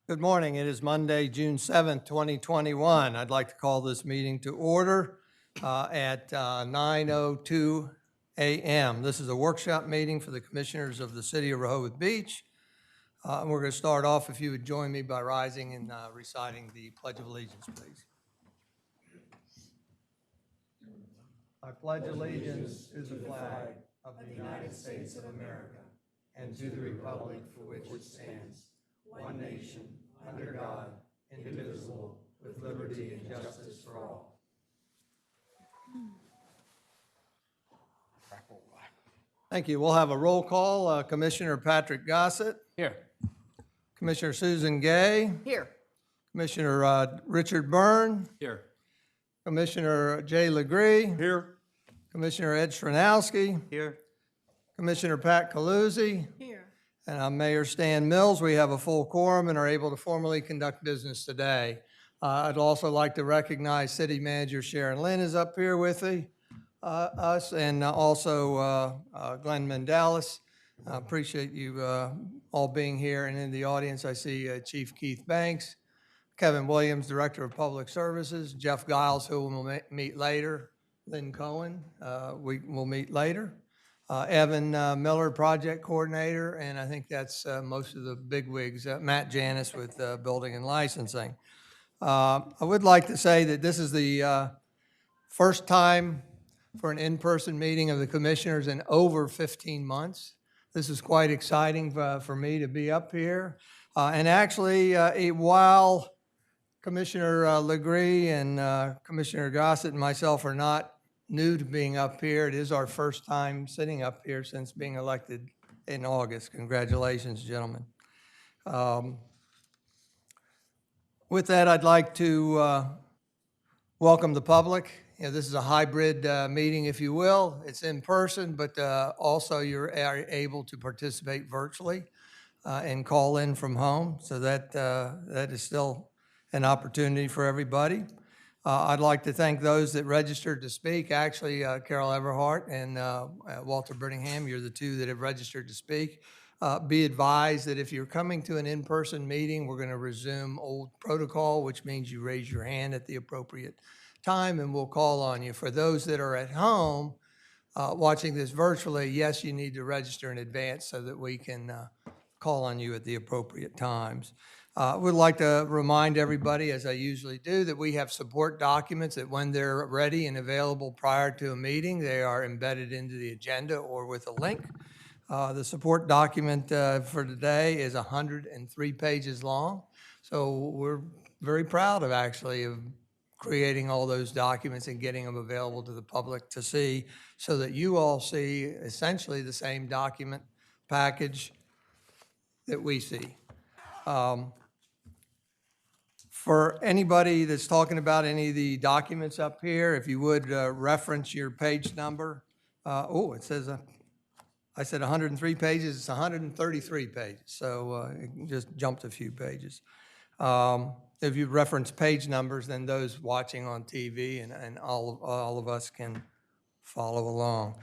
Good morning. It is Monday, June 7th, 2021. I'd like to call this meeting to order at 9:02 a.m. This is a workshop meeting for the commissioners of the city of Rehoboth Beach. And we're going to start off, if you would join me by rising and reciting the Pledge of Allegiance, please. I pledge allegiance to the flag of the United States of America and to the republic for which it stands, one nation, under God, indivisible, with liberty and justice for all. Thank you. We'll have a roll call. Commissioner Patrick Gossett. Here. Commissioner Susan Gay. Here. Commissioner Richard Byrne. Here. Commissioner Jay Legree. Here. Commissioner Ed Stranowski. Here. Commissioner Pat Caluzzi. Here. And I'm Mayor Stan Mills. We have a full quorum and are able to formally conduct business today. I'd also like to recognize City Manager Sharon Lynn is up here with us, and also Glenn Mendalis. I appreciate you all being here. And in the audience, I see Chief Keith Banks, Kevin Williams, Director of Public Services, Jeff Giles, who will meet later, Lynn Cohen, we will meet later. Evan Miller, Project Coordinator, and I think that's most of the bigwigs. Matt Janis with Building and Licensing. I would like to say that this is the first time for an in-person meeting of the commissioners in over 15 months. This is quite exciting for me to be up here. And actually, while Commissioner Legree and Commissioner Gossett and myself are not new to being up here, it is our first time sitting up here since being elected in August. Congratulations, gentlemen. With that, I'd like to welcome the public. This is a hybrid meeting, if you will. It's in person, but also you're able to participate virtually and call in from home. So that is still an opportunity for everybody. I'd like to thank those that registered to speak. Actually, Carol Everhart and Walter Brittingham, you're the two that have registered to speak. Be advised that if you're coming to an in-person meeting, we're going to resume old protocol, which means you raise your hand at the appropriate time and we'll call on you. For those that are at home watching this virtually, yes, you need to register in advance so that we can call on you at the appropriate times. I would like to remind everybody, as I usually do, that we have support documents that when they're ready and available prior to a meeting, they are embedded into the agenda or with a link. The support document for today is 103 pages long. So we're very proud of creating all those documents and getting them available to the public to see so that you all see essentially the same document package that we see. For anybody that's talking about any of the documents up here, if you would reference your page number. It says, I said 103 pages, it's 133 pages, so it just jumped a few pages. If you reference page numbers, then those watching on TV and all of us can follow along.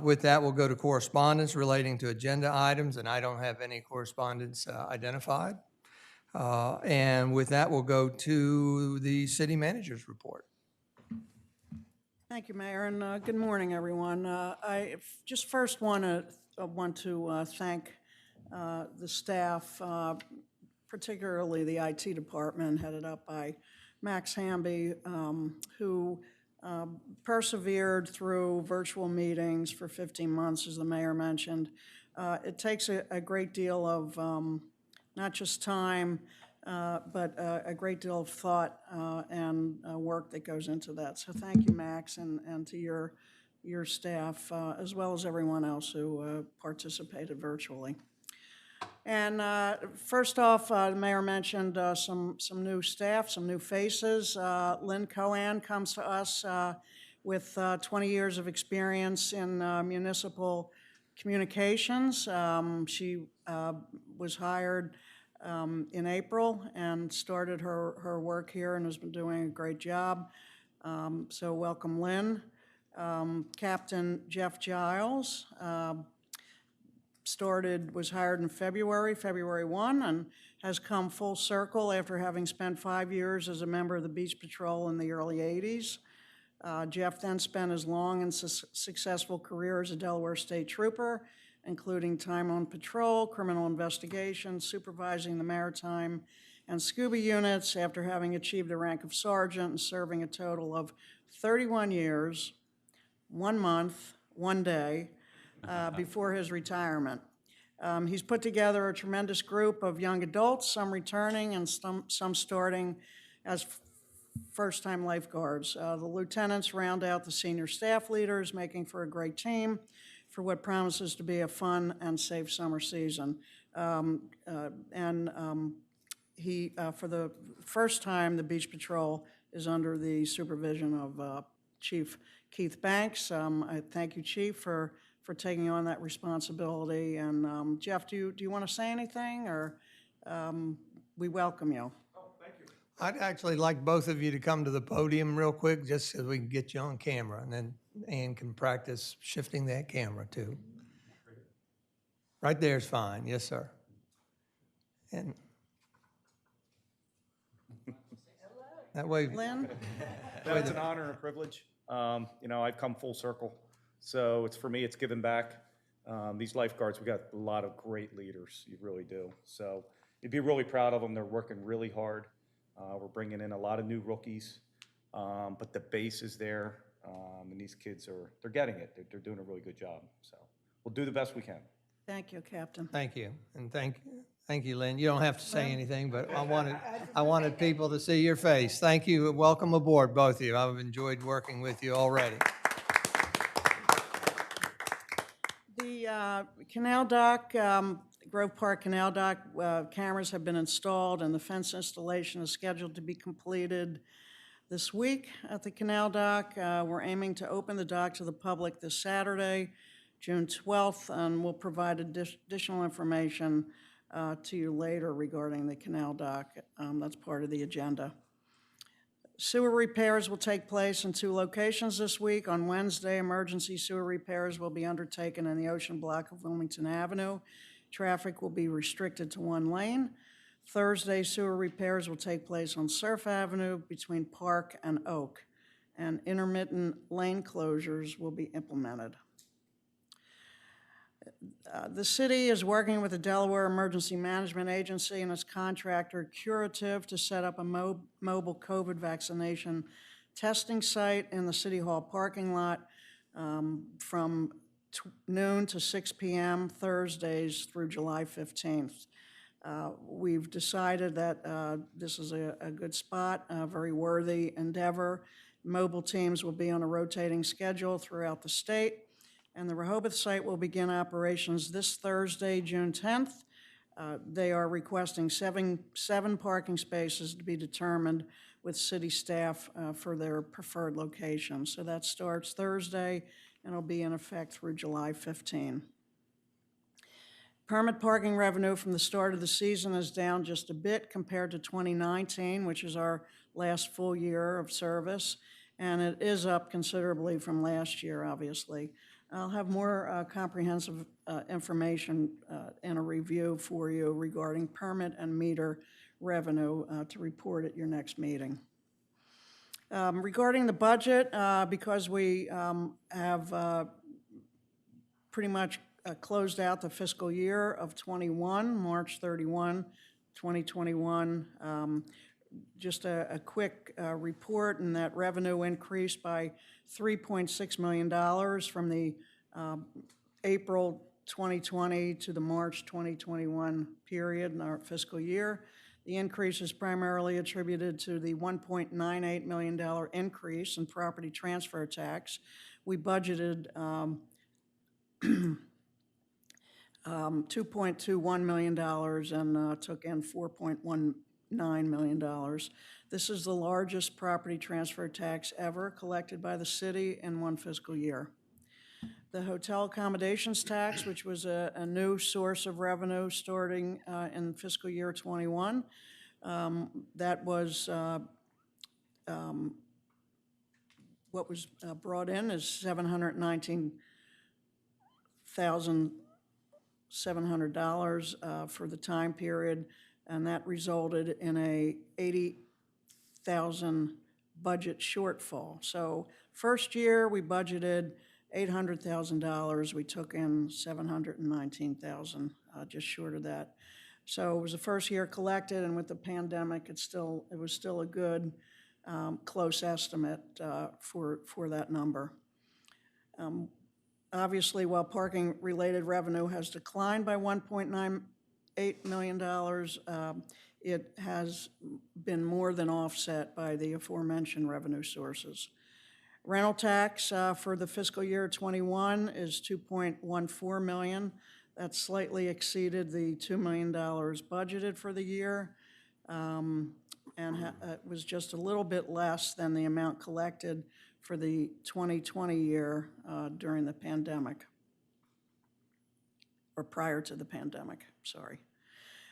With that, we'll go to correspondence relating to agenda items, and I don't have any correspondence identified. And with that, we'll go to the city manager's report. Thank you, Mayor, and good morning, everyone. I just first want to thank the staff, particularly the IT department headed up by Max Hamby, who persevered through virtual meetings for 15 months, as the mayor mentioned. It takes a great deal of not just time, but a great deal of thought and work that goes into that. So thank you, Max, and to your staff, as well as everyone else who participated virtually. And first off, the mayor mentioned some new staff, some new faces. Lynn Cohen comes to us with 20 years of experience in municipal communications. She was hired in April and started her work here and has been doing a great job. So welcome, Lynn. Captain Jeff Giles was hired in February 1, and has come full circle after having spent 5 years as a member of the Beach Patrol in the early 80s. Jeff then spent his long and successful career as a Delaware State Trooper, including time on patrol, criminal investigation, supervising the maritime and scuba units after having achieved the rank of sergeant and serving a total of 31 years, 1 month, 1 day before his retirement. He's put together a tremendous group of young adults, some returning and some starting as first-time lifeguards. The lieutenants round out the senior staff leaders, making for a great team for what promises to be a fun and safe summer season. For the first time, the Beach Patrol is under the supervision of Chief Keith Banks. I thank you, Chief, for taking on that responsibility. And Jeff, do you want to say anything, or we welcome you? I'd actually like both of you to come to the podium real quick, just so we can get you on camera, and then Ann can practice shifting that camera too. Right there is fine, yes, sir. And that way, Lynn? No, it's an honor and a privilege. You know, I've come full circle. So for me, it's giving back. These lifeguards, we got a lot of great leaders. You really do. So you'd be really proud of them. They're working really hard. We're bringing in a lot of new rookies, but the base is there, and these kids they're getting it. They're doing a really good job. So we'll do the best we can. Thank you, Captain. thank you, and thank you, Lynn. You don't have to say anything, but I wanted people to see your face. Thank you, and welcome aboard, both of you. I've enjoyed working with you already. The Canal Dock, Grove Park Canal Dock, cameras have been installed, and the fence installation is scheduled to be completed this week at the Canal Dock. We're aiming to open the dock to the public this Saturday, June 12th, and we'll provide additional information to you later regarding the Canal Dock. That's part of the agenda. Sewer repairs will take place in 2 locations this week. On Wednesday, emergency sewer repairs will be undertaken in the Ocean Block of Wilmington Avenue. Traffic will be restricted to 1 lane. Thursday, sewer repairs will take place on Surf Avenue between Park and Oak, and intermittent lane closures will be implemented. The city is working with the Delaware Emergency Management Agency and its contractor Curative to set up a mobile COVID vaccination testing site in the City Hall parking lot from noon to 6 p.m. Thursdays through July 15th. We've decided that this is a good spot, a very worthy endeavor. Mobile teams will be on a rotating schedule throughout the state, and the Rehoboth site will begin operations this Thursday, June 10th. They are requesting seven parking spaces to be determined with city staff for their preferred location. So that starts Thursday, and it'll be in effect through July 15. Permit parking revenue from the start of the season is down just a bit compared to 2019, which is our last full year of service, and it is up considerably from last year, obviously. I'll have more comprehensive information and a review for you regarding permit and meter revenue to report at your next meeting. Regarding the budget, because we have pretty much closed out the fiscal year of 21, March 31, 2021, just a quick report, and that revenue increased by $3.6 million from the April 2020 to the March 2021 period in our fiscal year. The increase is primarily attributed to the $1.98 million increase in property transfer tax. We budgeted $2.21 million and took in $4.19 million. This is the largest property transfer tax ever collected by the city in one fiscal year. The hotel accommodations tax, which was a new source of revenue starting in fiscal year 21, that was what was brought in is $719,000 $700 for the time period, and that resulted in a $80,000 budget shortfall. So first year, we budgeted $800,000. We took in $719,000, just short of that. So it was the first year collected, and with the pandemic, it was still a good, close estimate for that number. Obviously, while parking-related revenue has declined by $1.98 million, it has been more than offset by the aforementioned revenue sources. Rental tax for the fiscal year 21 is $2.14 million. That slightly exceeded the $2 million budgeted for the year, and it was just a little bit less than the amount collected for the 2020 year during the pandemic, or prior to the pandemic, sorry.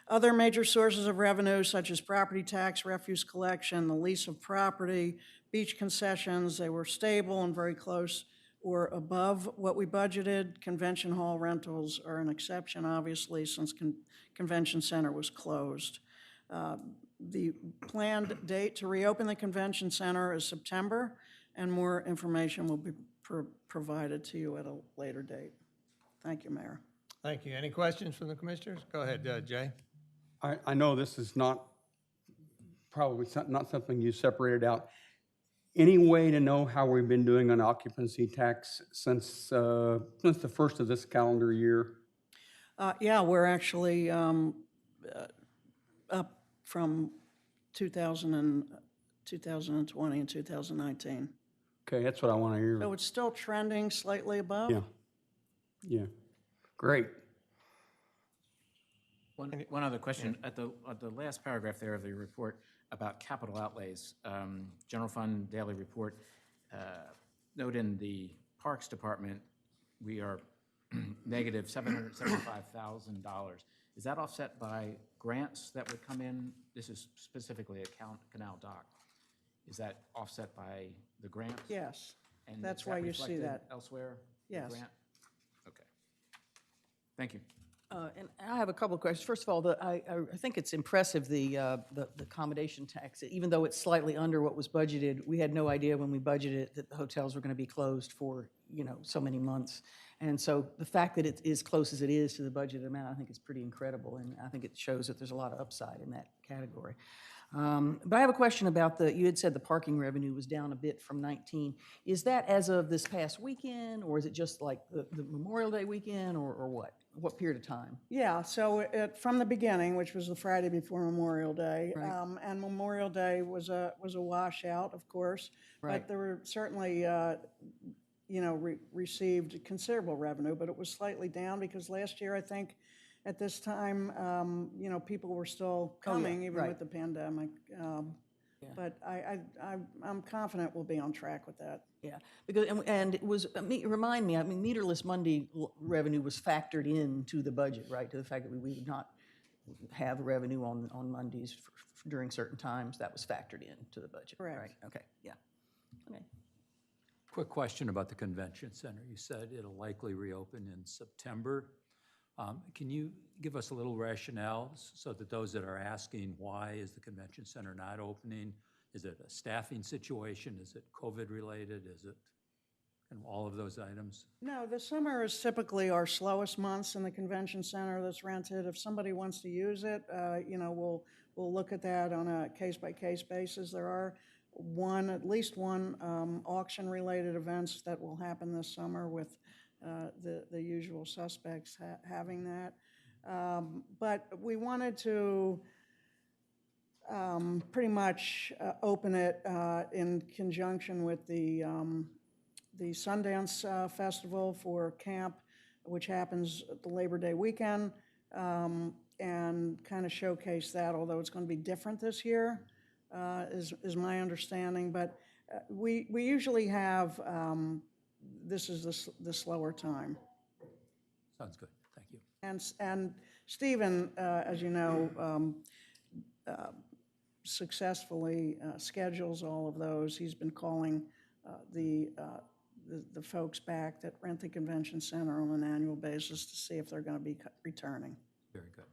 Other major sources of revenue, such as property tax, refuse collection, the lease of property, beach concessions, they were stable and very close or above what we budgeted. Convention hall rentals are an exception, obviously, since Convention Center was closed. The planned date to reopen the Convention Center is September, and more information will be provided to you at a later date. Thank you, Mayor. Thank you. Any questions from the commissioners? Go ahead, Jay. I know this is probably not something you separated out. Any way to know how we've been doing on occupancy tax since the first of this calendar year? Yeah, we're actually up from 2020 and 2019. Okay, that's what I want to hear. So it's still trending slightly above? Yeah, great. One other question. At the last paragraph there of the report about capital outlays, general fund daily report, note in the Parks Department, we are negative $775,000. Is that offset by grants that would come in? This is specifically at Canal Dock. Is that offset by the grants? Yes, And that's is why you see reflected that. elsewhere? the Yes. grant? Okay. Thank you. And I have a couple of questions. First of all, I think it's impressive, the accommodation tax. Even though it's slightly under what was budgeted, we had no idea when we budgeted that the hotels were going to be closed for, so many months. And so the fact that it is close as it is to the budgeted amount, I think is pretty incredible. And I think it shows that there's a lot of upside in that category. But I have a question about you had said the parking revenue was down a bit from 19. Is that as of this past weekend, or is it just like the Memorial Day weekend, or what? What period of time? Yeah, so from the beginning, which was the Friday before Memorial Day, Right. And Memorial Day was a washout, of course, Right. but there were certainly, received considerable revenue, but it was slightly down because last year, I think, at this time, people were still coming, even right. with the pandemic. But I'm confident we'll be on track with that. Yeah, because, and it was, remind me, Meterless Monday revenue was factored into the budget, right? To the fact that we would not have revenue on Mondays during certain times, that was factored into the budget, Correct. right? Okay, yeah. Okay. Quick question about the convention center. You said it'll likely reopen in September. Can you give us a little rationale so that those that are asking why is the convention center not opening? Is it a staffing situation? Is it COVID related? Is it all of those items? No, the summer is typically our slowest months in the convention center that's rented. If somebody wants to use it, we'll look at that on a case-by-case basis. There are at least one auction-related events that will happen this summer with the usual suspects having that. But we wanted to pretty much open it in conjunction with the Sundance Festival for camp, which happens the Labor Day weekend, and kind of showcase that, although it's going to be different this year, is my understanding. But we usually have, this is the slower time. Sounds good. Thank you. And Stephen, as you know, successfully schedules all of those. He's been calling the the folks back that rent the convention center on an annual basis to see if they're going to be returning. Very good.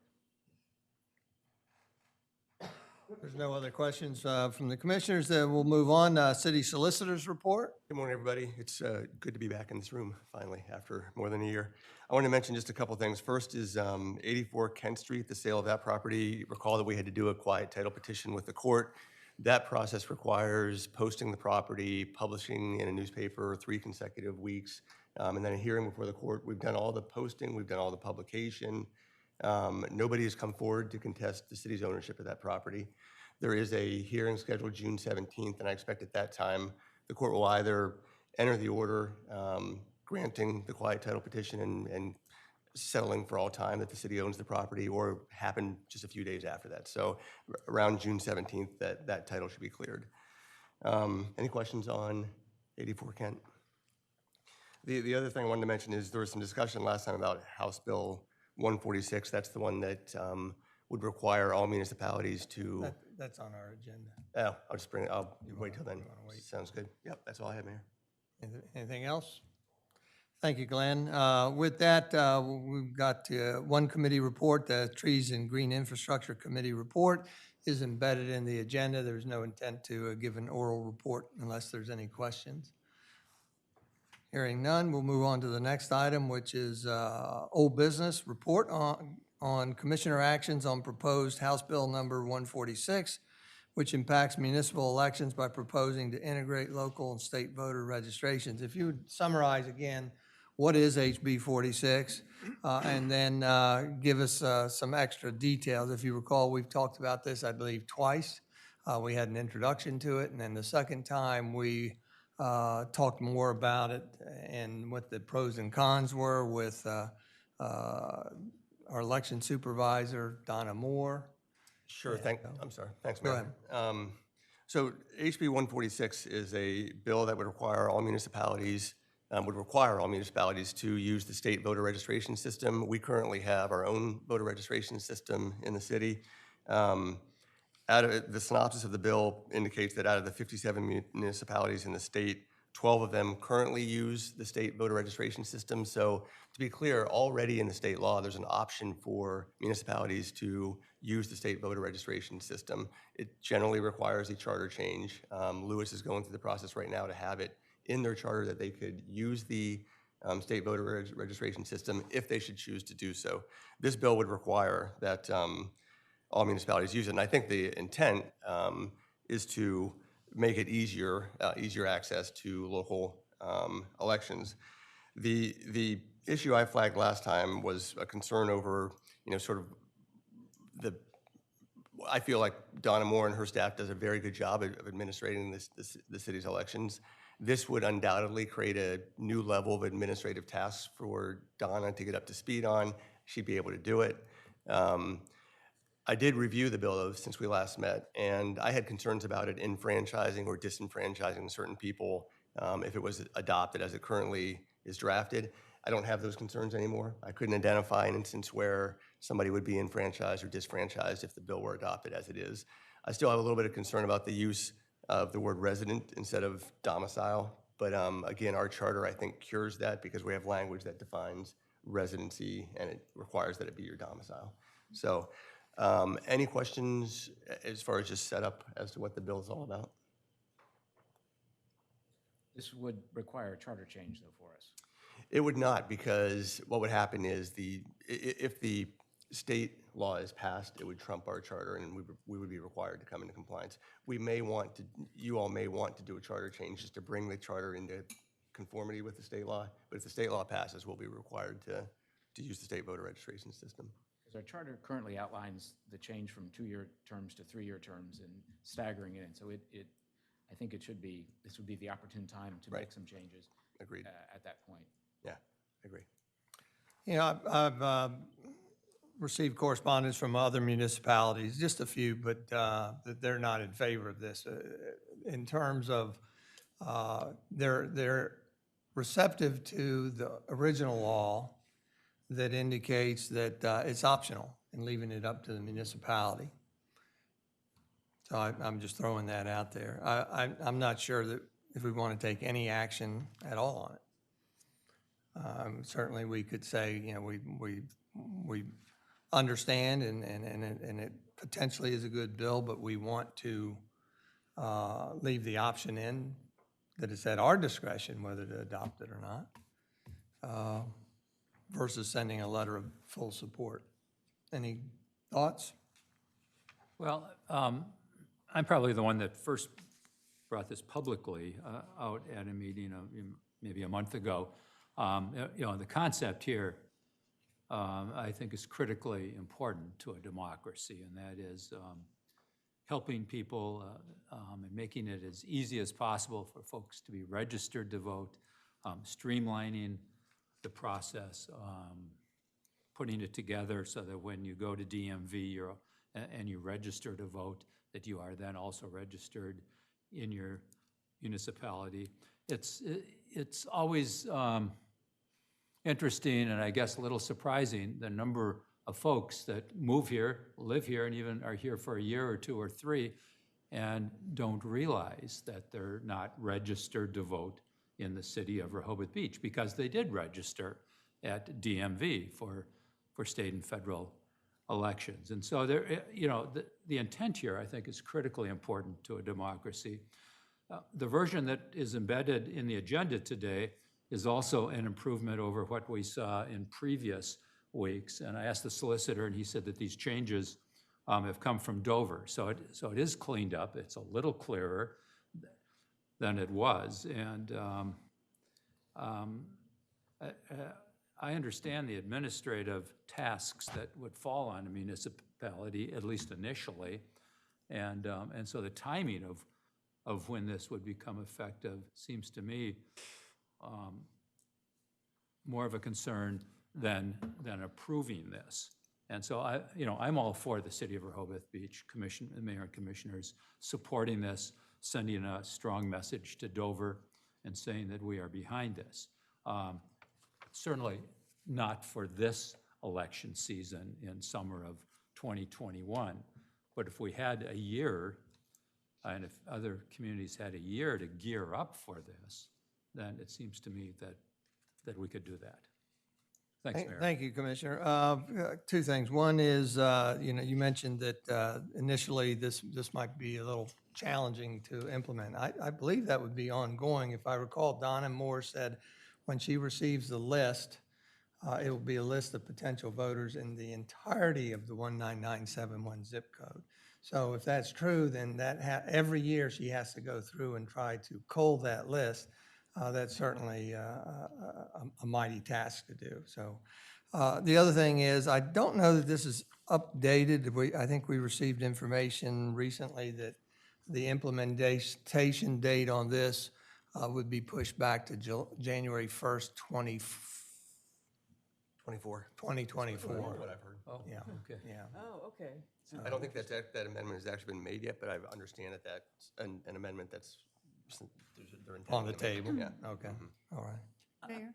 There's no other questions from the commissioners, then we'll move on. City Solicitor's report. Good morning, everybody. It's good to be back in this room finally after more than a year. I want to mention just a couple things. First is 84 Kent Street, the sale of that property. Recall that we had to do a quiet title petition with the court. That process requires posting the property, publishing in a newspaper 3 consecutive weeks, and then a hearing before the court. We've done all the posting, we've done all the publication. Nobody has come forward to contest the city's ownership of that property. There is a hearing scheduled June 17th, and I expect at that time the court will either enter the order granting the quiet title petition and settling for all time that the city owns the property, or happen just a few days after that. So around June 17th, that title should be cleared. Any questions on 84 Kent? The other thing I wanted to mention is there was some discussion last time about House Bill 146. That's the one that would require all municipalities to. That's on our agenda. Oh, I'll just bring it. I'll wait till then. Sounds good. Yep, that's all I have, Mayor. Anything else? Thank you, Glenn. With that, we've got one committee report, the Trees and Green Infrastructure Committee report is embedded in the agenda. There's no intent to give an oral report unless there's any questions. Hearing none, we'll move on to the next item, which is old business report on commissioner actions on proposed House Bill number 146, which impacts municipal elections by proposing to integrate local and state voter registrations. If you would summarize again, what is HB 46, and then give us some extra details. If you recall, we've talked about this, I believe, twice. We had an introduction to it, and then the second time we talked more about it and what the pros and cons were with our election supervisor, Donna Moore. Sure, I'm sorry. Thanks, Go Mayor. So HB 146 is a bill that would require all municipalities to use the state voter registration system. We currently have our own voter registration system in the city. The synopsis of the bill indicates that out of the 57 municipalities in the state, 12 of them currently use the state voter registration system. So to be clear, already in the state law, there's an option for municipalities to use the state voter registration system. It generally requires a charter change. Lewis is going through the process right now to have it in their charter that they could use the state voter registration system if they should choose to do so. This bill would require that all municipalities use it. And I think the intent is to make it easier access to local elections. The issue I flagged last time was a concern over, sort of I feel like Donna Moore and her staff does a very good job of administrating the city's elections. This would undoubtedly create a new level of administrative tasks for Donna to get up to speed on. She'd be able to do it. I did review the bill, though, since we last met, and I had concerns about it enfranchising or disenfranchising certain people if it was adopted as it currently is drafted. I don't have those concerns anymore. I couldn't identify an instance where somebody would be enfranchised or disfranchised if the bill were adopted as it is. I still have a little bit of concern about the use of the word resident instead of domicile, but again, our charter, I think, cures that because we have language that defines residency and it requires that it be your domicile. So any questions as far as just setup as to what the bill is all about? This would require a charter change, though, for us. It would not, because what would happen is if the state law is passed, it would trump our charter and we would be required to come into compliance. You all may want to do a charter change just to bring the charter into conformity with the state law, but if the state law passes, we'll be required to use the state voter registration system. Because our charter currently outlines the change from 2-year terms to 3-year terms and staggering it in. So I think this would be the opportune time to make some changes. Agreed. At that point. Yeah, I agree. I've received correspondence from other municipalities, just a few, but that they're not in favor of this. In terms of they're receptive to the original law that indicates that it's optional and leaving it up to the municipality. So I'm just throwing that out there. I'm not sure that if we want to take any action at all on it. Certainly, we could say, you know, we understand and it potentially is a good bill, but we want to leave the option in that it's at our discretion whether to adopt it or not, versus sending a letter of full support. Any thoughts? Well, I'm probably the one that first brought this publicly out at a meeting maybe a month ago. You know, the concept here, I think, is critically important to a democracy, and that is helping people and making it as easy as possible for folks to be registered to vote, streamlining the process, putting it together so that when you go to DMV and you register to vote, that you are then also registered in your municipality. It's always interesting and I guess a little surprising, the number of folks that move here, live here, and even are here for a year or two or three and don't realize that they're not registered to vote in the city of Rehoboth Beach because they did register at DMV for state and federal elections. And so there, you know, the intent here, I think, is critically important to a democracy. The version that is embedded in the agenda today is also an improvement over what we saw in previous weeks. And I asked the solicitor, and he said that these changes have come from Dover. So it is cleaned up. It's a little clearer than it was. And I understand the administrative tasks that would fall on a municipality, at least initially. And so the timing of when this would become effective seems to me more of a concern than approving this. And so I'm all for the City of Rehoboth Beach Commission, the mayor and commissioners supporting this, sending a strong message to Dover and saying that we are behind this. Certainly not for this election season in summer of 2021, but if we had a year, and if other communities had a year to gear up for this, then it seems to me that we could do that. Thanks, Mayor. Thank you, Commissioner. Two things. One is, you mentioned that initially this might be a little challenging to implement. I believe that would be ongoing. If I recall, Donna Moore said when she receives the list, it will be a list of potential voters in the entirety of the 19971 zip code. So if that's true, then every year she has to go through and try to cull that list. That's certainly a mighty task to do. So the other thing is, I don't know that this is updated. I think we received information recently that the implementation date on this would be pushed back to January 1st, 24. 2024. What I've heard. Oh, Yeah. okay. Yeah. Oh, okay. I don't think that amendment has actually been made yet, but I understand that that's an amendment that's, they're intending On the to make. table? Yeah. Okay, all right. Mayor?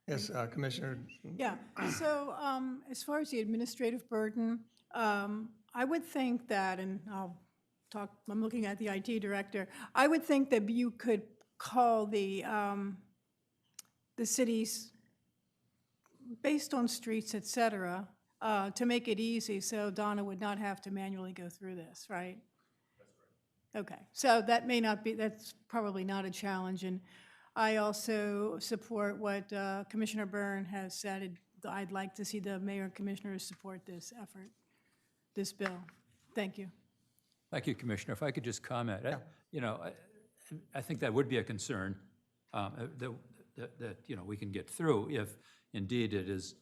Yes, Commissioner? Yeah, so as far as the administrative burden, I would think that, and I'm looking at the IT director, I would think that you could call the cities based on streets, et cetera, to make it easy, so Donna would not have to manually go through this, right? Okay, so that may not be, that's probably not a challenge, and I also support what Commissioner Byrne has said. I'd like to see the mayor and commissioners support this effort, this bill. Thank you. Thank you, Commissioner. If I could just comment, I think that would be a concern that we can get through if indeed it is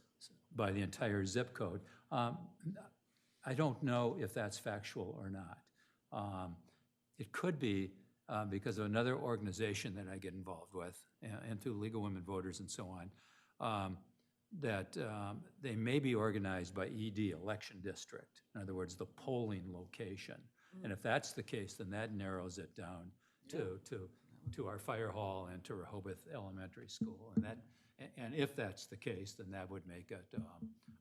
by the entire zip code. I don't know if that's factual or not. It could be because of another organization that I get involved with, and through League of Women Voters and so on, that they may be organized by ED, election district. In other words, the polling location. And if that's the case, then that narrows it down to our fire hall and to Rehoboth Elementary School. And if that's the case, then that would make it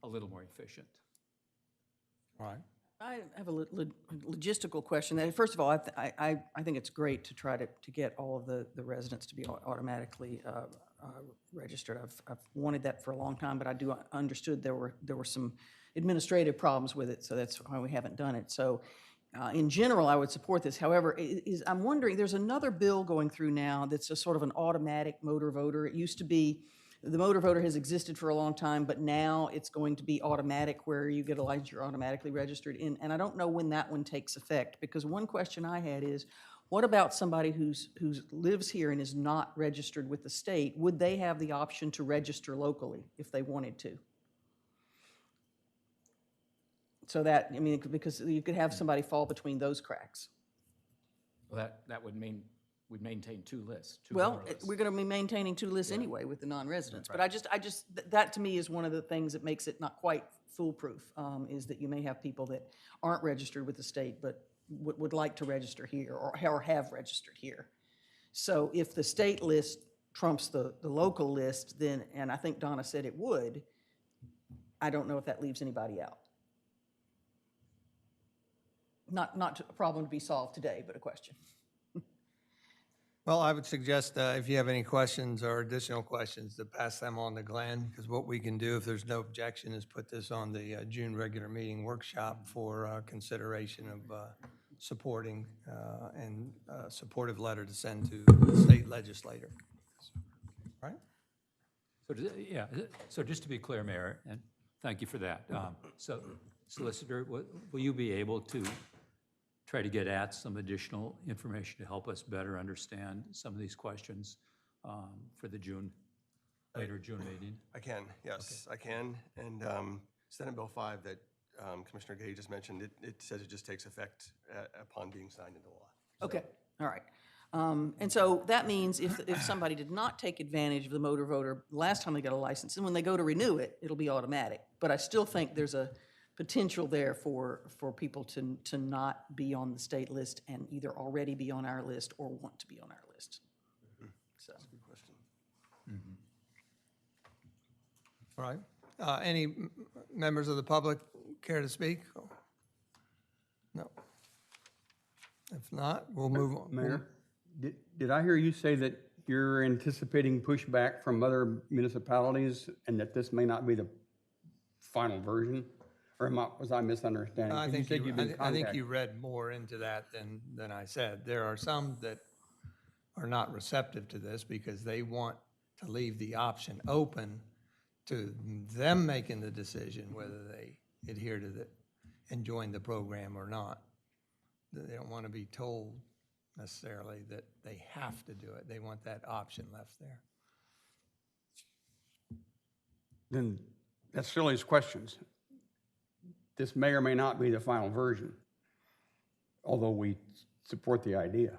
a little more efficient. All right, I have a logistical question. First of all, I think it's great to try to get all of the residents to be automatically registered. I've wanted that for a long time, but I do understood there were some administrative problems with it, so that's why we haven't done it. So in general, I would support this. However, I'm wondering, there's another bill going through now that's a sort of an automatic motor voter. It used to be, the motor voter has existed for a long time, but now it's going to be automatic where you get a license, you're automatically registered in. And I don't know when that one takes effect, because one question I had is, what about somebody who lives here and is not registered with the state? Would they have the option to register locally if they wanted to? So that, I mean, because you could have somebody fall between those cracks. Well, that would mean we'd maintain two lists, two Well, voter lists. we're going to be maintaining two lists anyway with the non-residents. But that to me is one of the things that makes it not quite foolproof, is that you may have people that aren't registered with the state but would like to register here or have registered here. So if the state list trumps the local list, then, and I think Donna said it would, I don't know if that leaves anybody out. Not a problem to be solved today, but a question. Well, I would suggest if you have any questions or additional questions, to pass them on to Glenn, because what we can do, if there's no objection, is put this on the June regular meeting workshop for consideration of supporting and supportive letter to send to the state legislator. Right? So just to be clear, Mayor, and thank you for that. So Solicitor, will you be able to try to get at some additional information to help us better understand some of these questions for the later June meeting? I can, yes, I can. And Senate Bill 5 that Commissioner Gay just mentioned, it says it just takes effect upon being signed into law. Okay, all right. And so that means if somebody did not take advantage of the motor voter last time they got a license, and when they go to renew it, it'll be automatic. But I still think there's a potential there for people to not be on the state list and either already be on our list or want to be on our list. So. That's a good question. All right. Any members of the public care to speak? No. If not, we'll move on. Mayor, did I hear you say that you're anticipating pushback from other municipalities and that this may not be the final version? Or was I misunderstanding? I 'Cause think said you've been I think you contacted. read more into that than I said. There are some that are not receptive to this because they want to leave the option open to them making the decision whether they adhere to the and join the program or not. They don't want to be told necessarily that they have to do it. They want that option left there. Then that's Shirley's questions. This may or may not be the final version, although we support the idea.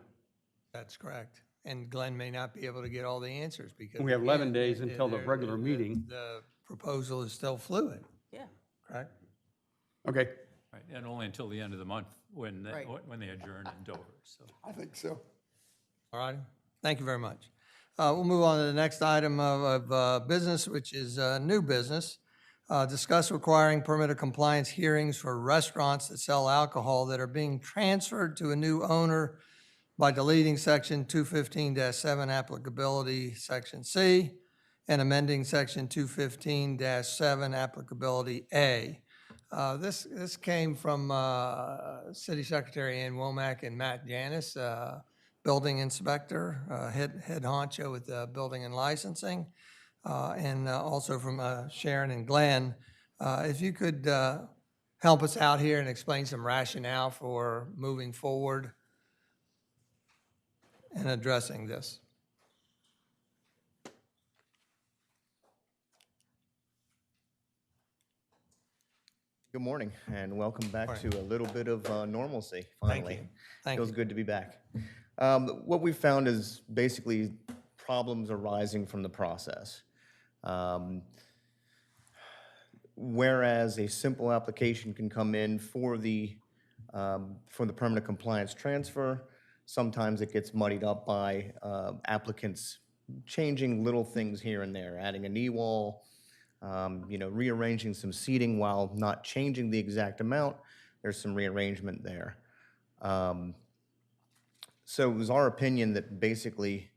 That's correct. And Glenn may not be able to get all the answers because. We have 11 again, days until the regular meeting. The proposal is still fluid, Yeah, correct? Okay. Right, and only until the end of the month when Right. they adjourn in Dover, so. I think so. All right, thank you very much. We'll move on to the next item of business, which is new business. Discuss requiring permitted compliance hearings for restaurants that sell alcohol that are being transferred to a new owner by deleting section 215-7 applicability, section C, and amending section 215-7 applicability A. This came from City Secretary Ann Womack and Matt Janis, building inspector, head honcho with building and licensing, and also from Sharon and Glenn. If you could help us out here and explain some rationale for moving forward and addressing this. Good morning, and welcome back Morning. to a little bit of normalcy, Thank finally. you. Thank Feels you. good to be back. What we've found is basically problems arising from the process. Whereas a simple application can come in for the permanent compliance transfer, sometimes it gets muddied up by applicants changing little things here and there, adding a knee wall, rearranging some seating while not changing the exact amount. there's some rearrangement there. So it was our opinion that basically,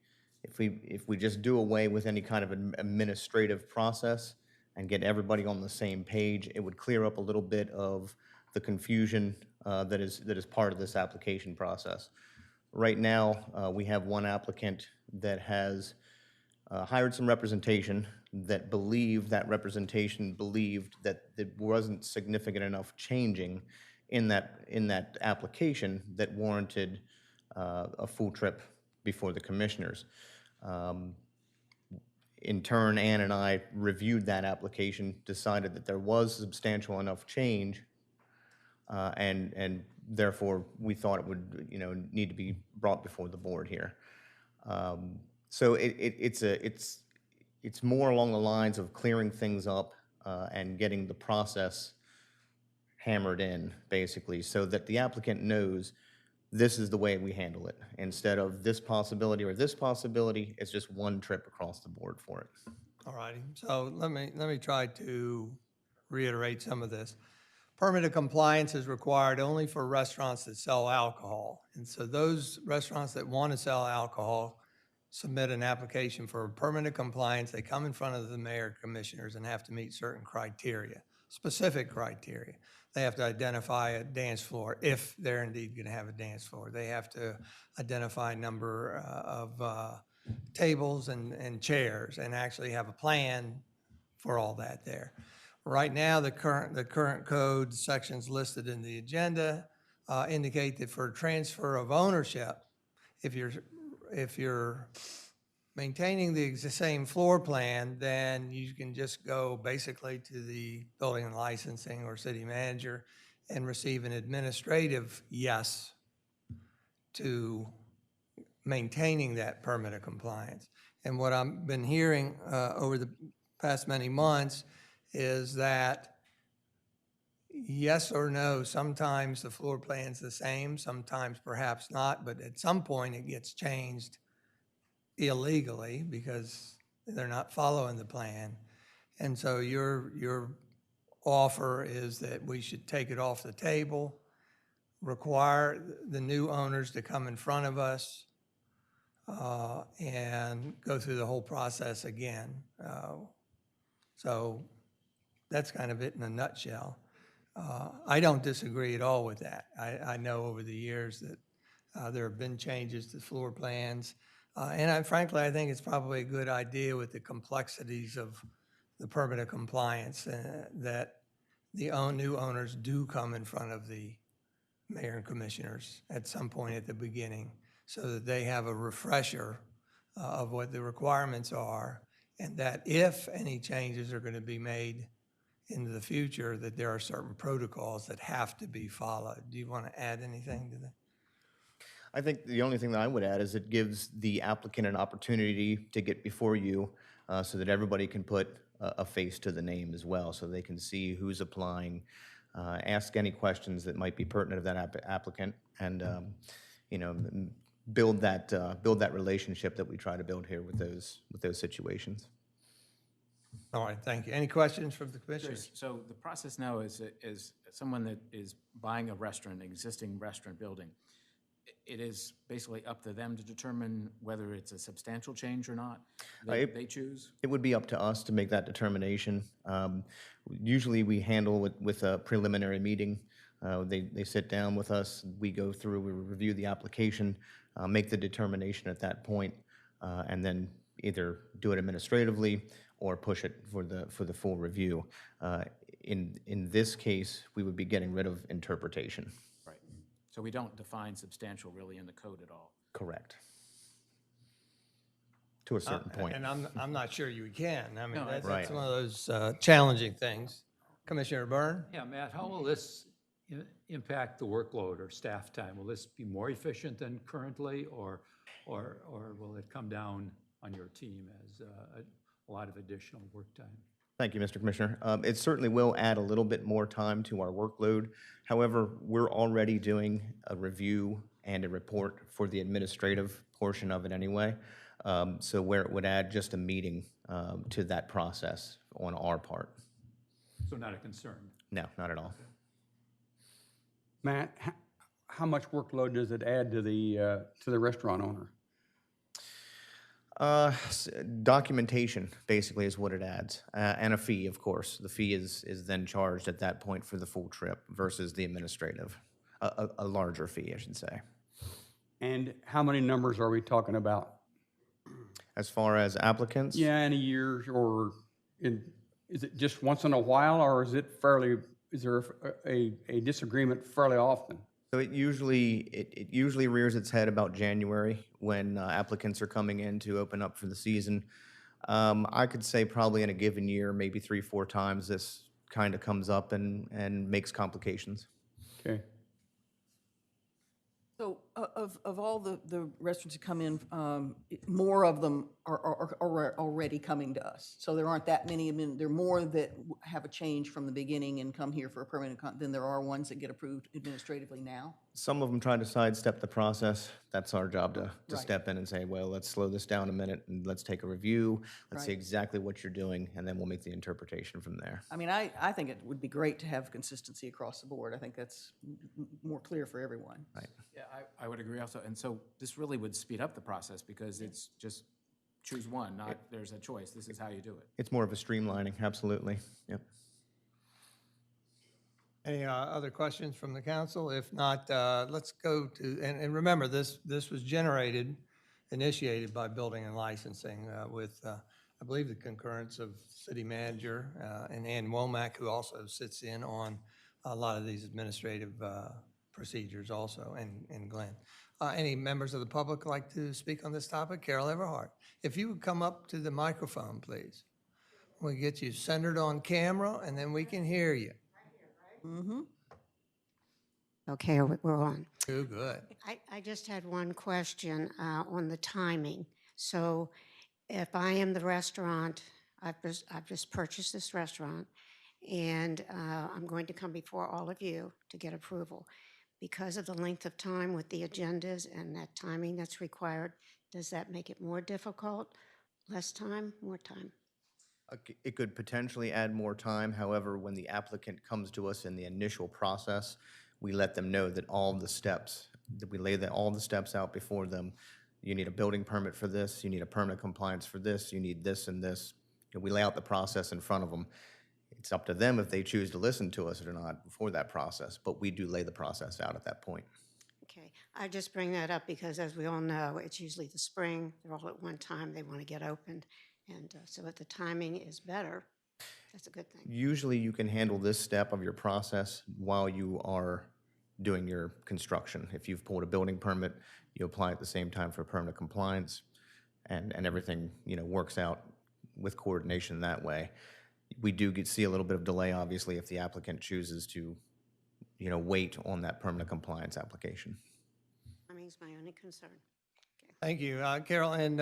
if we just do away with any kind of an administrative process and get everybody on the same page, it would clear up a little bit of the confusion that is part of this application process. Right now, we have one applicant that has hired some representation that believed that there wasn't significant enough changing in that application that warranted a full trip before the commissioners. In turn, Ann and I reviewed that application, decided that there was substantial enough change, and therefore we thought it would, need to be brought before the board here. So it's more along the lines of clearing things up and getting the process hammered in, basically, so that the applicant knows this is the way we handle it. Instead of this possibility or this possibility, it's just one trip across the board for it. All righty, so let me try to reiterate some of this. Permit compliance is required only for restaurants that sell alcohol. And so those restaurants that want to sell alcohol submit an application for permanent compliance. They come in front of the mayor commissioners and have to meet certain criteria, specific criteria. They have to identify a dance floor, if they're indeed going to have a dance floor. They have to identify a number of tables and chairs and actually have a plan for all that there. Right now, the current code sections listed in the agenda indicate that for transfer of ownership, if you're maintaining the same floor plan, then you can just go basically to the building and licensing or city manager and receive an administrative yes to maintaining that permit of compliance. And what I've been hearing over the past many months is that yes or no, sometimes the floor plan's the same, sometimes perhaps not, but at some point it gets changed illegally because they're not following the plan. And so your offer is that we should take it off the table, require the new owners to come in front of us, and go through the whole process again. So that's kind of it in a nutshell. I don't disagree at all with that. I know over the years that there have been changes to floor plans. And frankly, I think it's probably a good idea with the complexities of the permit of compliance that the new owners do come in front of the mayor and commissioners at some point at the beginning so that they have a refresher of what the requirements are, and that if any changes are going to be made into the future, that there are certain protocols that have to be followed. Do you want to add anything to that? I think the only thing that I would add is it gives the applicant an opportunity to get before you so that everybody can put a face to the name as well, so they can see who's applying, ask any questions that might be pertinent to that applicant, and build that relationship that we try to build here with those situations. All right, thank you. Any questions from the commissioners? So the process now is someone that is buying a restaurant, an existing restaurant building. It is basically up to them to determine whether it's a substantial change or not. They choose? It would be up to us to make that determination. Usually we handle it with a preliminary meeting. They sit down with us, we go through, we review the application, make the determination at that point, and then either do it administratively or push it for the full review. In this case, we would be getting rid of interpretation. Right. So we don't define substantial really in the code at all? Correct. To a certain point. And I'm not sure you can. I mean, that's Right. one of those challenging things. Commissioner Byrne? Yeah, Matt, how will this impact the workload or staff time? Will this be more efficient than currently, or will it come down on your team as a lot of additional work time? Thank you, Mr. Commissioner. It certainly will add a little bit more time to our workload. However, we're already doing a review and a report for the administrative portion of it anyway. So where it would add just a meeting to that process on our part. So not a concern? No, not at all. Matt, how much workload does it add to the restaurant owner? Documentation basically is what it adds, and a fee, of course. The fee is then charged at that point for the full trip versus the administrative, a larger fee, I should say. And how many numbers are we talking about? As far as applicants, Yeah, in a year, or is it just once in a while, or is there a disagreement fairly often? so it usually rears its head about January when applicants are coming in to open up for the season. I could say probably in a given year, maybe 3-4 times this kind of comes up and makes complications. Okay. So of all the restaurants that come in, more of them are already coming to us. So there aren't that many. I mean, there are more that have a change from the beginning and come here for a permanent than there are ones that get approved administratively now. Some of them try to sidestep the process. That's our job to Right. step in and say, well, let's slow this down a minute and let's take a review. Let's see Right. exactly what you're doing, and then we'll make the interpretation from there. I mean, I think it would be great to have consistency across the board. I think that's more clear for everyone. Right. Yeah, I would agree also. And so this really would speed up the process because it's just choose one, not there's a choice. This is how you do it. It's more of a streamlining, absolutely. Yep. Any other questions from the council? If not, let's go to, and remember, this was initiated by Building and Licensing with, I believe, the concurrence of City Manager and Ann Womack, who also sits in on a lot of these administrative procedures also, and Glenn. Any members of the public like to speak on this topic? Carol Everhart, if you would come up to the microphone, please. We'll get you centered on camera, and then we can hear you. Okay, we're on. Too good. I just had one question on the timing. So if I am the restaurant, I've just purchased this restaurant, and I'm going to come before all of you to get approval. Because of the length of time with the agendas and that timing that's required, does that make it more difficult? Less time, more time? It could potentially add more time. However, when the applicant comes to us in the initial process, we let them know that all the steps, that we lay all the steps out before them. You need a building permit for this, you need a permanent compliance for this, you need this and this. And we lay out the process in front of them. It's up to them if they choose to listen to us or not before that process, but we do lay the process out at that point. Okay, I just bring that up because, as we all know, it's usually the spring. They're all at one time. They want to get opened. And so if the timing is better, that's a good thing. Usually you can handle this step of your process while you are doing your construction. If you've pulled a building permit, you apply at the same time for permanent compliance, and everything, works out with coordination that way. We do see a little bit of delay, obviously, if the applicant chooses to, wait on that permanent compliance application. Timing's my only concern. Thank you, Carol. And,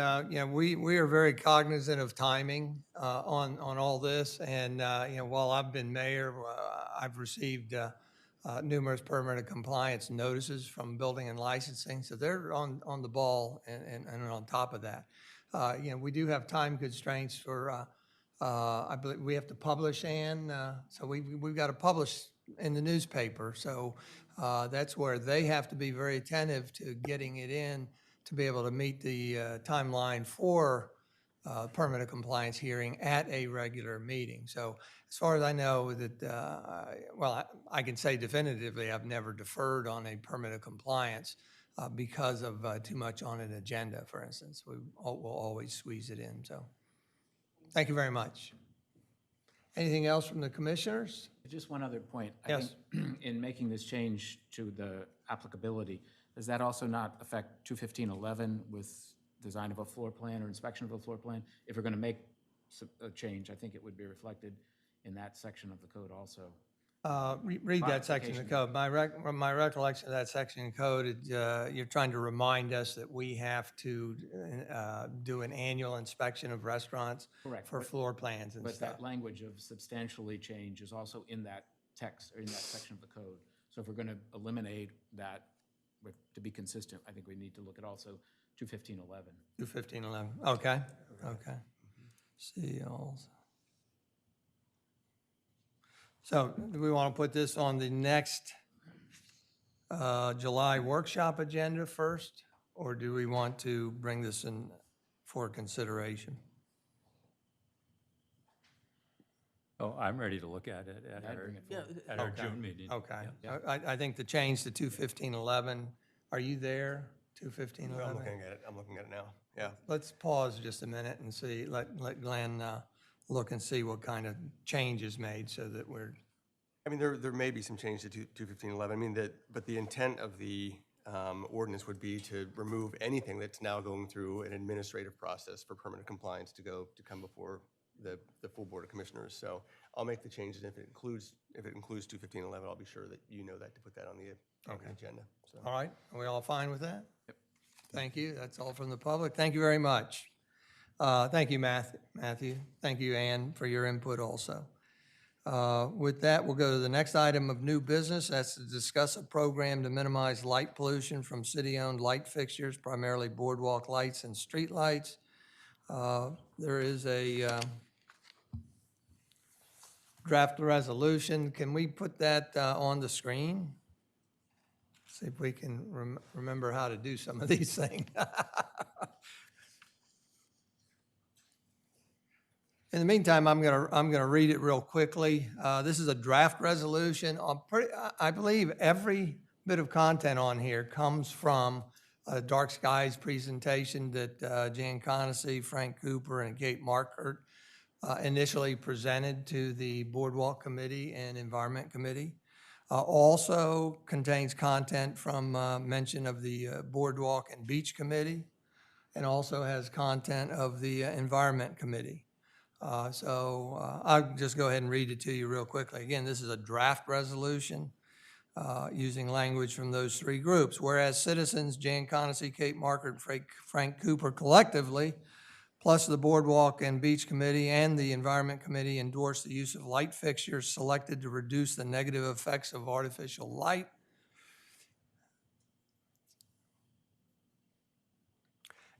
we are very cognizant of timing on all this. And, while I've been mayor, I've received numerous permanent compliance notices from Building and Licensing. So they're on the ball and on top of that. We do have time constraints for, I believe we have to publish, Ann. So we've got to publish in the newspaper. So that's where they have to be very attentive to getting it in to be able to meet the timeline for permanent compliance hearing at a regular meeting. So as far as I know, that, I can say definitively I've never deferred on a permanent compliance because of too much on an agenda, for instance. We'll always squeeze it in, so. Thank you very much. Anything else from the commissioners? Just one other point. Yes. I think in making this change to the applicability, does that also not affect 21511 with design of a floor plan or inspection of a floor plan? If we're going to make a change, I think it would be reflected in that section of the code also. Read that section of the code. My recollection of that section of code, you're trying to remind us that we have to do an annual inspection of restaurants. Correct. For floor plans and But stuff. that language of substantially change is also in that text, or in that section of the code. So if we're going to eliminate that, to be consistent, I think we need to look at also 21511. 21511, okay, okay. Seals. So do we want to put this on the next July workshop agenda first, or do we want to bring this in for consideration? Oh, I'm ready to look at it at our June meeting. Okay. Yeah. I think the change to 21511, are you there, 21511? I'm looking at it now, yeah. Let's pause just a minute and see, let Glenn look and see what kind of change is made so that we're, I mean, there may be some change to 21511. I mean, but the intent of the ordinance would be to remove anything that's now going through an administrative process for permanent compliance to come before the full Board of Commissioners. So I'll make the changes. If it includes 21511, I'll be sure that you know that to put that on the agenda. So. all right? Are we all fine with that? Yep. Thank you. That's all from the public. Thank you very much. Thank you, Matthew. Thank you, Ann, for your input also. With that, we'll go to the next item of new business. That's to discuss a program to minimize light pollution from city-owned light fixtures, primarily boardwalk lights and street lights. There is a draft resolution. Can we put that on the screen? See if we can remember how to do some of these things. In the meantime, I'm gonna read it real quickly. This is a draft resolution. I believe every bit of content on here comes from a Dark Skies presentation that Jan Conacy, Frank Cooper, and Kate Markert initially presented to the Boardwalk Committee and Environment Committee. Also contains content from mention of the Boardwalk and Beach Committee, and also has content of the Environment Committee. I'll just go ahead and read it to you real quickly. Again, this is a draft resolution using language from those three groups. Whereas citizens Jan Conacy, Kate Markert, Frank Cooper collectively, plus the Boardwalk and Beach Committee and the Environment Committee endorse the use of light fixtures selected to reduce the negative effects of artificial light.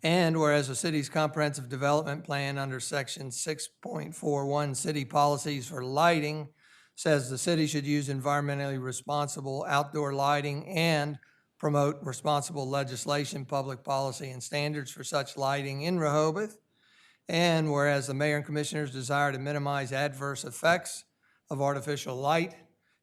And whereas the city's comprehensive development plan under section 6.41 city policies for lighting says the city should use environmentally responsible outdoor lighting and promote responsible legislation, public policy, and standards for such lighting in Rehoboth. And whereas the mayor and commissioners desire to minimize adverse effects of artificial light,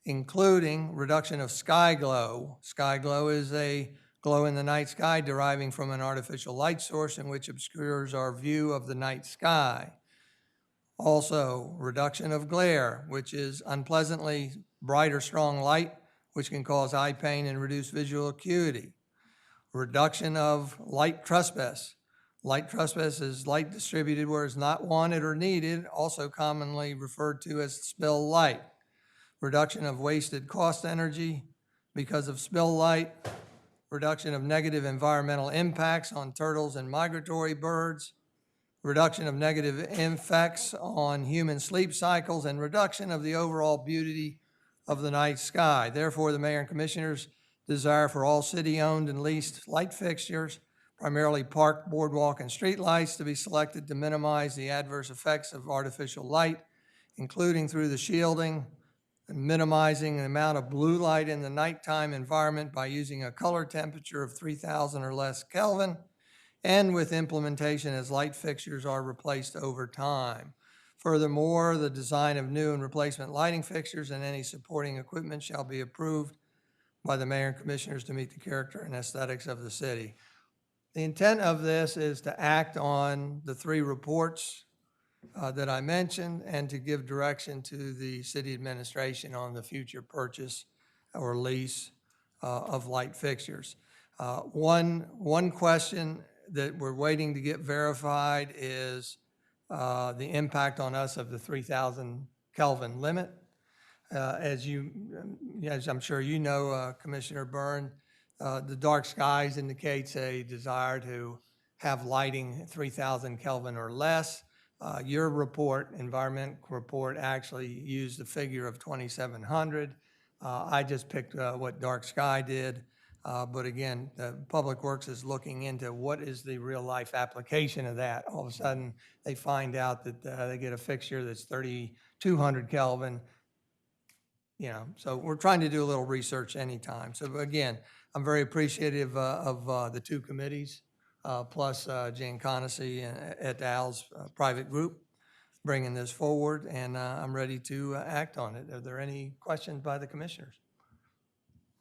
including reduction of sky glow. Sky glow is a glow in the night sky deriving from an artificial light source in which obscures our view of the night sky. Also, reduction of glare, which is unpleasantly bright or strong light, which can cause eye pain and reduce visual acuity. Reduction of light trespass. Light trespass is light distributed where it's not wanted or needed, also commonly referred to as spill light. Reduction of wasted cost energy because of spill light. Reduction of negative environmental impacts on turtles and migratory birds. Reduction of negative effects on human sleep cycles, and reduction of the overall beauty of the night sky. Therefore, the mayor and commissioners desire for all city-owned and leased light fixtures, primarily park, boardwalk, and street lights, to be selected to minimize the adverse effects of artificial light, including through the shielding and minimizing the amount of blue light in the nighttime environment by using a color temperature of 3,000 or less Kelvin, and with implementation as light fixtures are replaced over time. Furthermore, the design of new and replacement lighting fixtures and any supporting equipment shall be approved by the mayor and commissioners to meet the character and aesthetics of the city. The intent of this is to act on the three reports that I mentioned and to give direction to the city administration on the future purchase or lease of light fixtures. One question that we're waiting to get verified is the impact on us of the 3,000 Kelvin limit. As I'm sure you know, Commissioner Byrne, the dark skies indicates a desire to have lighting 3,000 Kelvin or less. Your report, environment report, actually used the figure of 2,700. I just picked what dark sky did. But again, the Public Works is looking into what is the real life application of that. All of a sudden, they find out that they get a fixture that's 3,200 Kelvin. you know, so we're trying to do a little research anytime. So again, I'm very appreciative of the two committees, plus Jan Conacy et al.'s private group bringing this forward, and I'm ready to act on it. Are there any questions by the commissioners?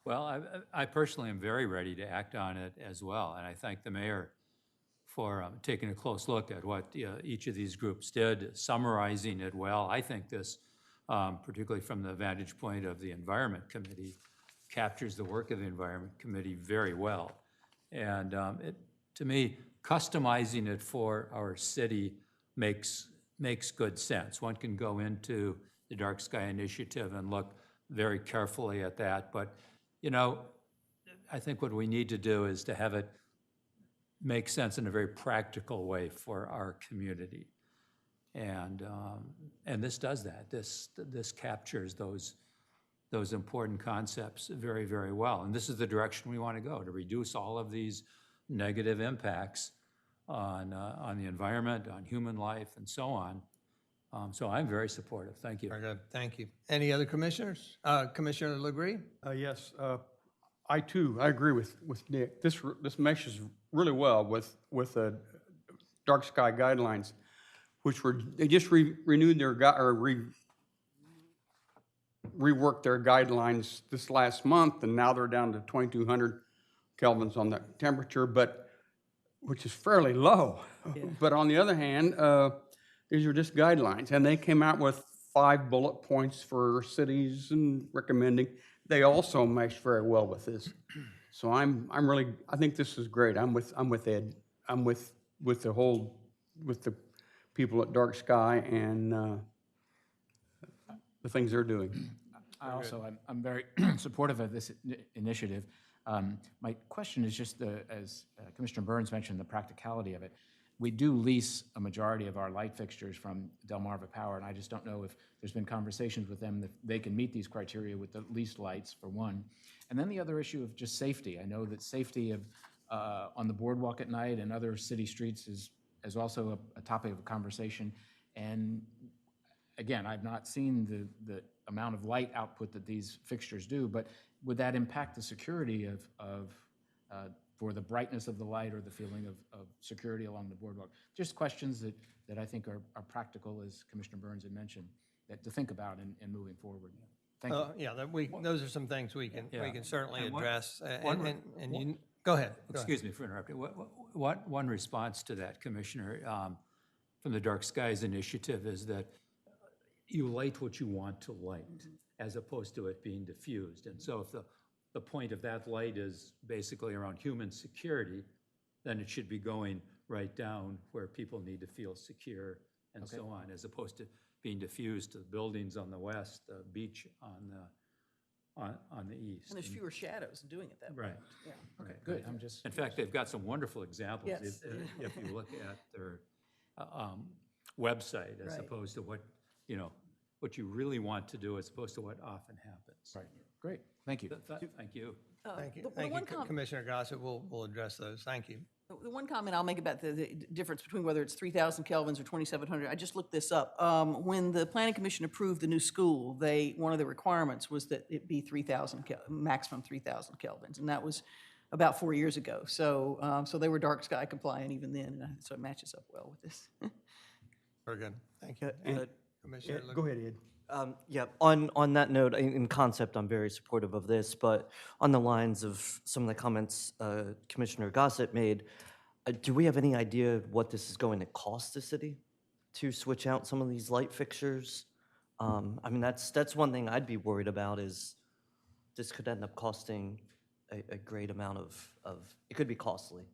Well, I personally am very ready to act on it as well, and I thank the mayor for taking a close look at what each of these groups did, summarizing it well. I think this, particularly from the vantage point of the Environment Committee, captures the work of the Environment Committee very well. And to me, customizing it for our city makes good sense. One can go into the Dark Sky Initiative and look very carefully at that, but you know, I think what we need to do is to have it make sense in a very practical way for our community. And this does that. This captures those important concepts very, very well. And this is the direction we want to go, to reduce all of these negative impacts on the environment, on human life, and so on. So I'm very supportive. Thank you. Very good, thank you. Any other commissioners? Commissioner LeGree? Yes, I too, I agree with Nick. This meshes really well with the dark sky guidelines, which they just renewed their, reworked their guidelines this last month, and now they're down to 2,200 kelvins on the temperature, which is fairly low. Yeah. But on the other hand, these are just guidelines, and they came out with 5 bullet points for cities and recommending. They also mesh very well with this. So I think this is great. I'm with Ed. I'm with the people at Dark Sky and the things they're doing. I'm very supportive of this initiative. My question is just as Commissioner Burns mentioned, the practicality of it. We do lease a majority of our light fixtures from Delmarva Power, and I just don't know if there's been conversations with them that they can meet these criteria with the leased lights, for one. And then the other issue of just safety. I know that safety of on the boardwalk at night and other city streets is also a topic of conversation. And again, I've not seen the amount of light output that these fixtures do, but would that impact the security for the brightness of the light or the feeling of security along the boardwalk? Just questions that I think are practical, as Commissioner Burns had mentioned, that to think about in moving forward. Thank you. Yeah, those are some things we can certainly And address. Go ahead. Excuse me for interrupting. One response to that, Commissioner, from the Dark Skies Initiative is that you light what you want to light, as opposed to it being diffused. And so if the point of that light is basically around human security, then it should be going right down where people need to feel secure and so on, as opposed to being diffused to the buildings on the west, the beach on the east. And there's fewer shadows in doing it that way. Right. Yeah. Okay, good. In fact, they've got some wonderful examples. Yes. If you look at their website, as Right. opposed to what you really want to do, as opposed to what often happens. Right. Great. Thank you. Thank you. Thank you. The Thank one you, com- Commissioner Gossett. We'll address those. Thank you. The one comment I'll make about the difference between whether it's 3,000 kelvins or 2,700, I just looked this up. When the Planning Commission approved the new school, one of the requirements was that it be 3,000, maximum 3,000 kelvins, and that was about 4 years ago. So they were dark sky compliant even then, and so it matches up well with this. Very good. Thank you. Commissioner, Go ahead, Ed. Yeah, on that note, in concept, I'm very supportive of this, but on the lines of some of the comments Commissioner Gossett made, do we have any idea what this is going to cost the city to switch out some of these light fixtures? I mean, that's one thing I'd be worried about, is this could end up costing a great amount of, it could be costly.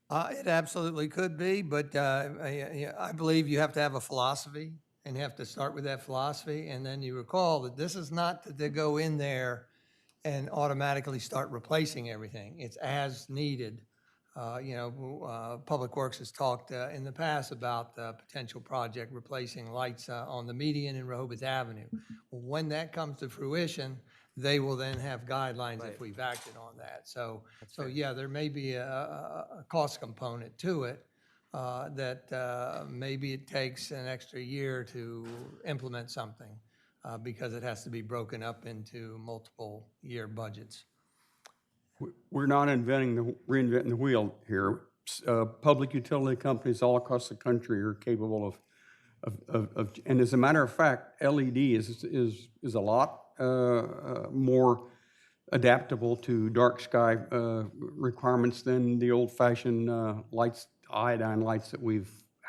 It absolutely could be, but I believe you have to have a philosophy, and you have to start with that philosophy, and then you recall that this is not to go in there and automatically start replacing everything. It's as needed. Public Works has talked in the past about the potential project replacing lights on the median in Rehoboth Avenue. When that comes to fruition, they will then have guidelines if we've acted on that. So yeah, there may be a cost component to it. That maybe it takes an extra year to implement something. because it has to be broken up into multiple year budgets. We're not reinventing the wheel here. Public utility companies all across the country are capable and as a matter of fact, LED is a lot more adaptable to dark sky requirements than the old-fashioned lights, iodine lights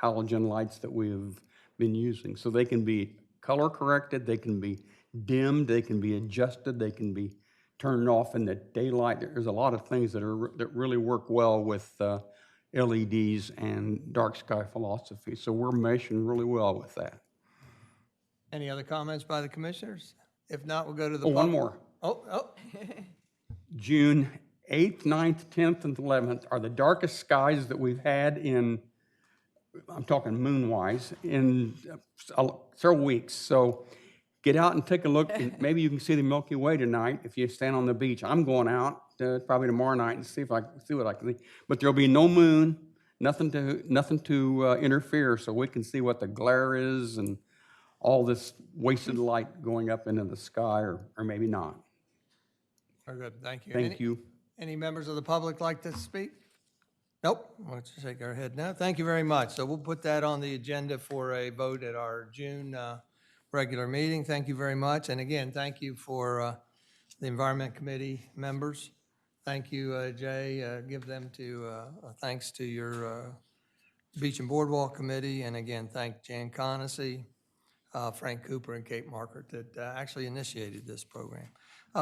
halogen lights that we've been using. So they can be color corrected, they can be dimmed, they can be adjusted, they can be turned off in the daylight. There's a lot of things that really work well with LEDs and dark sky philosophy. So we're meshing really well with that. Any other comments by the commissioners? If not, we'll go to the. One more. Oh. June 8th, 9th, 10th, and 11th are the darkest skies that we've had I'm talking moon-wise, in several weeks. So get out and take a look, and maybe you can see the Milky Way tonight if you stand on the beach. I'm going out probably tomorrow night and see what I can see. But there'll be no moon, nothing to interfere, so we can see what the glare is and all this wasted light going up into the sky, or maybe not. Very good, thank you. Thank you. Any members of the public like to speak? Nope, let's shake our head no. Thank you very much. So we'll put that on the agenda for a vote at our June regular meeting. Thank you very much. And again, thank you for the Environment Committee members. Thank you, Jay. Give them thanks to your Beach and Boardwalk Committee. And again, thank Jan Conacy, Frank Cooper, and Kate Markert that actually initiated this program.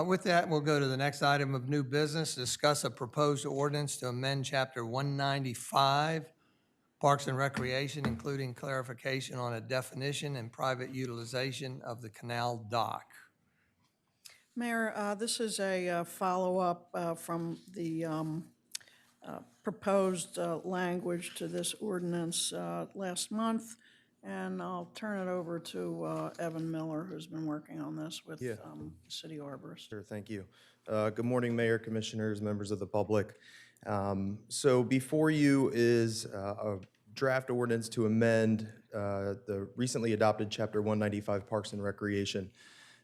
With that, we'll go to the next item of new business, discuss a proposed ordinance to amend Chapter 195, Parks and Recreation, including clarification on a definition and private utilization of the Canal Dock. Mayor, this is a follow-up from the proposed language to this ordinance last month, and I'll turn it over to Evan Miller, who's been working on this with City Arborist. Sure, thank you. Good morning, Mayor, Commissioners, members of the public. So before you is a draft ordinance to amend the recently adopted Chapter 195 Parks and Recreation.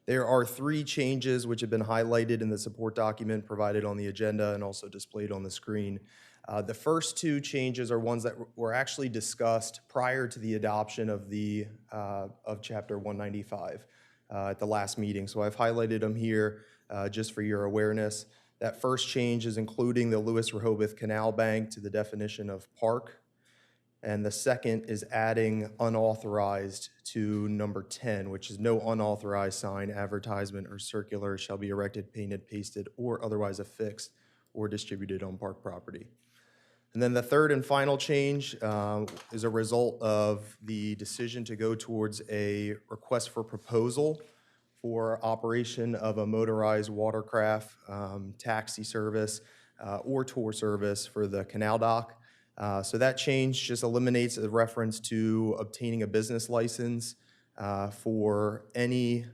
There are 3 changes which have been highlighted in the support document provided on the agenda and also displayed on the screen. The first 2 changes are ones that were actually discussed prior to the adoption of Chapter 195 at the last meeting. So I've highlighted them here just for your awareness. That first change is including the Lewis-Rehoboth Canal Bank to the definition of park. And the second is adding unauthorized to number 10, which is no unauthorized sign, advertisement, or circular shall be erected, painted, pasted, or otherwise affixed or distributed on park property. And then the third and final change is a result of the decision to go towards a request for proposal for operation of a motorized watercraft taxi service or tour service for the Canal Dock. So that change just eliminates a reference to obtaining a business license for any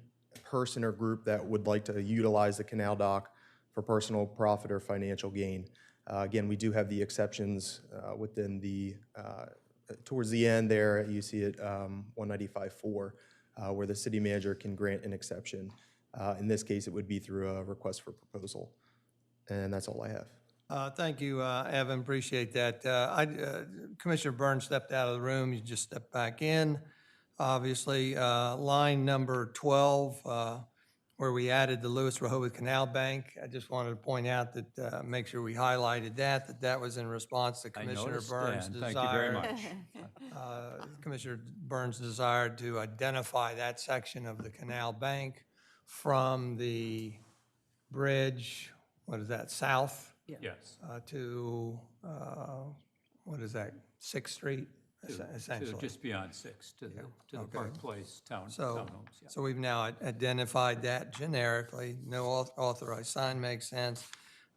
person or group that would like to utilize the Canal Dock for personal profit or financial gain. Again, we do have the exceptions within towards the end there, you see it 195.4, where the city manager can grant an exception. In this case, it would be through a request for proposal. And that's all I have. Thank you, Evan, appreciate that. Commissioner Burns stepped out of the room, you just stepped back in. Obviously, line number 12, where we added the Lewis-Rehoboth Canal Bank. I just wanted to point out that, make sure we highlighted that was in response to Commissioner Burns' desire. Thank you very much. Commissioner Burns desired to identify that section of the Canal Bank from the bridge, what is that, south? Yes. To, what is that, 6th Street, essentially? Just beyond 6th, to the Park Place townhomes. Yeah. So we've now identified that generically. No authorized sign makes sense.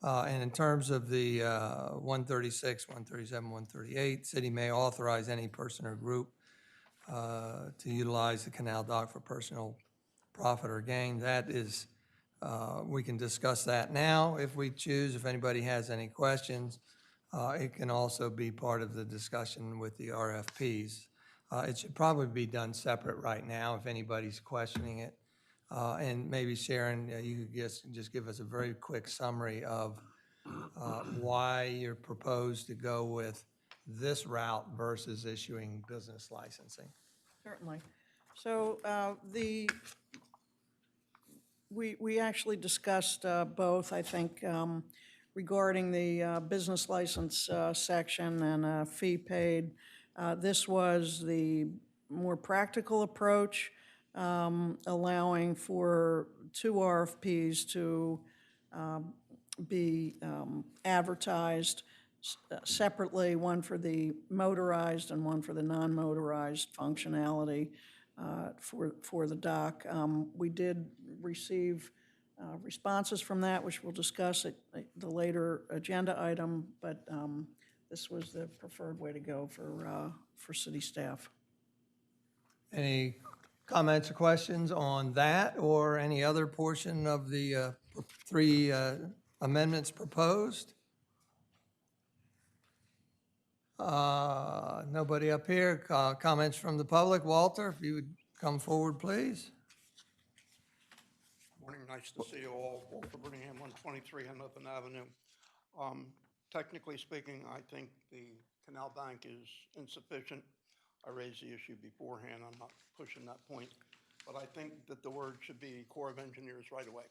And in terms of the 136, 137, 138, city may authorize any person or group to utilize the Canal Dock for personal profit or gain. That is, we can discuss that now if we choose. If anybody has any questions, it can also be part of the discussion with the RFPs. It should probably be done separate right now if anybody's questioning it. And maybe Sharon, you could just give us a very quick summary of why you're proposed to go with this route versus issuing business licensing. Certainly. So we actually discussed both, I think, regarding the business license section and fee paid. This was the more practical approach, allowing for 2 RFPs to be advertised separately, one for the motorized and one for the non-motorized functionality for the dock. We did receive responses from that, which we'll discuss at the later agenda item, but this was the preferred way to go for city staff. Any comments or questions on that or any other portion of the 3 amendments proposed? Nobody up here. Comments from the public? Walter, if you would come forward, please. Morning, nice to see you all. Walter Birmingham, 123 Hamilton Avenue. Technically speaking, I think the canal bank is insufficient. I raised the issue beforehand. I'm not pushing that point, but I think that the word should be Corps of Engineers right away.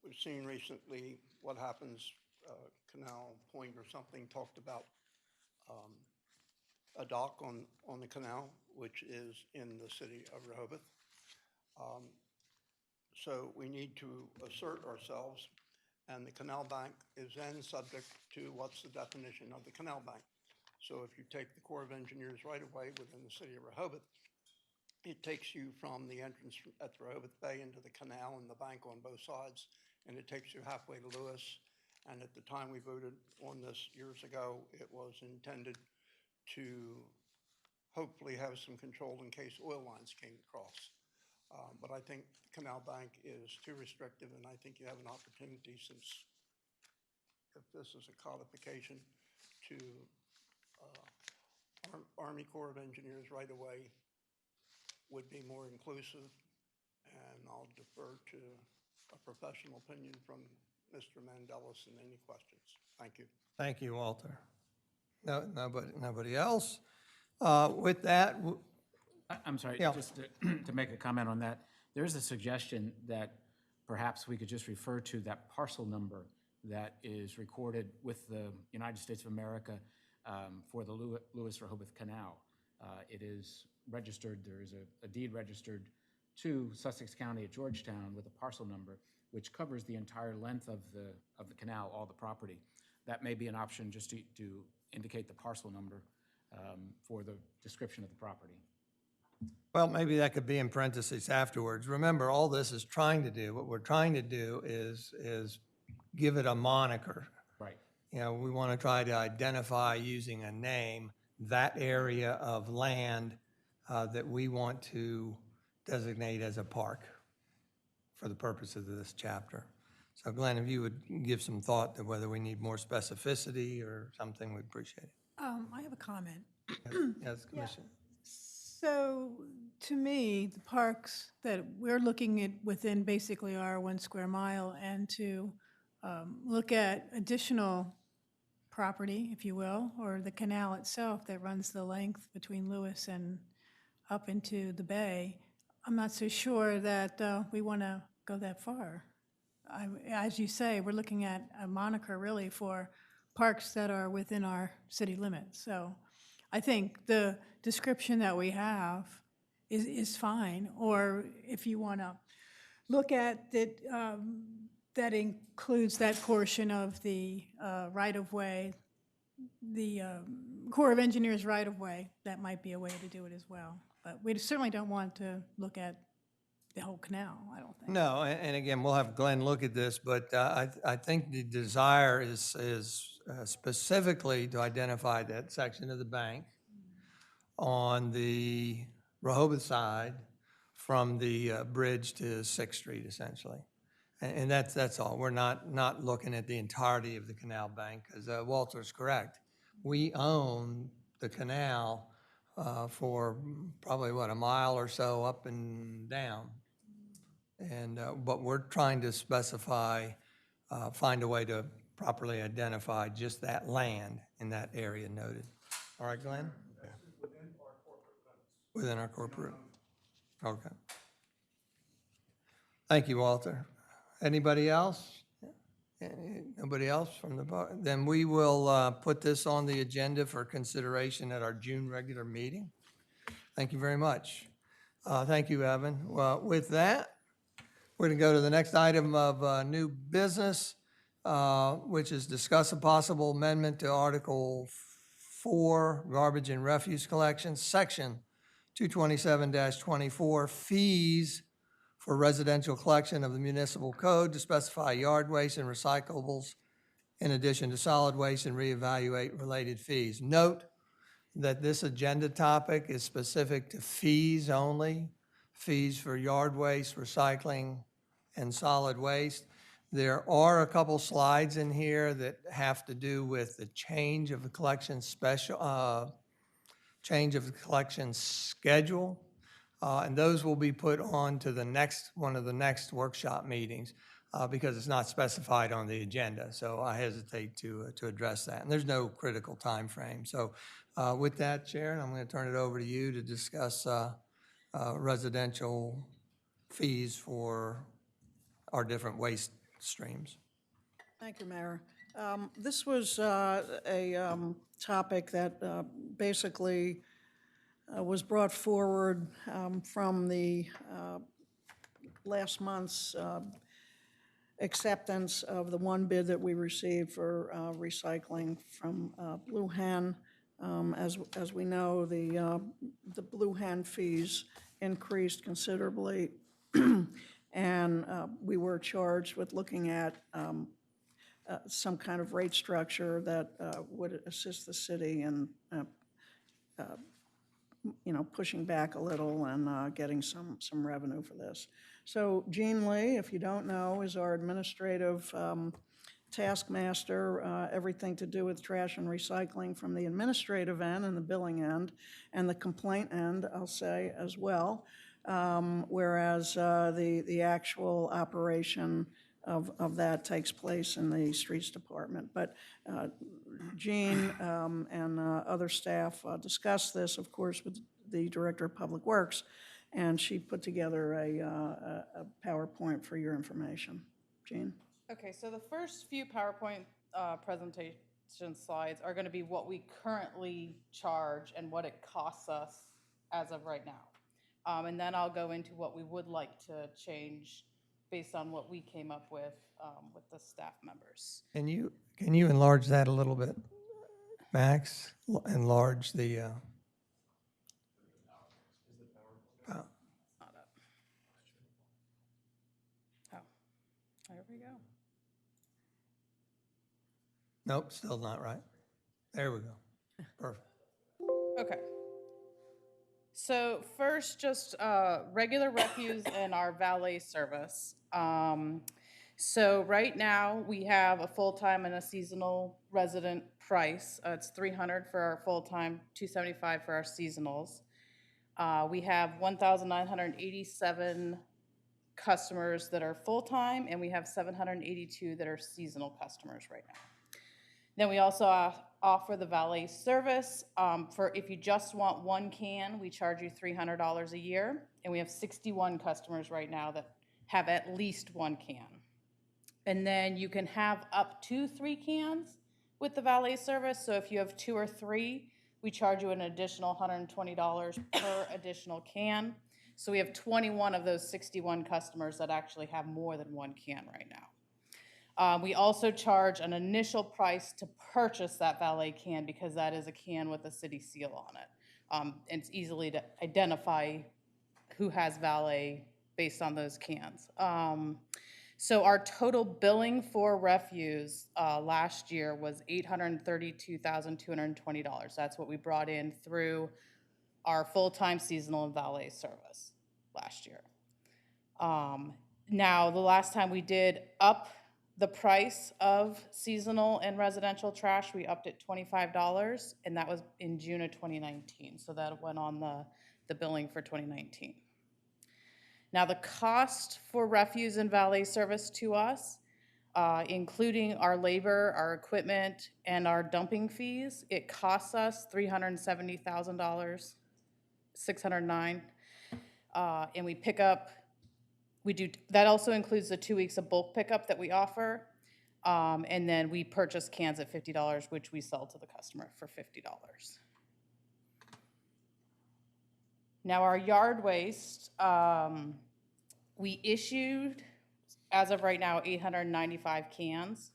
We've seen recently what happens, Canal Point or something talked about a dock on the canal, which is in the city of Rehoboth. So we need to assert ourselves, and the canal bank is then subject to what's the definition of the canal bank. So if you take the Corps of Engineers right away within the city of Rehoboth, it takes you from the entrance at the Rehoboth Bay into the canal and the bank on both sides, and it takes you halfway to Lewis. And at the time we voted on this years ago, it was intended to hopefully have some control in case oil lines came across. But I think Canal Bank is too restrictive, and I think you have an opportunity, since if this is a codification, to Army Corps of Engineers right away would be more inclusive, and I'll defer to a professional opinion from Mr. Mandelis and any questions. Thank you. Thank you, Walter. No, nobody else? With that, I'm sorry, Yeah. just to make a comment on that. There is a suggestion that perhaps we could just refer to that parcel number that is recorded with the United States of America for the Lewis-Rehoboth Canal. It is registered, there is a deed registered to Sussex County at Georgetown with a parcel number, which covers the entire length of the canal, all the property. That may be an option, just to indicate the parcel number for the description of the property. well, maybe that could be in parentheses afterwards. Remember, all this is trying to do, what we're trying to do is give it a moniker. Right. You know, we want to try to identify using a name that area of land that we want to designate as a park for the purposes of this chapter. So Glenn, if you would give some thought to whether we need more specificity or something, we'd appreciate it. I have a comment. Yes, Commissioner. So, to me, the parks that we're looking at within basically our 1 square mile, and to look at additional property, if you will, or the canal itself that runs the length between Lewis and up into the bay, I'm not so sure that we want to go that far. As you say, we're looking at a moniker really for parks that are within our city limits. So I think the description that we have is fine. Or if you want to look at it, that includes that portion of the right-of-way, the Corps of Engineers right-of-way, that might be a way to do it as well. But we certainly don't want to look at the whole canal, I don't think. No, and again, we'll have Glenn look at this, but I think the desire is specifically to identify that section of the bank on the Rehoboth side from the bridge to 6th Street, essentially. And that's all. We're not looking at the entirety of the canal bank, because Walter's correct. We own the canal for probably, what, a mile or so up and down. And, but we're trying to specify, find a way to properly identify just that land in that area noted. All right, Glenn? Within our corporate. Okay. Thank you, Walter. Anybody else? Nobody else from the, then we will put this on the agenda for consideration at our June regular meeting. Thank you very much. Thank you, Evan. Well, with that, we're going to go to the next item of new business, which is discuss a possible amendment to Article 4, Garbage and Refuse Collection, Section 227-24, Fees for Residential Collection of the Municipal Code to specify yard waste and recyclables in addition to solid waste and reevaluate related fees. Note that this agenda topic is specific to fees only, fees for yard waste, recycling, and solid waste. There are a couple slides in here that have to do with the change of the collection change of the collection schedule, and those will be put on to the next, one of the next workshop meetings because it's not specified on the agenda. So I hesitate to address that. And there's no critical time frame. So with that, Sharon, I'm going to turn it over to you to discuss residential fees for our different waste streams. Thank you, Mayor. This was a topic that basically was brought forward from the last month's acceptance of the one bid that we received for recycling from Blue Hen. As we know, the Blue Hen fees increased considerably, and we were charged with looking at some kind of rate structure that would assist the city in, pushing back a little and getting some revenue for this. So Jean Lee, if you don't know, is our administrative taskmaster, everything to do with trash and recycling from the administrative end and the billing end and the complaint end, I'll say, as well. Whereas the actual operation of that takes place in the streets department. But Jean and other staff discussed this, of course, with the Director of Public Works, and she put together a PowerPoint for your information. Jean? Okay, so the first few PowerPoint presentation slides are going to be what we currently charge and what it costs us as of right now. And then I'll go into what we would like to change based on what we came up with the staff members. Can you enlarge that a little bit, Max? Enlarge the. Not up. Oh, there we go. Nope, still not right. There we go. Perfect. Okay. So first, just regular refuse and our valet service. So right now, we have a full-time and a seasonal resident price. It's $300 for our full-time, $275 for our seasonals. We have 1,987 customers that are full-time, and we have 782 that are seasonal customers right now. Then we also offer the valet service. For if you just want one can, we charge you $300 a year, and we have 61 customers right now that have at least one can. And then you can have up to 3 cans with the valet service. So if you have 2 or 3, we charge you an additional $120 per additional can. So we have 21 of those 61 customers that actually have more than one can right now. We also charge an initial price to purchase that valet can because that is a can with a city seal on it. And it's easily to identify who has valet based on those cans. So our total billing for refuse last year was $832,220. That's what we brought in through our full-time seasonal and valet service last year. Now, the last time we did up the price of seasonal and residential trash, we upped it $25, and that was in June of 2019. So that went on the billing for 2019. Now, the cost for refuse and valet service to us, including our labor, our equipment, and our dumping fees, it costs us $370,000, $609. And we pick up, that also includes the 2 weeks of bulk pickup that we offer. And then we purchase cans at $50, which we sell to the customer for $50. Now, our yard waste, we issued, as of right now, 895 cans.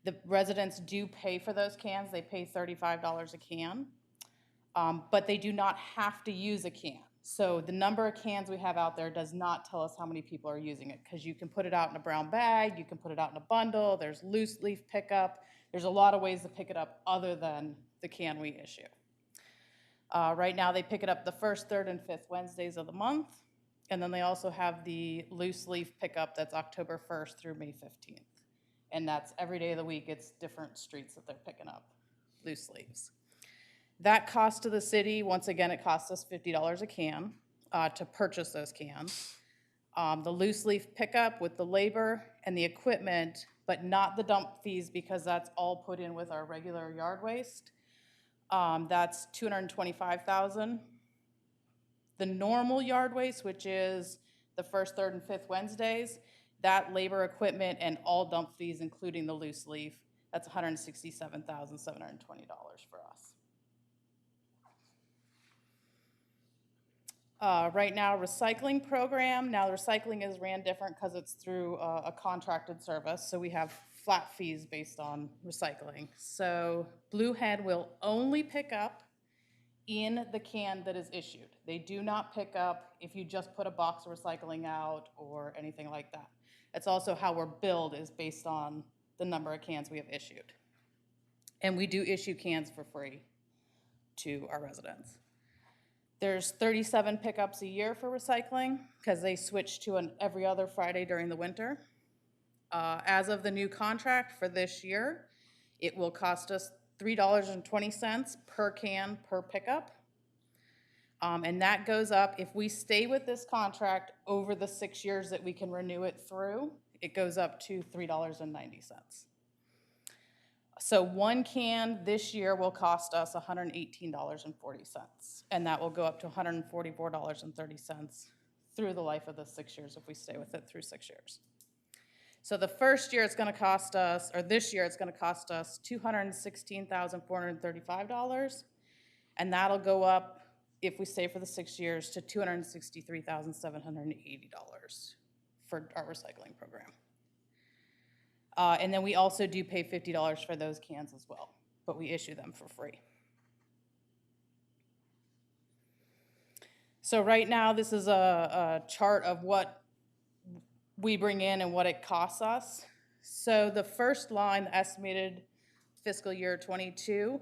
The residents do pay for those cans. They pay $35 a can, but they do not have to use a can. So the number of cans we have out there does not tell us how many people are using it, because you can put it out in a brown bag, you can put it out in a bundle, there's loose leaf pickup. There's a lot of ways to pick it up other than the can we issue. Right now, they pick it up the first, third, and fifth Wednesdays of the month. And then they also have the loose leaf pickup that's October 1st through May 15th. And that's every day of the week, it's different streets that they're picking up loose leaves. That cost to the city, once again, it costs us $50 a can to purchase those cans. The loose leaf pickup with the labor and the equipment, but not the dump fees, because that's all put in with our regular yard waste. That's $225,000. The normal yard waste, which is the first, third, and fifth Wednesdays, that labor, equipment, and all dump fees, including the loose leaf, that's $167,720 for us. Right now, recycling program. Now, the recycling is ran different because it's through a contracted service, so we have flat fees based on recycling. So Blue Hen will only pick up in the can that is issued. They do not pick up if you just put a box of recycling out or anything like that. It's also how we're billed is based on the number of cans we have issued. And we do issue cans for free to our residents. There's 37 pickups a year for recycling because they switch to an every other Friday during the winter. As of the new contract for this year, it will cost us $3.20 per can per pickup. And that goes up, if we stay with this contract over the 6 years that we can renew it through, it goes up to $3.90. So one can this year will cost us $118.40, and that will go up to $144.30 through the life of the 6 years if we stay with it through 6 years. So the first year it's going to cost us, or this year it's going to cost us $216,435, and that'll go up if we stay for the 6 years to $263,780 for our recycling program. And then we also do pay $50 for those cans as well, but we issue them for free. So right now, this is a chart of what we bring in and what it costs us. So the first line, estimated fiscal year 22,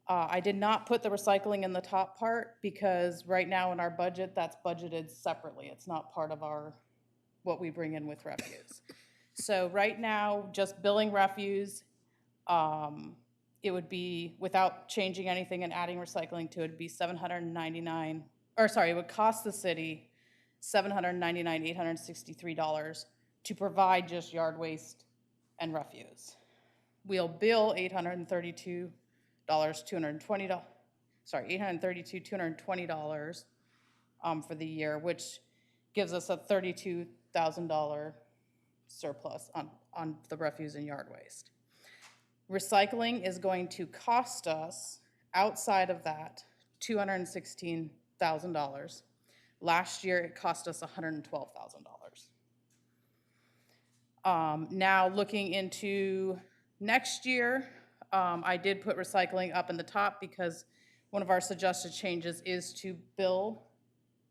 I did not put the recycling in the top part because right now in our budget, that's budgeted separately. It's not part of our what we bring in with refuse. So right now, just billing refuse, it would be, without changing anything and adding recycling to it, it'd be $799, or sorry, it would cost the city $799,863 to provide just yard waste and refuse. We'll bill $832,220 for the year, which gives us a $32,000 surplus on the refuse and yard waste. Recycling is going to cost us, outside of that, $216,000. Last year, it cost us $112,000. Now, looking into next year, I did put recycling up in the top because one of our suggested changes is to bill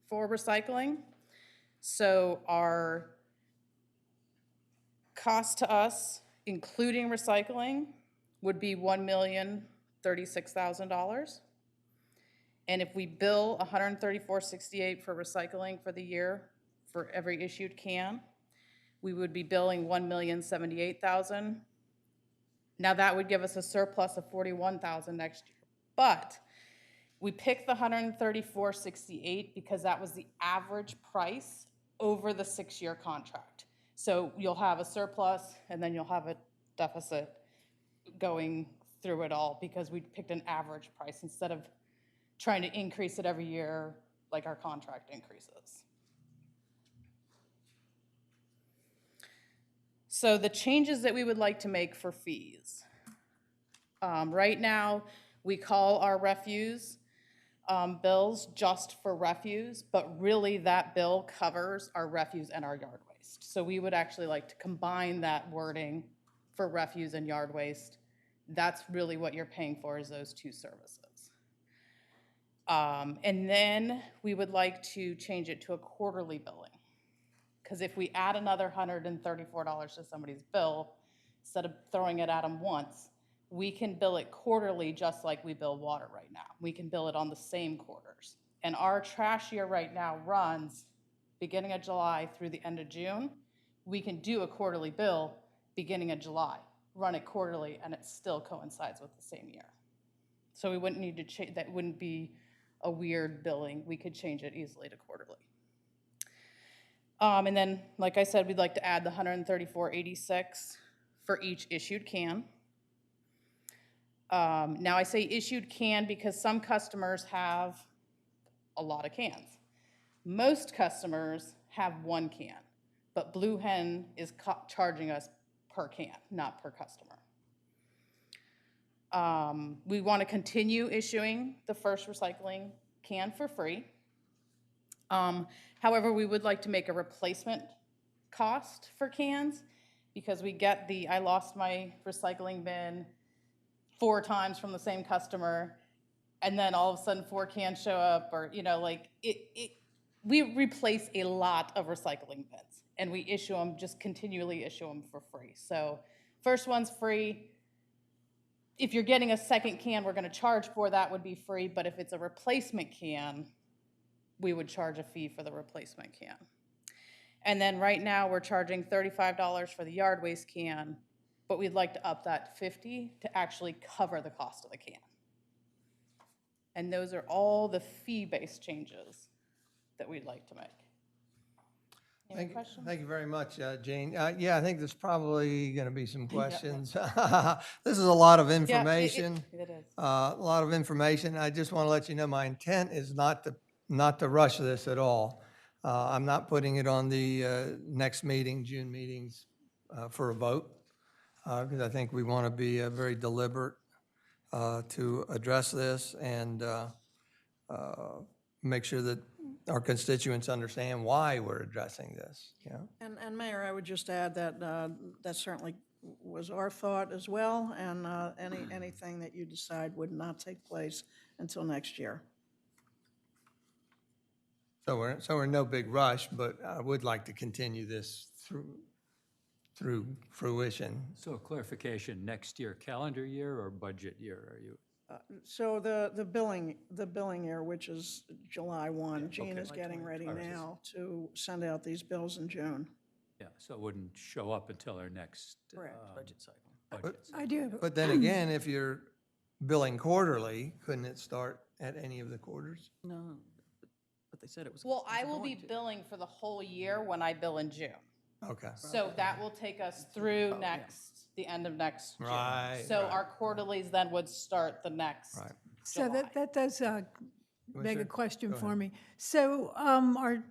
for recycling. So our cost to us, including recycling, would be $1,036,000. And if we bill $134.68 for recycling for the year for every issued can, we would be billing $1,078,000. Now that would give us a surplus of $41,000 next year. But we picked the $134.68 because that was the average price over the 6-year contract. So you'll have a surplus and then you'll have a deficit going through it all because we picked an average price instead of trying to increase it every year like our contract increases. So the changes that we would like to make for fees. Right now, we call our refuse bills just for refuse, but really that bill covers our refuse and our yard waste. So we would actually like to combine that wording for refuse and yard waste. That's really what you're paying for, is those two services. And then we would like to change it to a quarterly billing. Because if we add another $134 to somebody's bill, instead of throwing it at them once, we can bill it quarterly just like we bill water right now. We can bill it on the same quarters. And our trash year right now runs beginning of July through the end of June. We can do a quarterly bill beginning of July, run it quarterly, and it still coincides with the same year. So we wouldn't need to change, that wouldn't be a weird billing. We could change it easily to quarterly. And then, like I said, we'd like to add the $134.86 for each issued can. Now I say issued can because some customers have a lot of cans. Most customers have one can, but Blue Hen is charging us per can, not per customer. We want to continue issuing the first recycling can for free. However, we would like to make a replacement cost for cans because we get the, I lost my recycling bin 4 times from the same customer, and then all of a sudden 4 cans show up, or, you know, like, we replace a lot of recycling bins, and we issue them, just continually issue them for free. So first one's free. If you're getting a second can, we're gonna charge for that, would be free, but if it's a replacement can, we would charge a fee for the replacement can. And then right now, we're charging $35 for the yard waste can, but we'd like to up that to $50 to actually cover the cost of the can. And those are all the fee-based changes that we'd like to make. Any questions? Thank you very much, Jane. Yeah, I think there's probably going to be some questions. This is a lot of information. It is. A lot of information. I just want to let you know my intent is not to rush this at all. I'm not putting it on the next meeting, June meetings, for a vote, because I think we want to be very deliberate to address this and make sure that our constituents understand why we're addressing this. Yeah. And Mayor, I would just add that that certainly was our thought as well, and anything that you decide would not take place until next year. So we're in no big rush, but I would like to continue this through fruition. So clarification, next year, calendar year or budget year, are you? So the billing year, which is July 1, Jean okay. is getting ready All right. now to send out these bills in June. Yeah, so it wouldn't show up until our next. Budget cycle. Budget cycle. I do have, But then again, if you're billing quarterly, couldn't it start at any of the quarters? No, but they said it was. Well, I was will be going to. billing for the whole year when I bill in June. Okay. So that will take us through the end of next June. Right, So right. our quarterlies then would start the next Right. so July. that does beg sure. a question Go for ahead. me. So our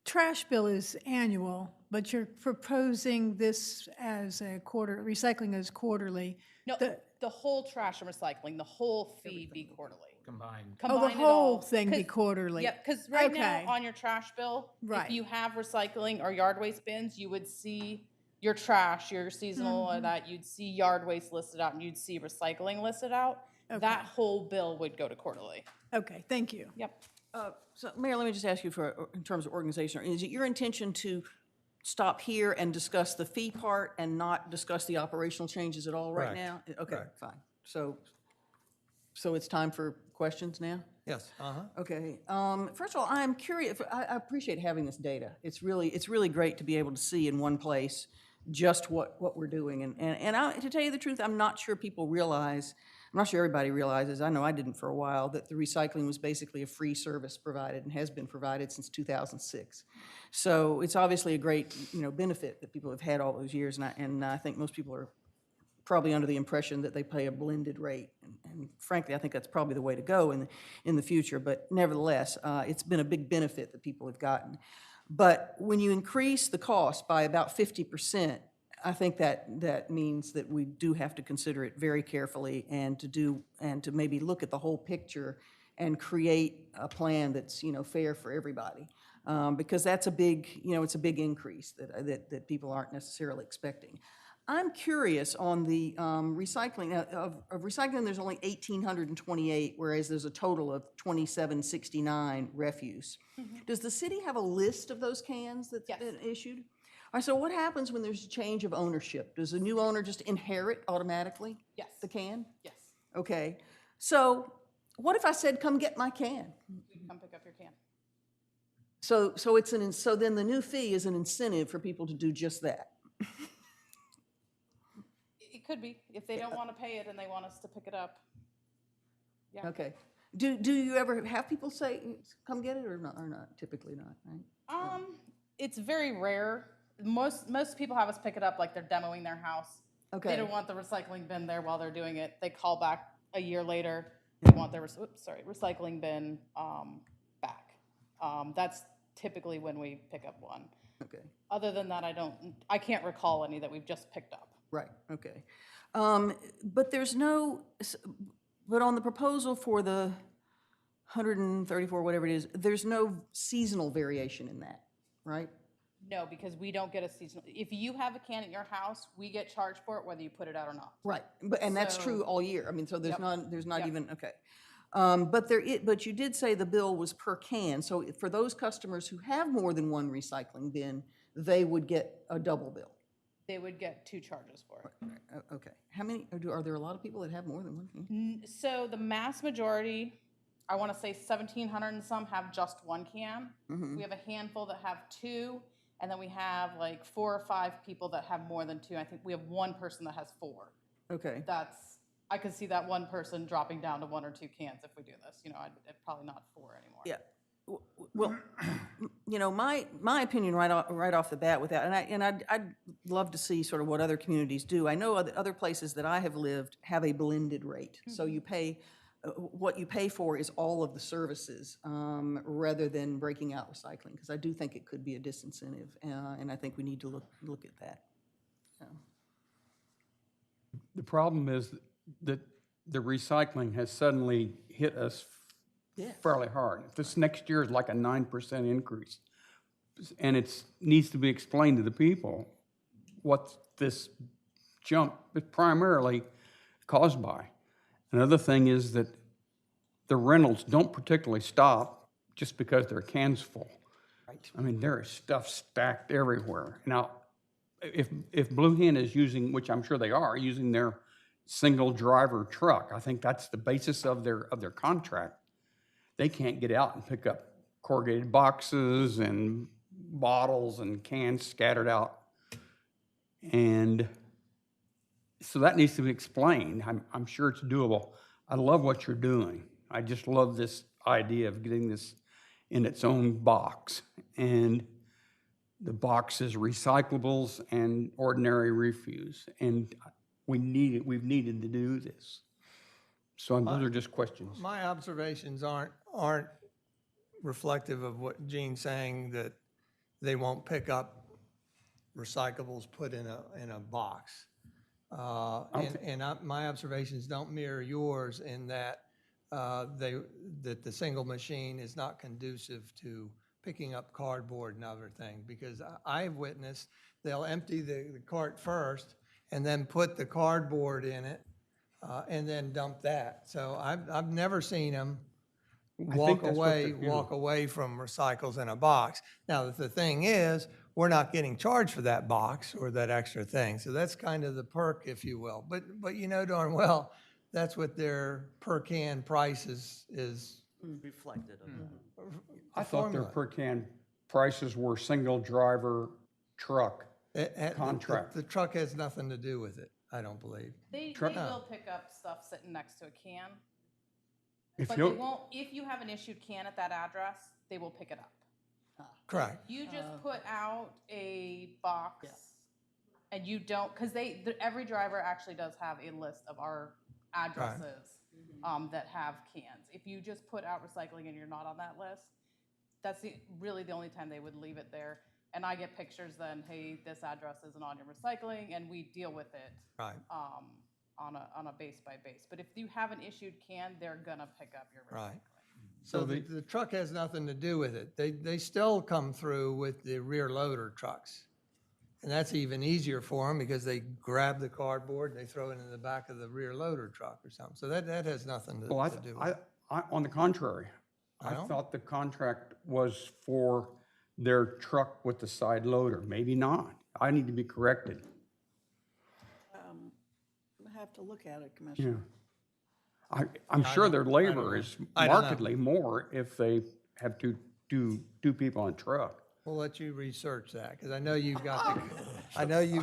trash bill is annual, but you're proposing this as a recycling as quarterly. No, The- the whole trash and recycling, the whole fee be quarterly. Combined. Oh, the Combine it whole all, thing be 'cause- quarterly? Yep, because right now Okay. on your trash bill, Right. if you have recycling or yard waste bins, you would see your trash, your seasonal, Mm-hmm. or that, you'd see yard waste listed out and you'd see recycling listed out. Okay. That whole bill would go to quarterly. Okay, thank you. Yep. So Mayor, let me just ask you for, in terms of organization, is it your intention to stop here and discuss the fee part and not discuss the operational changes at all right Correct. now? Okay, Correct. fine. So it's time for questions now? Yes, uh-huh. Okay, first of all, I'm curious, I appreciate having this data. It's really great to be able to see in one place just what we're doing. And to tell you the truth, I'm not sure people realize, I'm not sure everybody realizes, I know I didn't for a while, that the recycling was basically a free service provided and has been provided since 2006. So it's obviously a great, benefit that people have had all those years, and I think most people are probably under the impression that they pay a blended rate. And frankly, I think that's probably the way to go in the future. But nevertheless, it's been a big benefit that people have gotten. But when you increase the cost by about 50%, I think that means that we do have to consider it very carefully and to maybe look at the whole picture and create a plan that's, fair for everybody. Because that's a big, it's a big increase that people aren't necessarily expecting. I'm curious on the recycling. Of recycling, there's only 1,828, whereas there's a total of 2,769 refuse. Does the city have a list of those cans that's been issued? All right, so what happens when there's a change of ownership? Does the new owner just inherit automatically the can? Yes. Okay, so what if I said, come get my can? You can come pick up your can. So then the new fee is an incentive for people to do just that. It could be, if they don't want to pay it and they want us to pick it up. Yeah. Okay. Do you ever have people say, come get it, or not? Or not? Typically not, right? It's very rare. Most people have us pick it up like they're demoing their house. Okay. They don't want the recycling bin there while they're doing it. They call back a year later. They want their recycling bin back. That's typically when we pick up one. Okay. Other than that, I can't recall any that we've just picked up. Right, okay. But but on the proposal for the 134, whatever it is, there's no seasonal variation in that, right? No, because we don't get a seasonal. If you have a can at your house, we get charged for it whether you put it out or not. Right, and that's So- true all year. I mean, so there's Yep. not Yep. even, okay. But you did say the bill was per can, so for those customers who have more than one recycling bin, they would get a double bill. They would get 2 charges for it. Okay. How many, are there a lot of people that have more than one can? So the mass majority, I want to say 1,700 and some have just 1 can. We have a handful that have 2, and then we have like 4 or 5 people that have more than 2. I think we have 1 person that has 4. Okay. I could see that 1 person dropping down to 1 or 2 cans if we do this. I'd probably not 4 anymore. Yeah. Well, my opinion right off the bat with that, and I'd love to see sort of what other communities do. I know other places that I have lived have a blended rate. So you pay, what you pay for is all of the services rather than breaking out recycling, because I do think it could be a disincentive, and I think we need to look at that. The problem is that the recycling has suddenly hit us fairly hard. This next year is like a 9% increase. And it needs to be explained to the people what this jump is primarily caused by. Another thing is that the rentals don't particularly stop just because their can's full. Right. I mean, there is stuff stacked everywhere. Now, if Blue Hen is using, which I'm sure they are, using their single driver truck, I think that's the basis of their contract. They can't get out and pick up corrugated boxes and bottles and cans scattered out. And so that needs to be explained. I'm sure it's doable. I love what you're doing. I just love this idea of getting this in its own box. And the box is recyclables and ordinary refuse. And we've needed to do this. So those are just questions. My observations aren't reflective of what Gene's saying, that they won't pick up recyclables put in a box. My observations don't mirror yours in that that the single machine is not conducive to picking up cardboard and other things, because I've witnessed they'll empty the cart first and then put the cardboard in it and then dump that. So I've never seen them walk away from recycles in a box. Now, the thing is, we're not getting charged for that box or that extra thing. So that's kind of the perk, if you will. But you know darn well, that's what their per can price is reflected of that. I thought their formula. per can prices were single driver truck. Contract. The truck has nothing to do with it, I don't believe. They Truck- will pick up stuff sitting next to a can, If but they you, won't, if you have an issued can at that address, they will pick it up. Correct. You just put out a box and you don't, because every driver actually does have a list of our addresses that have cans. If you just put out recycling and you're not on that list, that's really the only time they would leave it there. And I get pictures then, hey, this address isn't on your recycling, and we deal with it Right. on a base by base. But if you have an issued can, they're gonna pick up your recycling. Right. So the truck has nothing to do with it. They still come through with the rear loader trucks. And that's even easier for them because they grab the cardboard and they throw it in the back of the rear loader truck or something. So that has nothing to well, do with it. on the contrary, I No? thought the contract was for their truck with the side loader. Maybe not. I need to be corrected. I have to look at it, Yeah. Commissioner. I'm sure their labor know. is I don't know. markedly more if they have to do two people on a truck. We'll let you research that because I know you've got the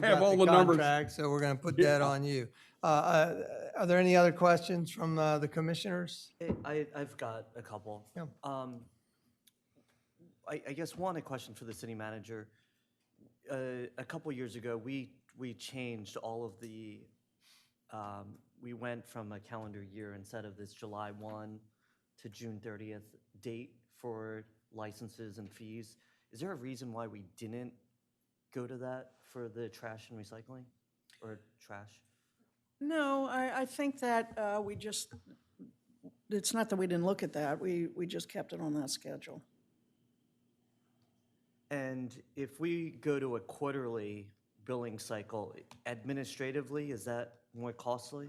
have all the numbers. contract, so we're going to put that on you. Are there any other questions from the commissioners? I've got a couple. Yeah. I guess a question for the city manager. A couple years ago, we changed all of the, we went from a calendar year instead of this July 1 to June 30th date for licenses and fees. Is there a reason why we didn't go to that for the trash and recycling or trash? No, I think that we just, it's not that we didn't look at that, we just kept it on that schedule. And if we go to a quarterly billing cycle, administratively, is that more costly?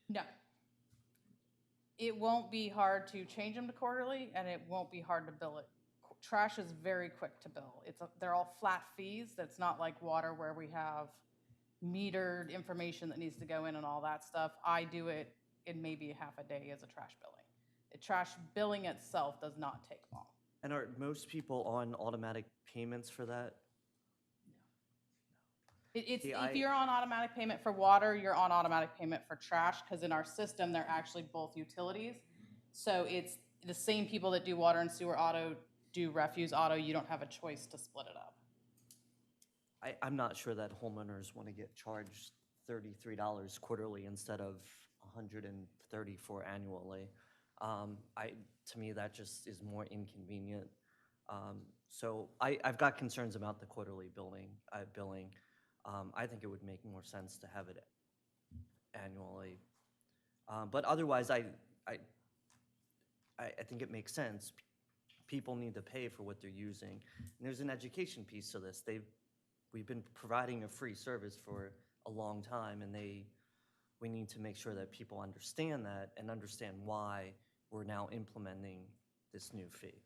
No. It won't be hard to change them to quarterly, and it won't be hard to bill it. Trash is very quick to bill. They're all flat fees. That's not like water where we have metered information that needs to go in and all that stuff. I do it in maybe half a day as a trash billing. The trash billing itself does not take long. And are most people on automatic payments for that? If I- you're on automatic payment for water, you're on automatic payment for trash, because in our system, they're actually both utilities. So it's the same people that do water and sewer auto do refuse auto. You don't have a choice to split it up. I'm not sure that homeowners want to get charged $33 quarterly instead of $134 annually. To me, that just is more inconvenient. So I've got concerns about the quarterly billing. I think it would make more sense to have it annually. But otherwise, I think it makes sense. People need to pay for what they're using. And there's an education piece to this. We've been providing a free service for a long time, and we need to make sure that people understand that and understand why we're now implementing this new fee.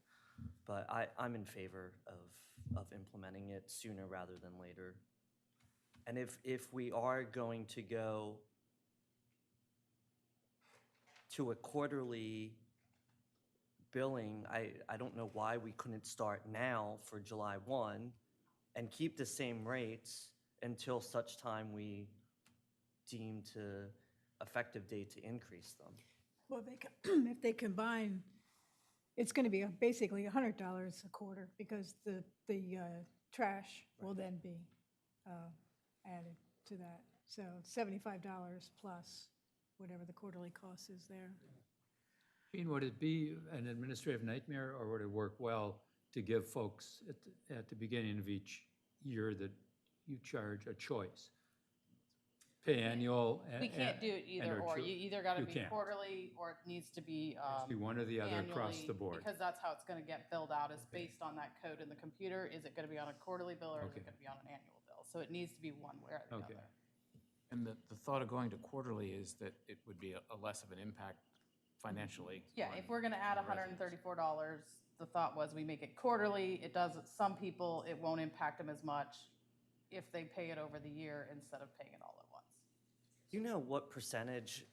But I'm in favor of implementing it sooner rather than later. And if we are going to go to a quarterly billing, I don't know why we couldn't start now for July 1 and keep the same rates until such time we deem to effective date to increase them. Well, if they combine, it's going to be basically $100 a quarter because the trash will then be added to that. So $75 plus whatever the quarterly cost is there. Gene, would it be an administrative nightmare, or would it work well to give folks at the beginning of each year that you charge a choice? Pay annual We can't do it either or. You either got to You be can't. quarterly or it needs to be Be one or the other across annually, the board. because that's how it's going to get billed out, is based on that code in the computer. Is it going to be on a quarterly bill or is Okay. it going to be on an annual bill? So it needs to be one way or the Okay. other. And the thought of going to quarterly is that it would be a less of an impact financially. Yeah, on if we're going to add the residents. $134, the thought was we make it quarterly. It does, some people, it won't impact them as much if they pay it over the year instead of paying it all at once. Do you know what percentage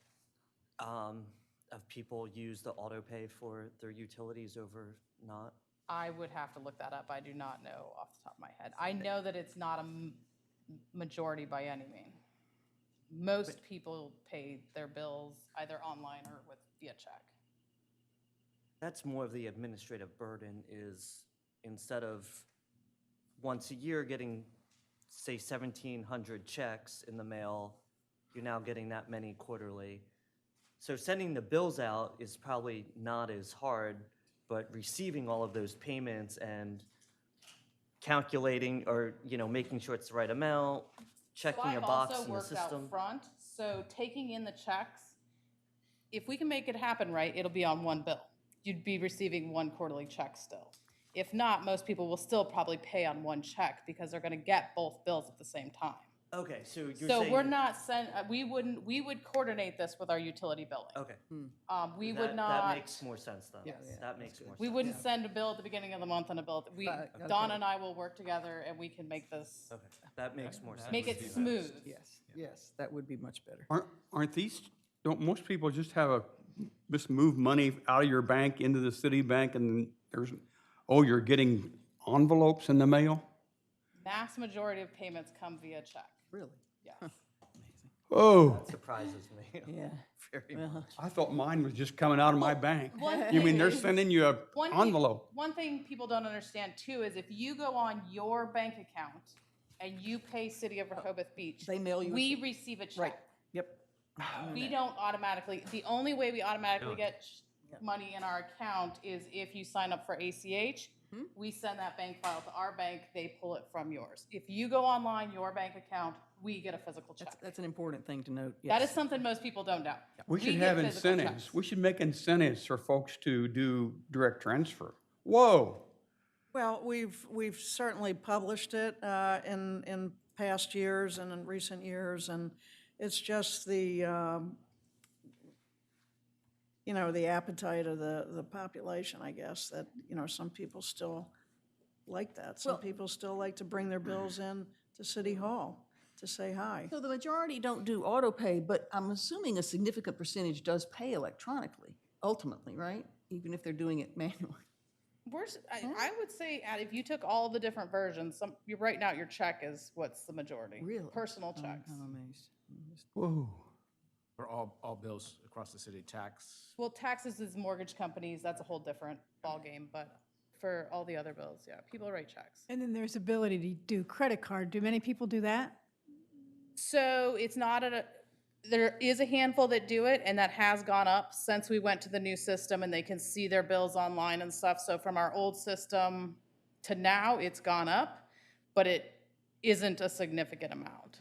of people use the auto pay for their utilities over not? I would have to look that up. I do not know off the top of my head. I know that it's not a majority by any means. Most people pay their bills either online or via check. That's more of the administrative burden is instead of once a year getting, say, 1,700 checks in the mail, you're now getting that many quarterly. So sending the bills out is probably not as hard, but receiving all of those payments and calculating or, making sure it's the right amount, checking a box in the I've also worked system. out front, so taking in the checks, if we can make it happen right, it'll be on one bill. You'd be receiving one quarterly check still. If not, most people will still probably pay on one check because they're gonna get both bills at the same time. Okay, so you're So saying. we're not we would coordinate this with our utility billing. Okay. We That- would not. That makes more sense, though. That makes more sense. We wouldn't send a bill at the beginning of the month and a bill, Donna and I will work together and we can make this, Okay, that makes more sense. make it smooth. Yes, that would be much better. Aren't these, don't most people just just move money out of your bank into the city bank and you're getting envelopes in the mail? Mass majority of payments come via check. Really? Yes. Oh, That surprises me. Yeah. Very Well, much. I thought mine was just coming out of my bank. One You mean thing they're is- sending you a One thing- envelope? One thing people don't understand too is if you go on your bank account and you pay City of Rehoboth Beach, They mail you a we receive a check. Right, yep. We don't automatically, the only way we automatically get money in our account is if you sign up for ACH. We send that bank file to our bank, they pull it from yours. If you go online, your bank account, we get a physical check. That's an important thing to note, That is yes. something most people don't know. We should get have physical incentives. checks. We should make incentives for folks to do direct transfer. Whoa. Well, we've certainly published it in past years and in recent years, and it's just the the appetite of the population, I guess, that, some people still like that. Some people still like to bring their bills in to City Hall to say hi. So the majority don't do auto pay, but I'm assuming a significant percentage does pay electronically, ultimately, right? Even if they're doing it manually. I would say, if you took all the different versions, you're writing out your check is what's the majority. Really? Personal checks. I'm amazed. Whoa. For all bills across the city, tax. Well, taxes is mortgage companies, that's a whole different ballgame, but for all the other bills, yeah, people write checks. And then there's ability to do credit card. Do many people do that? So it's not there is a handful that do it, and that has gone up since we went to the new system, and they can see their bills online and stuff. So from our old system to now, it's gone up, but it isn't a significant amount.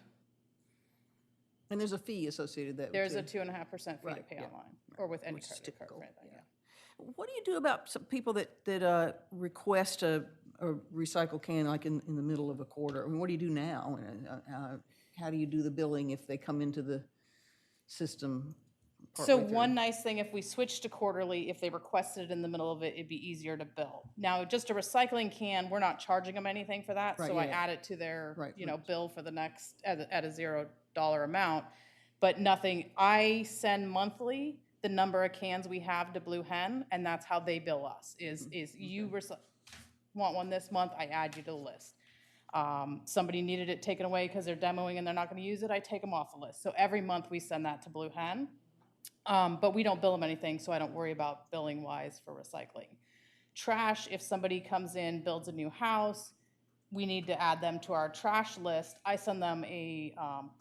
And there's a fee associated with that, There's too. a 2.5% fee to Right, pay yeah, online, or with any Which is credit card typical, or anything, yeah. yeah. What do you do about some people that request a recycle can like in the middle of a quarter? I mean, what do you do now? How do you do the billing if they come into the system? So partway through? one nice thing, if we switch to quarterly, if they requested it in the middle of it, it'd be easier to bill. Now, just a recycling can, we're not charging them anything for that, Right, so I yeah. add it to their, Right, bill for the next, at a $0 amount. But nothing, I send monthly the number of cans we have to Blue Hen, and that's how they bill us, is you want one this month, I add you to the list. Somebody needed it taken away because they're demoing and they're not gonna use it, I take them off the list. So every month we send that to Blue Hen. But we don't bill them anything, so I don't worry about billing wise for recycling. Trash, if somebody comes in, builds a new house, we need to add them to our trash list. I send them a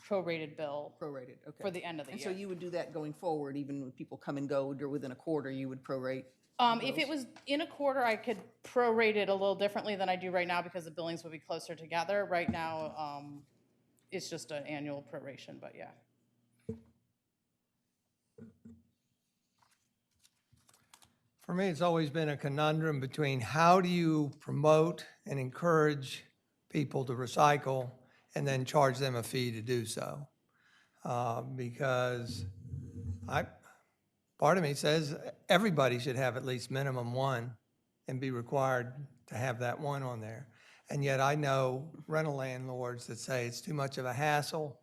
prorated bill Prorated, okay. for the end of the And year. so you would do that going forward, even when people come and go, or within a quarter, you would prorate? If it was in a quarter, I could prorate it a little differently than I do right now because the billings would be closer together. Right now, it's just an annual proration, but yeah. For me, it's always been a conundrum between how do you promote and encourage people to recycle and then charge them a fee to do so? Because part of me says everybody should have at least minimum one and be required to have that one on there. And yet I know rental landlords that say it's too much of a hassle.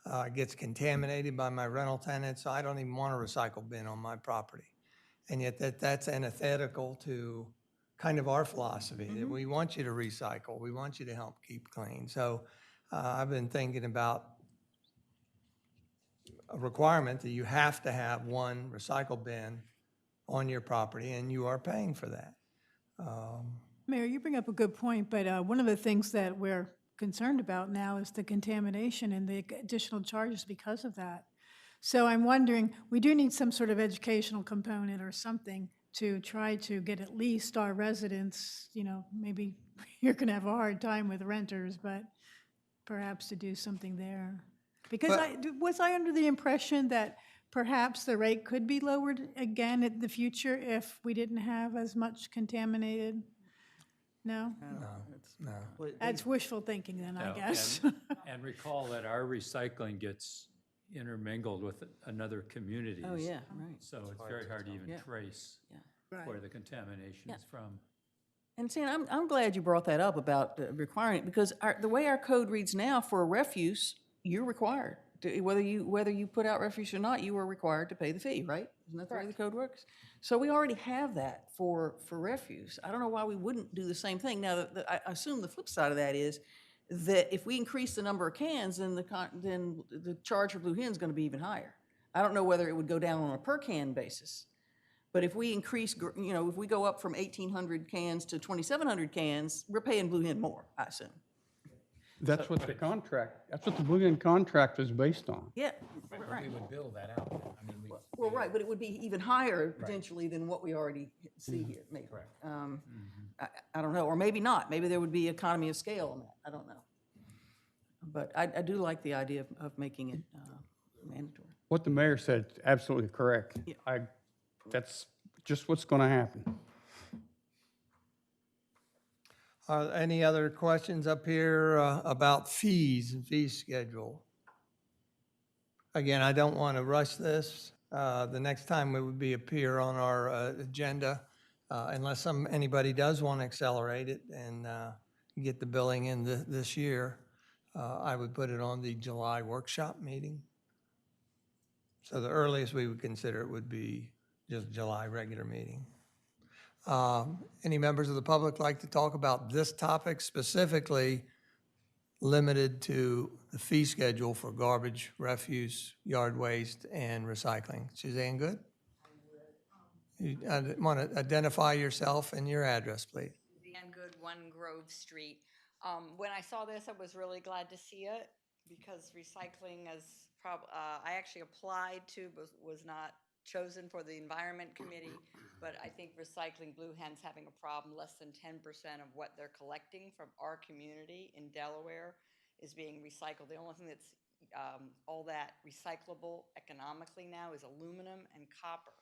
It gets contaminated by my rental tenants, so I don't even want a recycle bin on my property. And yet that's antithetical to kind of our philosophy, that we want you to recycle, we want you to help keep clean. So I've been thinking about a requirement that you have to have one recycle bin on your property, and you are paying for that. Mayor, you bring up a good point, but one of the things that we're concerned about now is the contamination and the additional charges because of that. So I'm wondering, we do need some sort of educational component or something to try to get at least our residents, maybe you're going to have a hard time with renters, but perhaps to do something there. Because was I under the impression that perhaps the rate could be lowered again in the future if we didn't have as much contaminated? No? No. That's wishful thinking then, I No, guess. And recall that our recycling gets intermingled with another communities. Oh, yeah, right. So it's very hard to even Yeah. trace Right. where the contamination is from. And see, I'm glad you brought that up about requiring it, because the way our code reads now for a refuse, you're required. Whether you put out refuse or not, you are required to pay the fee, right? Isn't that the way the code works? So we already have that for refuse. I don't know why we wouldn't do the same thing. Now, I assume the flip side of that is that if we increase the number of cans, then the charge for Blue Hen is going to be even higher. I don't know whether it would go down on a per can basis. But if we increase, if we go up from 1,800 cans to 2,700 cans, we're paying Blue Hen more, I assume. That's what the Blue Hen contract is based on. Yeah, We right. would bill that out. I mean, Well, right, but it would be even higher potentially than what we already see here, maybe. Correct. I don't know, or maybe not. Maybe there would be economy of scale on that. I don't know. But I do like the idea of making it mandatory. What the mayor said is absolutely correct. Yeah. That's just what's going to happen. Any other questions up here about fees and fee schedule? Again, I don't want to rush this. The next time it would appear on our agenda, unless anybody does want to accelerate it and get the billing in this year, I would put it on the July workshop meeting. So the earliest we would consider it would be just July regular meeting. Any members of the public like to talk about this topic specifically limited to the fee schedule for garbage, refuse, yard waste, and recycling? Suzanne Good? You want to identify yourself and your address, please. Suzanne Good, 1 Grove Street. When I saw this, I was really glad to see it because recycling is I actually applied to, was not chosen for the Environment Committee, but I think recycling Blue Hen's having a problem. Less than 10% of what they're collecting from our community in Delaware is being recycled. The only thing that's all that recyclable economically now is aluminum and copper.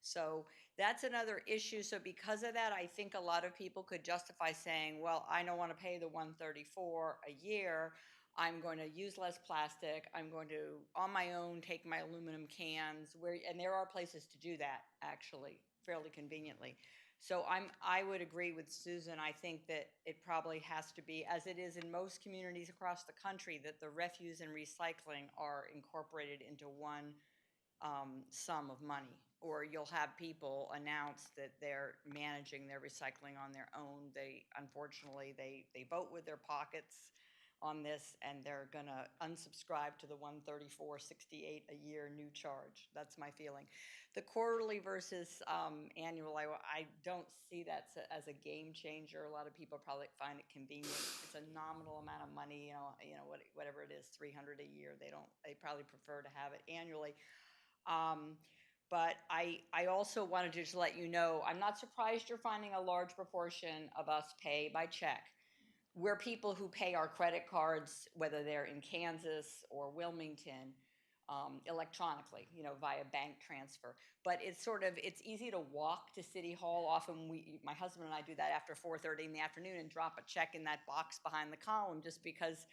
So that's another issue. So because of that, I think a lot of people could justify saying, well, I don't want to pay the $134 a year. I'm going to use less plastic. I'm going to, on my own, take my aluminum cans, and there are places to do that, actually, fairly conveniently. So I would agree with Susan. I think that it probably has to be, as it is in most communities across the country, that the refuse and recycling are incorporated into one sum of money. Or you'll have people announce that they're managing their recycling on their own. Unfortunately, they vote with their pockets on this, and they're going to unsubscribe to the $134.68 a year new charge. That's my feeling. The quarterly versus annual, I don't see that as a game changer. A lot of people probably find it convenient. It's a nominal amount of money, whatever it is, $300 a year. They probably prefer to have it annually. But I also wanted to just let you know, I'm not surprised you're finding a large proportion of us pay by check. We're people who pay our credit cards, whether they're in Kansas or Wilmington, electronically, via bank transfer. But it's easy to walk to City Hall. Often my husband and I do that after 4:30 in the afternoon and drop a check in that box behind the column just because,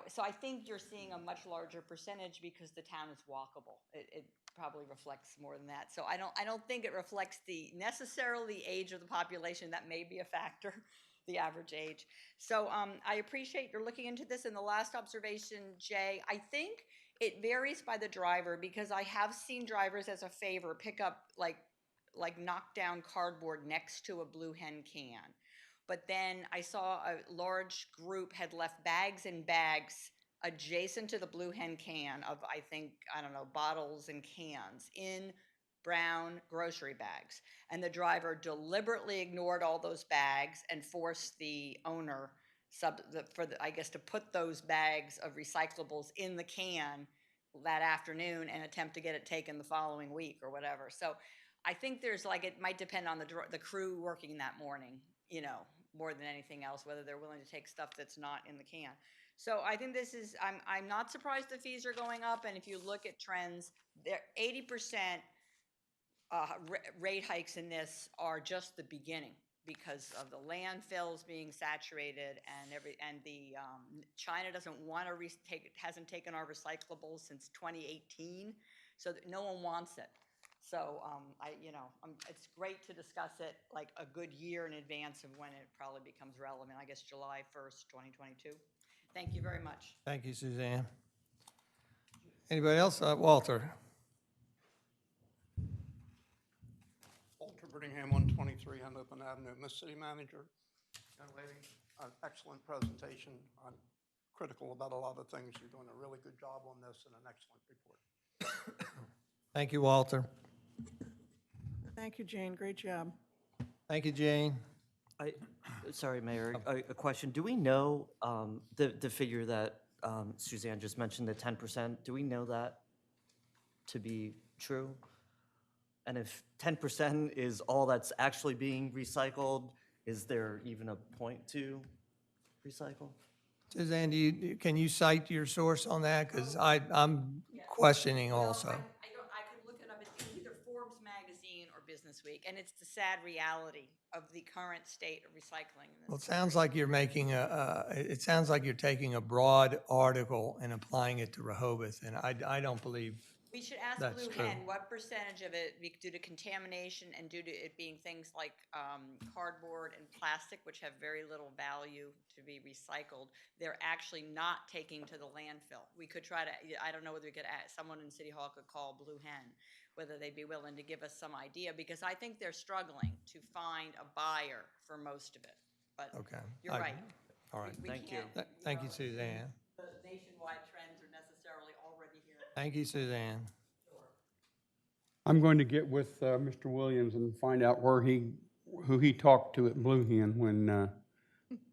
so I think you're seeing a much larger percentage because the town is walkable. It probably reflects more than that. So I don't think it reflects necessarily the age of the population. That may be a factor. the average age. So I appreciate you're looking into this. And the last observation, Jay, I think it varies by the driver, because I have seen drivers as a favor pick up like knockdown cardboard next to a Blue Hen can. But then I saw a large group had left bags and bags adjacent to the Blue Hen can of, I think, I don't know, bottles and cans in brown grocery bags. And the driver deliberately ignored all those bags and forced the owner I guess, to put those bags of recyclables in the can that afternoon and attempt to get it taken the following week or whatever. So I think there's it might depend on the crew working that morning, more than anything else, whether they're willing to take stuff that's not in the can. So I think this is, I'm not surprised the fees are going up. And if you look at trends, 80% rate hikes in this are just the beginning, because of the landfills being saturated and China doesn't want to hasn't taken our recyclables since 2018, so no one wants it. So it's great to discuss it like a good year in advance of when it probably becomes relevant. I guess July 1st, 2022. Thank you very much. Thank you, Suzanne. Anybody else? Walter? Walter Brittingham, 123 Henlopen Avenue. Miss City Manager, young lady, excellent presentation. I'm critical about a lot of things. You're doing a really good job on this and an excellent report. Thank you, Walter. Thank you, Jane. Great job. Thank you, Jane. Sorry, Mayor, a question. Do we know the figure that Suzanne just mentioned, the 10%? Do we know that to be true? And if 10% is all that's actually being recycled, is there even a point to recycle? Suzanne, can you cite your source on that? Because I'm questioning also. I could look it up. It's either Forbes magazine or Business Week, and it's the sad reality of the current state of recycling. Well, it sounds like you're making it sounds like you're taking a broad article and applying it to Rehoboth, and I don't believe we should ask that's Blue true. Hen what percentage of it, due to contamination and due to it being things like cardboard and plastic, which have very little value to be recycled, they're actually not taking to the landfill. We could try to, I don't know whether we could someone in City Hall could call Blue Hen, whether they'd be willing to give us some idea, because I think they're struggling to find a buyer for most of it. But Okay. you're right. All right. Thank you. Thank you, Suzanne. The nationwide trends are necessarily already here. Thank you, Suzanne. I'm going to get with Mr. Williams and find out who he talked to at Blue Hen when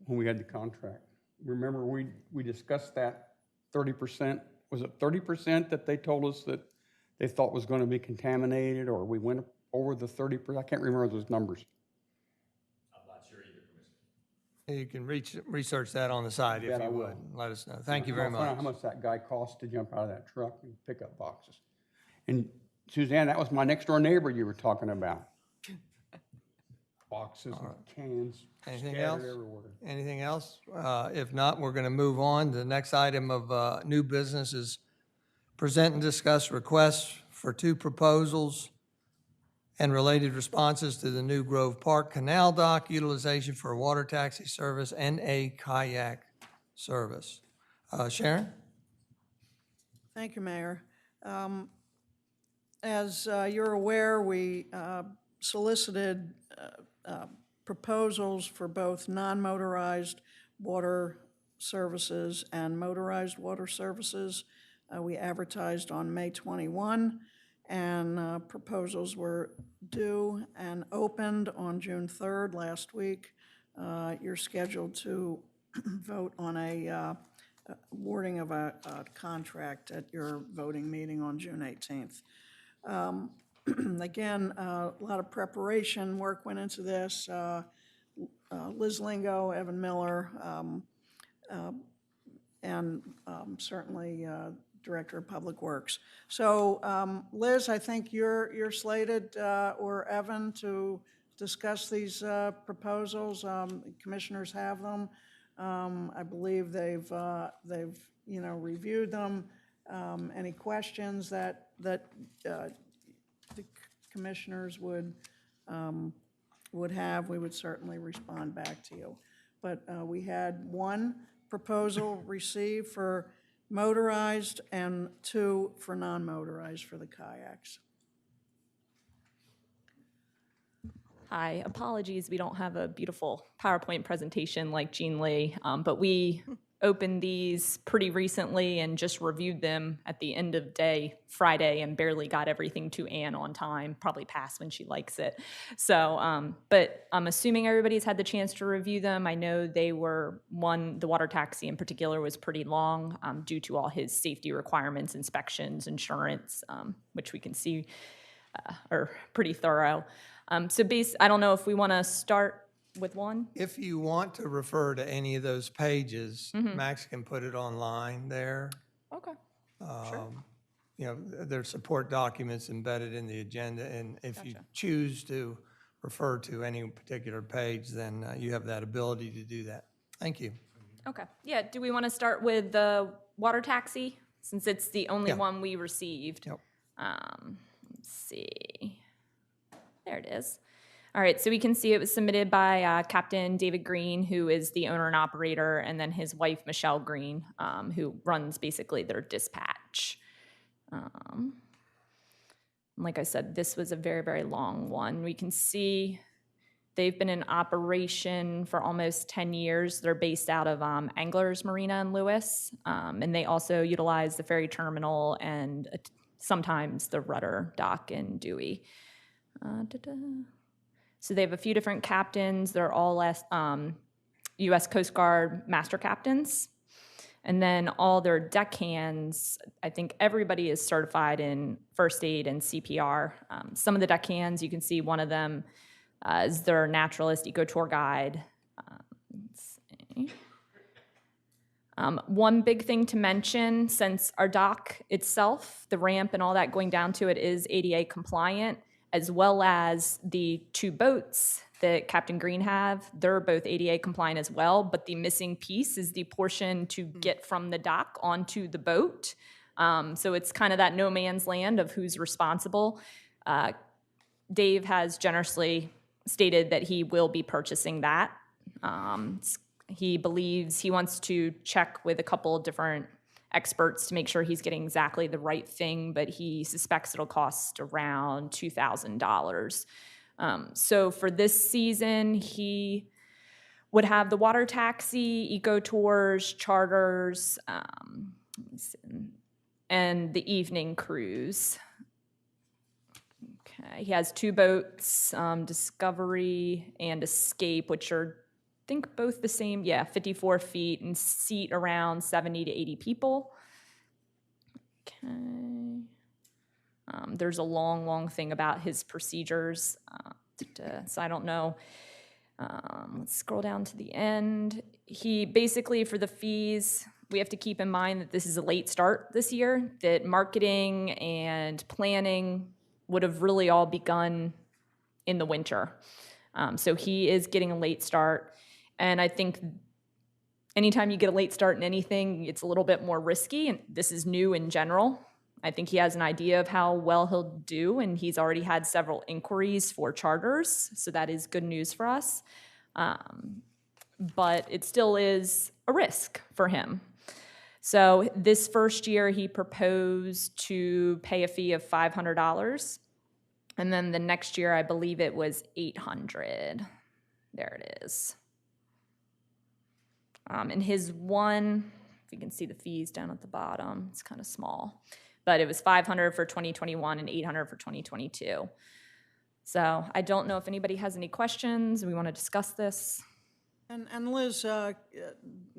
we had the contract. Remember, we discussed that 30%. Was it 30% that they told us that they thought was going to be contaminated, or we went over the 30%? I can't remember those numbers. I'm not sure either, Commissioner. You can research that on the side if Bet I you will. would. Let us know. Thank you very I'll find out much. how much that guy cost to jump out of that truck and pick up boxes. And Suzanne, that was my next door neighbor you were talking about. Boxes and cans Anything scattered else? everywhere. Anything else? If not, we're going to move on. The next item of new business is present and discuss requests for 2 proposals and related responses to the new Grove Park Canal Dock utilization for a water taxi service and a kayak service. Sharon? Thank you, Mayor. As you're aware, we solicited proposals for both non-motorized water services and motorized water services. We advertised on May 21, and proposals were due and opened on June 3rd last week. You're scheduled to vote on a awarding of a contract at your voting meeting on June 18th. Again, a lot of preparation work went into this. Liz Lingo, Evan Miller, and certainly Director of Public Works. So Liz, I think you're slated, or Evan, to discuss these proposals. Commissioners have them. I believe they've reviewed them. Any questions that the commissioners would have, we would certainly respond back to you. but we had one proposal received for motorized and 2 for non-motorized for the kayaks. Hi, apologies, we don't have a beautiful PowerPoint presentation like Jean Lee, but we opened these pretty recently and just reviewed them at the end of day Friday and barely got everything to Ann on time, probably past when she likes it. So, but I'm assuming everybody's had the chance to review them. I know they were, the water taxi in particular was pretty long due to all his safety requirements, inspections, insurance, which we can see are pretty thorough. So I don't know if we want to start with one. If you want to refer to any of those pages, Max can put it online there. Okay. You know, there's support documents embedded in the agenda, and if you choose to refer to any particular page, then you have that ability to do that. Thank you. Okay. Yeah, do we want to start with the water taxi, since it's the only Yeah. one we received? Yep. Let's see. There it is. All right, so we can see it was submitted by Captain David Green, who is the owner and operator, and then his wife, Michelle Green, who runs basically their dispatch. Like I said, this was a very, very long one. We can see they've been in operation for almost 10 years. They're based out of Anglers Marina in Lewis, and they also utilize the ferry terminal and sometimes the rudder dock in Dewey. So they have a few different captains. They're all U.S. Coast Guard master captains. And then all their deckhands, I think everybody is certified in first aid and CPR. Some of the deckhands, you can see one of them is their naturalist eco tour guide. Let's see. One big thing to mention, since our dock itself, the ramp and all that going down to it is ADA compliant, as well as the 2 boats that Captain Green have. They're both ADA compliant as well, but the missing piece is the portion to get from the dock onto the boat. So it's kind of that no man's land of who's responsible. Dave has generously stated that he will be purchasing that. He believes he wants to check with a couple of different experts to make sure he's getting exactly the right thing, but he suspects it'll cost around $2,000. So for this season, he would have the water taxi, eco tours, charters, and the evening cruise. Okay, he has 2 boats, Discovery and Escape, which are I think both the same, 54 feet and seat around 70 to 80 people. Okay. There's a long, long thing about his procedures, so I don't know. Let's scroll down to the end. He basically, for the fees, we have to keep in mind that this is a late start this year, that marketing and planning would have really all begun in the winter. So he is getting a late start. And I think anytime you get a late start in anything, it's a little bit more risky, and this is new in general. I think he has an idea of how well he'll do, and he's already had several inquiries for charters, so that is good news for us. But it still is a risk for him. So this first year, he proposed to pay a fee of $500, and then the next year, I believe it was $800. There it is. And his one, if you can see the fees down at the bottom, it's kind of small, but it was $500 for 2021 and $800 for 2022. So I don't know if anybody has any questions. We want to discuss this. And Liz,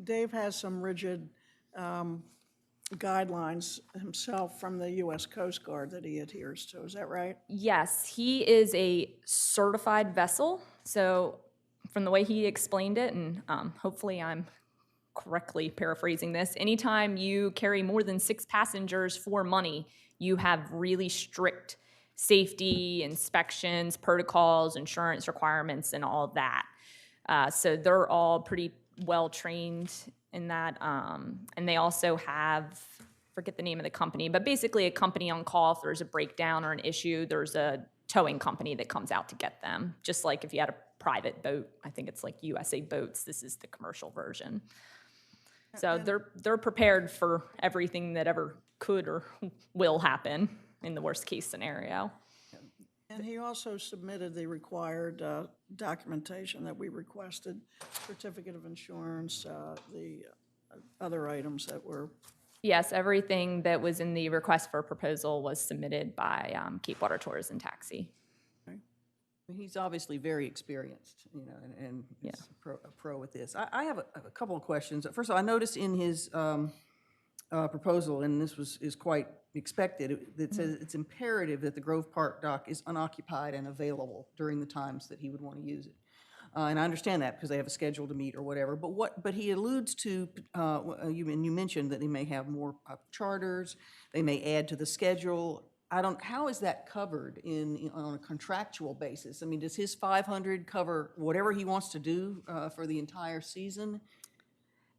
Dave has some rigid guidelines himself from the U.S. Coast Guard that he adheres to. Is that right? Yes, he is a certified vessel. So from the way he explained it, and hopefully I'm correctly paraphrasing this, anytime you carry more than 6 passengers for money, you have really strict safety, inspections, protocols, insurance requirements, and all of that. So they're all pretty well trained in that. And they also have, forget the name of the company, but basically a company on call if there's a breakdown or an issue, there's a towing company that comes out to get them. Just like if you had a private boat. I think it's like USA Boats. This is the commercial version. So they're prepared for everything that ever could or will happen in the worst case scenario. And he also submitted the required documentation that we requested, certificate of insurance, the other items that were. Yes, everything that was in the request for proposal was submitted by Cape Water Tours and Taxi. He's obviously very experienced, you know, and is a pro with this. I have a couple of questions. First of all, I noticed in his proposal, and this is quite expected, it says it's imperative that the Grove Park dock is unoccupied and available during the times that he would want to use it. And I understand that because they have a schedule to meet or whatever. But he alludes to, you mentioned that they may have more charters, they may add to the schedule. How is that covered on a contractual basis? I mean, does his 500 cover whatever he wants to do for the entire season?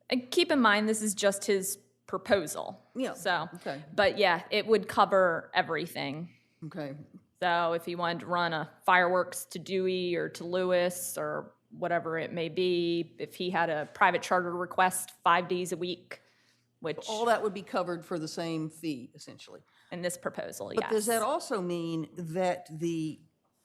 And keep in mind, this is just his proposal. Yeah. So, okay. But yeah, it would cover everything. Okay. So if he wanted to run a fireworks to Dewey or to Lewis or whatever it may be, if he had a private charter request 5 days a week, which All that would be covered for the same fee, essentially. in this proposal, But yes. does that also mean that the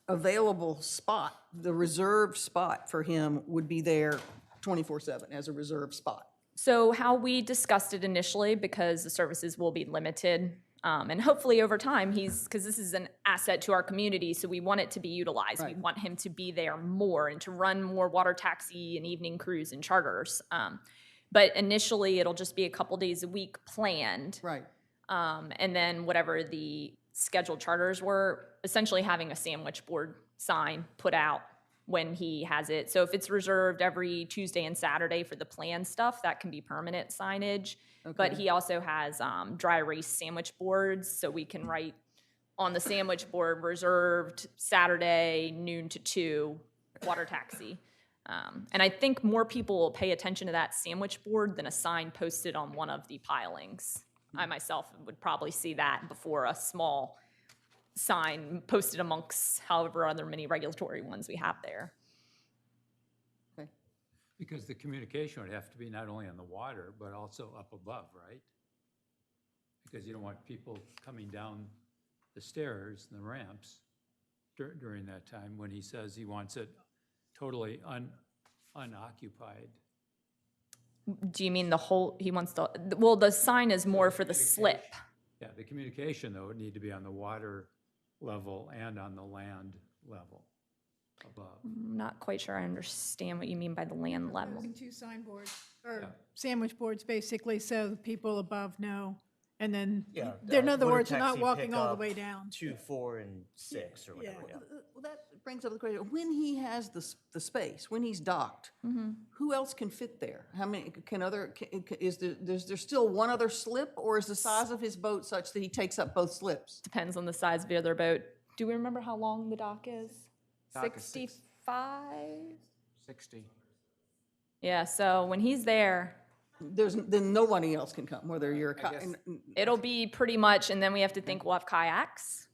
available spot, the reserved spot for him would be there 24/7 as a reserved spot? So how we discussed it initially, because the services will be limited, and hopefully over time, because this is an asset to our community, so we want it to be utilized. Right. We want him to be there more and to run more water taxi and evening cruise and charters. But initially, it'll just be a couple days a week planned. Right. And then whatever the scheduled charters were, essentially having a sandwich board sign put out when he has it. So if it's reserved every Tuesday and Saturday for the planned stuff, that can be permanent signage. But he also has dry erase sandwich boards, so we can write on the sandwich board, reserved Saturday, noon to 2, water taxi. And I think more people will pay attention to that sandwich board than a sign posted on one of the pilings. I myself would probably see that before a small sign posted amongst however other many regulatory ones we have there. Because the communication would have to be not only on the water, but also up above, right? Because you don't want people coming down the stairs and the ramps during that time when he says he wants it totally unoccupied. Do you mean the whole, he wants the, well, the sign is more for the slip. Yeah, the communication, though, would need to be on the water level and on the land level above. I'm not quite sure I understand what you mean by the land level. Proposing 2 signboards, or Yeah. sandwich boards, basically, so the people above know. And then, Yeah, in other water words, they're not taxi walking all the pickup, way down. 2, 4, and 6 or whatever, yeah. Well, that brings up the question, when he has the space, when he's docked, who else can fit there? How many, is there still one other slip, or is the size of his boat such that he takes up both slips? Depends on the size of the other boat. Do we remember how long the dock is? Dock is 65? 60. Yeah, so when he's there, Then nobody else can come, whether you're it'll be pretty much, and then we have to think we'll have kayaks.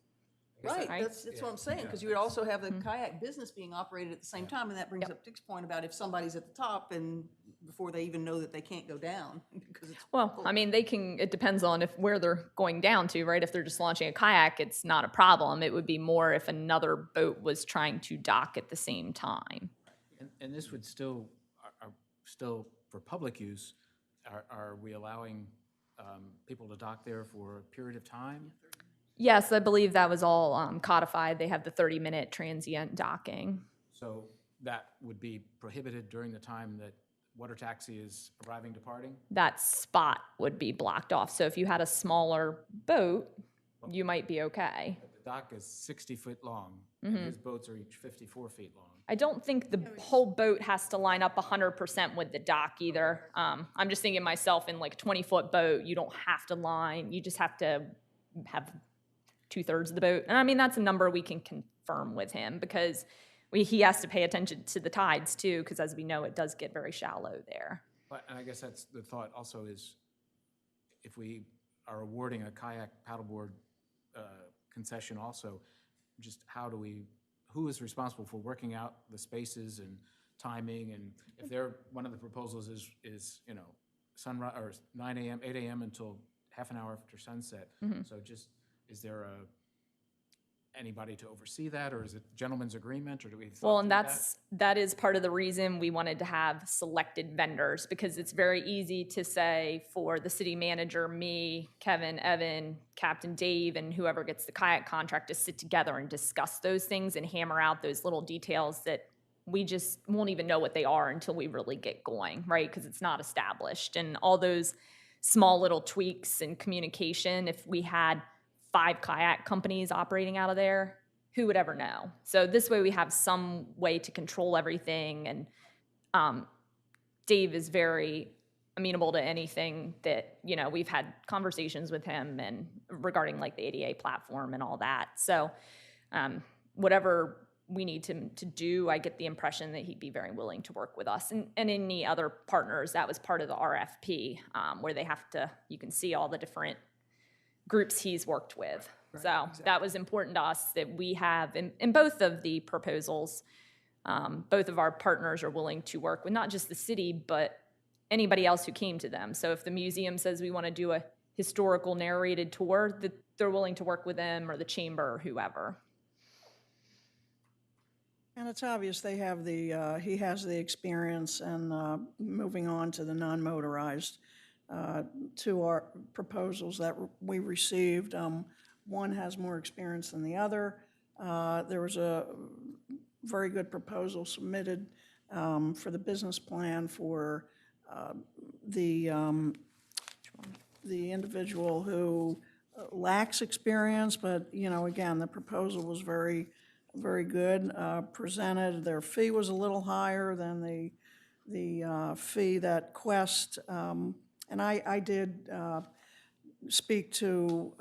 Right, Right? that's what I'm saying, because you would also have the kayak business being operated at the same time, and that brings up Dick's point about if somebody's at the top and before they even know that they can't go down, because it's. Well, I mean, it depends on where they're going down to, right? If they're just launching a kayak, it's not a problem. It would be more if another boat was trying to dock at the same time. And this would still, still for public use, are we allowing people to dock there for a period of time? Yes, I believe that was all codified. They have the 30-minute transient docking. So that would be prohibited during the time that water taxi is arriving, departing? That spot would be blocked off. So if you had a smaller boat, you might be okay. The dock is 60 foot long, and his boats are each 54 feet long. I don't think the whole boat has to line up 100% with the dock either. I'm just thinking myself in like a 20-foot boat, you don't have to line, you just have to have 2/3 of the boat. And I mean, that's a number we can confirm with him because he has to pay attention to the tides too, because as we know, it does get very shallow there. But, and I guess that's the thought also is if we are awarding a kayak paddleboard concession also, just who is responsible for working out the spaces and timing, and if one of the proposals is, you know, sunrise, or 9 a.m., 8 a.m. until half an hour after sunset. So just, is there anybody to oversee that, or is it gentleman's agreement, or do we? Well, and that is part of the reason we wanted to have selected vendors, because it's very easy to say for the city manager, me, Kevin, Evan, Captain Dave, and whoever gets the kayak contract to sit together and discuss those things and hammer out those little details that we just won't even know what they are until we really get going, right? Because it's not established. And all those small little tweaks and communication, if we had 5 kayak companies operating out of there, who would ever know? So this way we have some way to control everything. And Dave is very amenable to anything that, you know, we've had conversations with him and regarding like the ADA platform and all that. So whatever we need to do, I get the impression that he'd be very willing to work with us. And any other partners, that was part of the RFP, where they have to, you can see all the different groups he's worked with. So that was important to us, that we have, in both of the proposals, both of our partners are willing to work with not just the city, but anybody else who came to them. So if the museum says we want to do a historical narrated tour, that they're willing to work with them, or the chamber, or whoever. And it's obvious they have he has the experience, and moving on to the non-motorized, 2 our proposals that we received. One has more experience than the other. There was a very good proposal submitted for the business plan for the individual who lacks experience, but, you know, again, the proposal was very good, presented. Their fee was a little higher than the fee that Quest, and I did speak to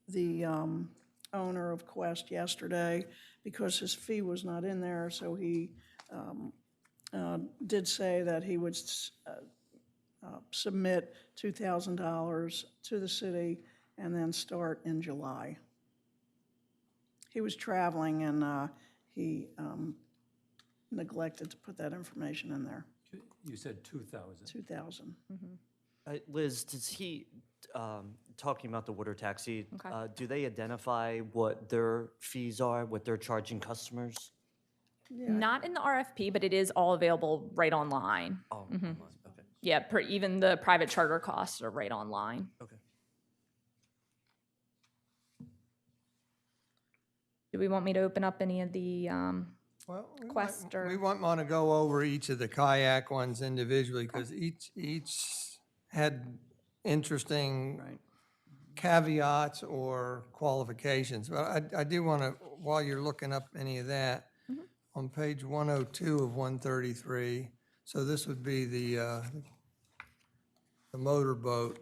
the owner of Quest yesterday, because his fee was not in there, so he did say that he would submit $2,000 to the city and then start in July. He was traveling, and he neglected to put that information in there. You said 2,000. 2,000. Liz, does he, talking about the water taxi, Okay. do they identify what their fees are, what they're charging customers? Not in the RFP, but it is all available right online. Oh, online, okay. Yeah, even the private charter costs are right online. Okay. Do we want me to open up any of the Well, Quest or? we want to go over each of the kayak ones individually, because each had interesting caveats or qualifications. But I do want to, while you're looking up any of that, on page 102 of 133, so this would be the motorboat.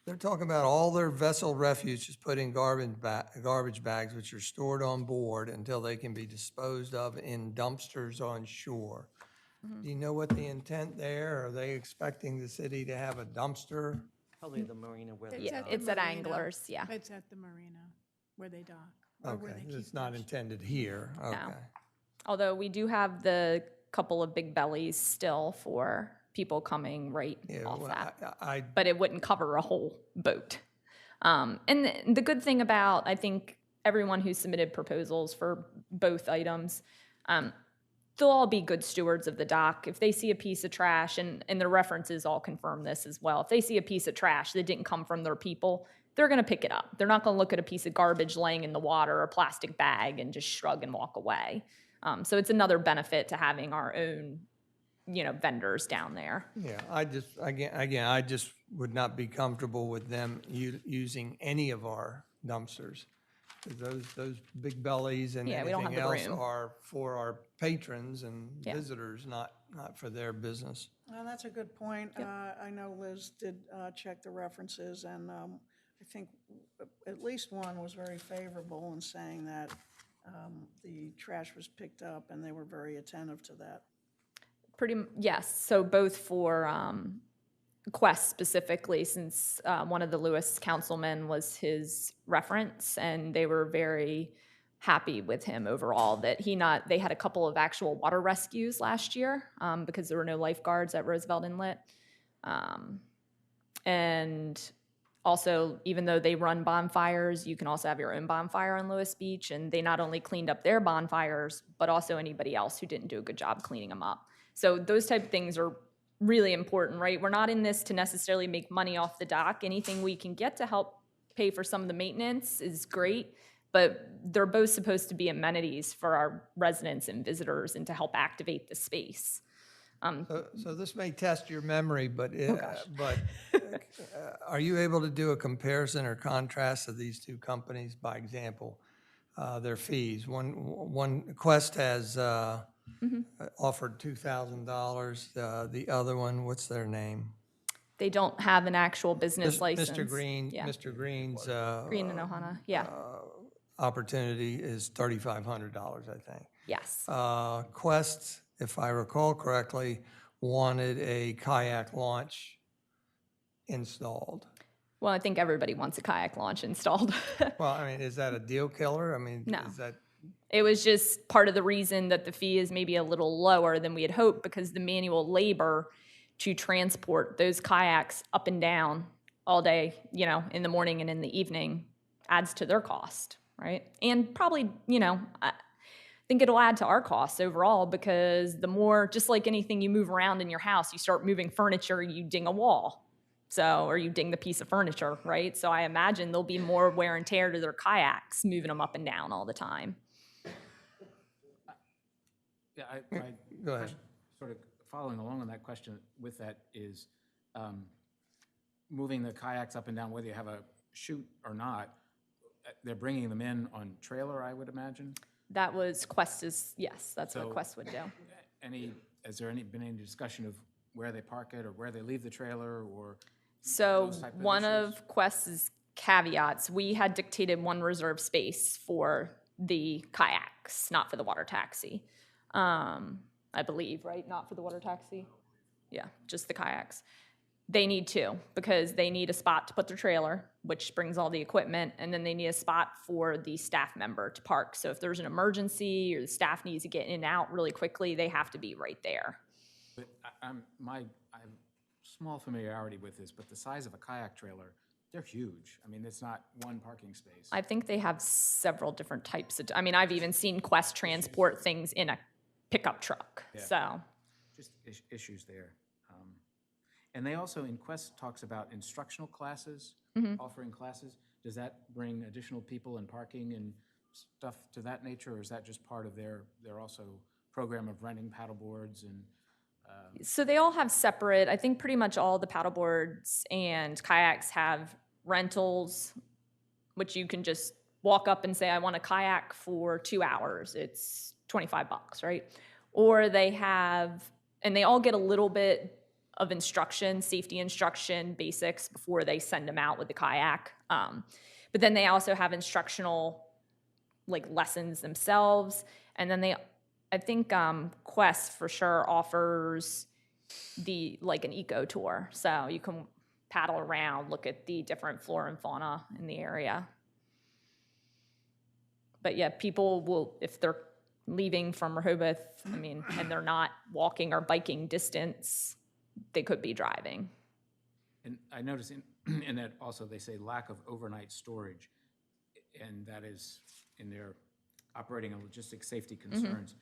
They're talking about all their vessel refuse just put in garbage bags, which are stored on board until they can be disposed of in dumpsters on shore. Do you know what the intent there? Are they expecting the city to have a dumpster? Probably the marina where they Yeah, dock. it's at Anglers, yeah. It's at the marina where they dock. or where Okay, they keep it's not fish. intended here, okay. Although we do have the couple of big bellies still for people coming right Yeah, off well, that. But it wouldn't cover a whole boat. And the good thing about, I think, everyone who submitted proposals for both items, they'll all be good stewards of the dock. If they see a piece of trash, and the references all confirm this as well, if they see a piece of trash that didn't come from their people, they're going to pick it up. They're not going to look at a piece of garbage laying in the water or a plastic bag and just shrug and walk away. So it's another benefit to having our own, vendors down there. Yeah, I just would not be comfortable with them using any of our dumpsters. 'Cause those big bellies and Yeah, we don't have anything the else room. are for our patrons and Yeah. visitors, not for their business. Well, that's a good point. I know Liz did check the references, and I think at least one was very favorable in saying that the trash was picked up, and they were very attentive to that. Yes, so both for Quest specifically, since one of the Lewis councilmen was his reference, and they were very happy with him overall. That they had a couple of actual water rescues last year because there were no lifeguards at Roosevelt Inlet, and also, even though they run bonfires, you can also have your own bonfire on Lewis Beach, and they not only cleaned up their bonfires, but also anybody else who didn't do a good job cleaning them up. So those type of things are really important, right? We're not in this to necessarily make money off the dock. Anything we can get to help pay for some of the maintenance is great, but they're both supposed to be amenities for our residents and visitors and to help activate the space. So this may test your memory, but are you able to do a comparison or contrast of these two companies? By example, their fees. One Quest has offered $2,000. The other one, what's their name? They don't have an actual business license. Mr. Green. Yeah. Mr. Green's Green and Ohana. Yeah. opportunity is $3,500, I think. Yes. Quest, if I recall correctly, wanted a kayak launch installed. Well, I think everybody wants a kayak launch installed. Well, I mean, is that a deal killer? I mean, No. is that? It was just part of the reason that the fee is maybe a little lower than we had hoped, because the manual labor to transport those kayaks up and down all day, in the morning and in the evening adds to their cost, right? And probably, I think it'll add to our costs overall, because the more, just like anything you move around in your house, you start moving furniture, you ding a wall. Or you ding the piece of furniture, right? So I imagine there'll be more wear and tear to their kayaks, moving them up and down all the time. Yeah, Go ahead. Sort of following along on that question with that is moving the kayaks up and down, whether you have a chute or not, they're bringing them in on trailer, I would imagine? That was Quest's, yes, that's what Quest would do. Has there been any discussion of where they park it or where they leave the trailer or? So one of Quest's caveats, we had dictated one reserved space for the kayaks, not for the water taxi. I believe, right? Not for the water taxi? Yeah, just the kayaks. They need two, because they need a spot to put their trailer, which brings all the equipment, and then they need a spot for the staff member to park. So if there's an emergency or the staff needs to get in and out really quickly, they have to be right there. But I have small familiarity with this, but the size of a kayak trailer, they're huge. I mean, it's not one parking space. I think they have several different types of, I've even seen Quest transport things in a pickup truck, so. Just issues there. And they also, in Quest, talks about instructional classes, offering classes. Does that bring additional people and parking and stuff to that nature, or is that just part of their also program of renting paddle boards and? So they all have separate, I think pretty much all the paddleboards and kayaks have rentals, which you can just walk up and say, I want a kayak for 2 hours. It's $25, right? Or they have, and they all get a little bit of instruction, safety instruction, basics before they send them out with the kayak. But then they also have instructional lessons themselves. And then I think Quest for sure offers an eco tour. So you can paddle around, look at the different flora and fauna in the area. But yeah, people will, if they're leaving from Rehoboth, and they're not walking or biking distance, they could be driving. And I noticed in that also they say lack of overnight storage, and that is in their operating and logistics safety concerns.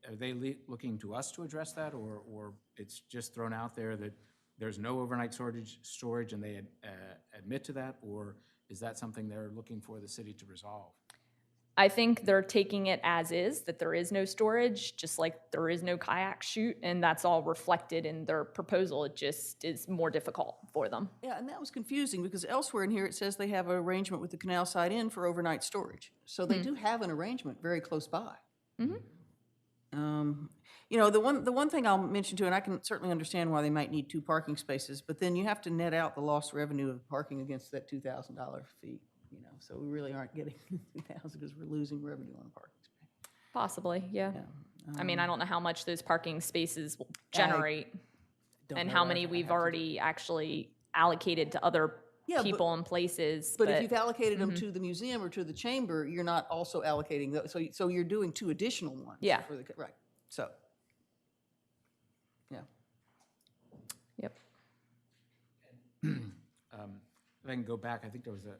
Are they looking to us to address that, or it's just thrown out there that there's no overnight storage and they admit to that, or is that something they're looking for the city to resolve? I think they're taking it as is, that there is no storage, just like there is no kayak chute, and that's all reflected in their proposal. It just is more difficult for them. Yeah, and that was confusing because elsewhere in here it says they have an arrangement with the Canal Side Inn for overnight storage. So they do have an arrangement very close by. The one thing I'll mention too, and I can certainly understand why they might need 2 parking spaces, but then you have to net out the lost revenue of parking against that $2,000 fee. So we really aren't getting 2,000 because we're losing revenue on a parking space. Possibly, yeah. I don't know how much those parking spaces will generate. Don't and know, how I- many I we've have to- already actually allocated to other Yeah, but- people and places. But if you've allocated them to the museum or to the chamber, you're not also allocating those, so you're doing 2 additional ones. Yeah. For the, right, so. Yeah. Yep. If I can go back, I think there was a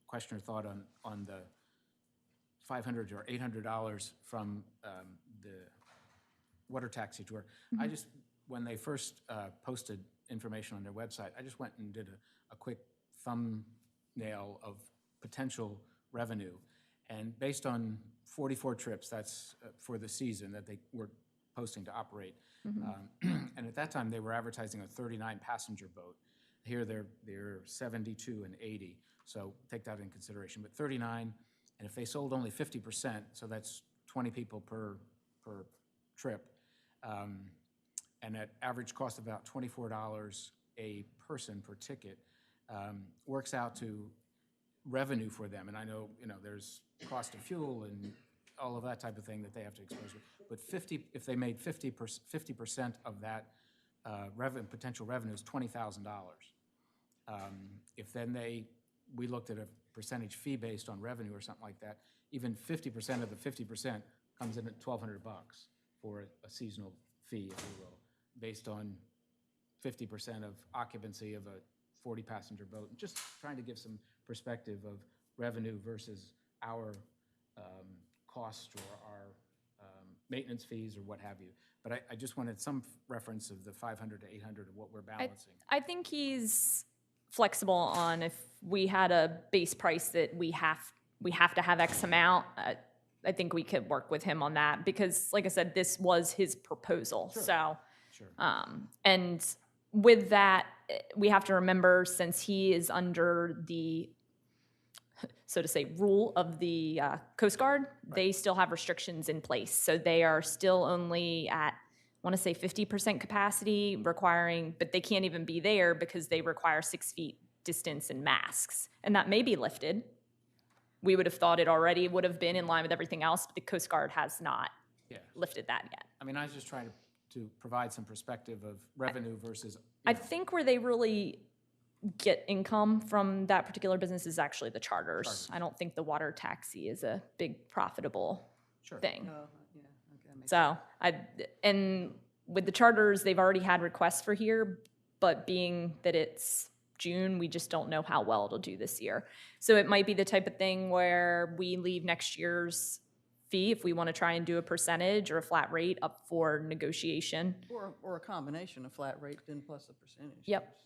question or thought on the $500 or $800 from the water taxi tour. I just, when they first posted information on their website, I just went and did a quick thumbnail of potential revenue. And based on 44 trips, that's for the season that they were posting to operate. And at that time, they were advertising a 39 passenger boat. Here, they're 72 and 80, so take that in consideration. But 39, and if they sold only 50%, so that's 20 people per trip, and at average cost of about $24 a person per ticket, works out to revenue for them. And I know, there's cost of fuel and all of that type of thing that they have to expose. But if they made 50% of that potential revenue is $20,000. If then we looked at a percentage fee based on revenue or something like that, even 50% of the 50% comes in at $1,200 for a seasonal fee, if you will, based on 50% of occupancy of a 40-passenger boat. Just trying to give some perspective of revenue versus our cost or our maintenance fees or what have you. But I just wanted some reference of the 500 to 800 of what we're balancing. I think he's flexible on if we had a base price that we have to have X amount. I think we could work with him on that because, like I said, this was his proposal. Sure. So, Sure. And with that, we have to remember since he is under the, so to say, rule of the Coast Guard, they still have restrictions in place. So they are still only at, I want to say 50% capacity requiring, but they can't even be there because they require 6 feet distance and masks. And that may be lifted. We would have thought it already would have been in line with everything else, but the Coast Guard has not lifted that yet. I mean, I was just trying to provide some perspective of revenue versus. I think where they really get income from that particular business is actually the charters. I don't think the water taxi is a big profitable thing. Oh, yeah, okay, that makes So and with the charters, they've already had requests for here, but being that it's June, we just don't know how well it'll do this year. So it might be the type of thing where we leave next year's fee if we want to try and do a percentage or a flat rate up for negotiation. Or a combination of flat rate then plus the percentage. Yep.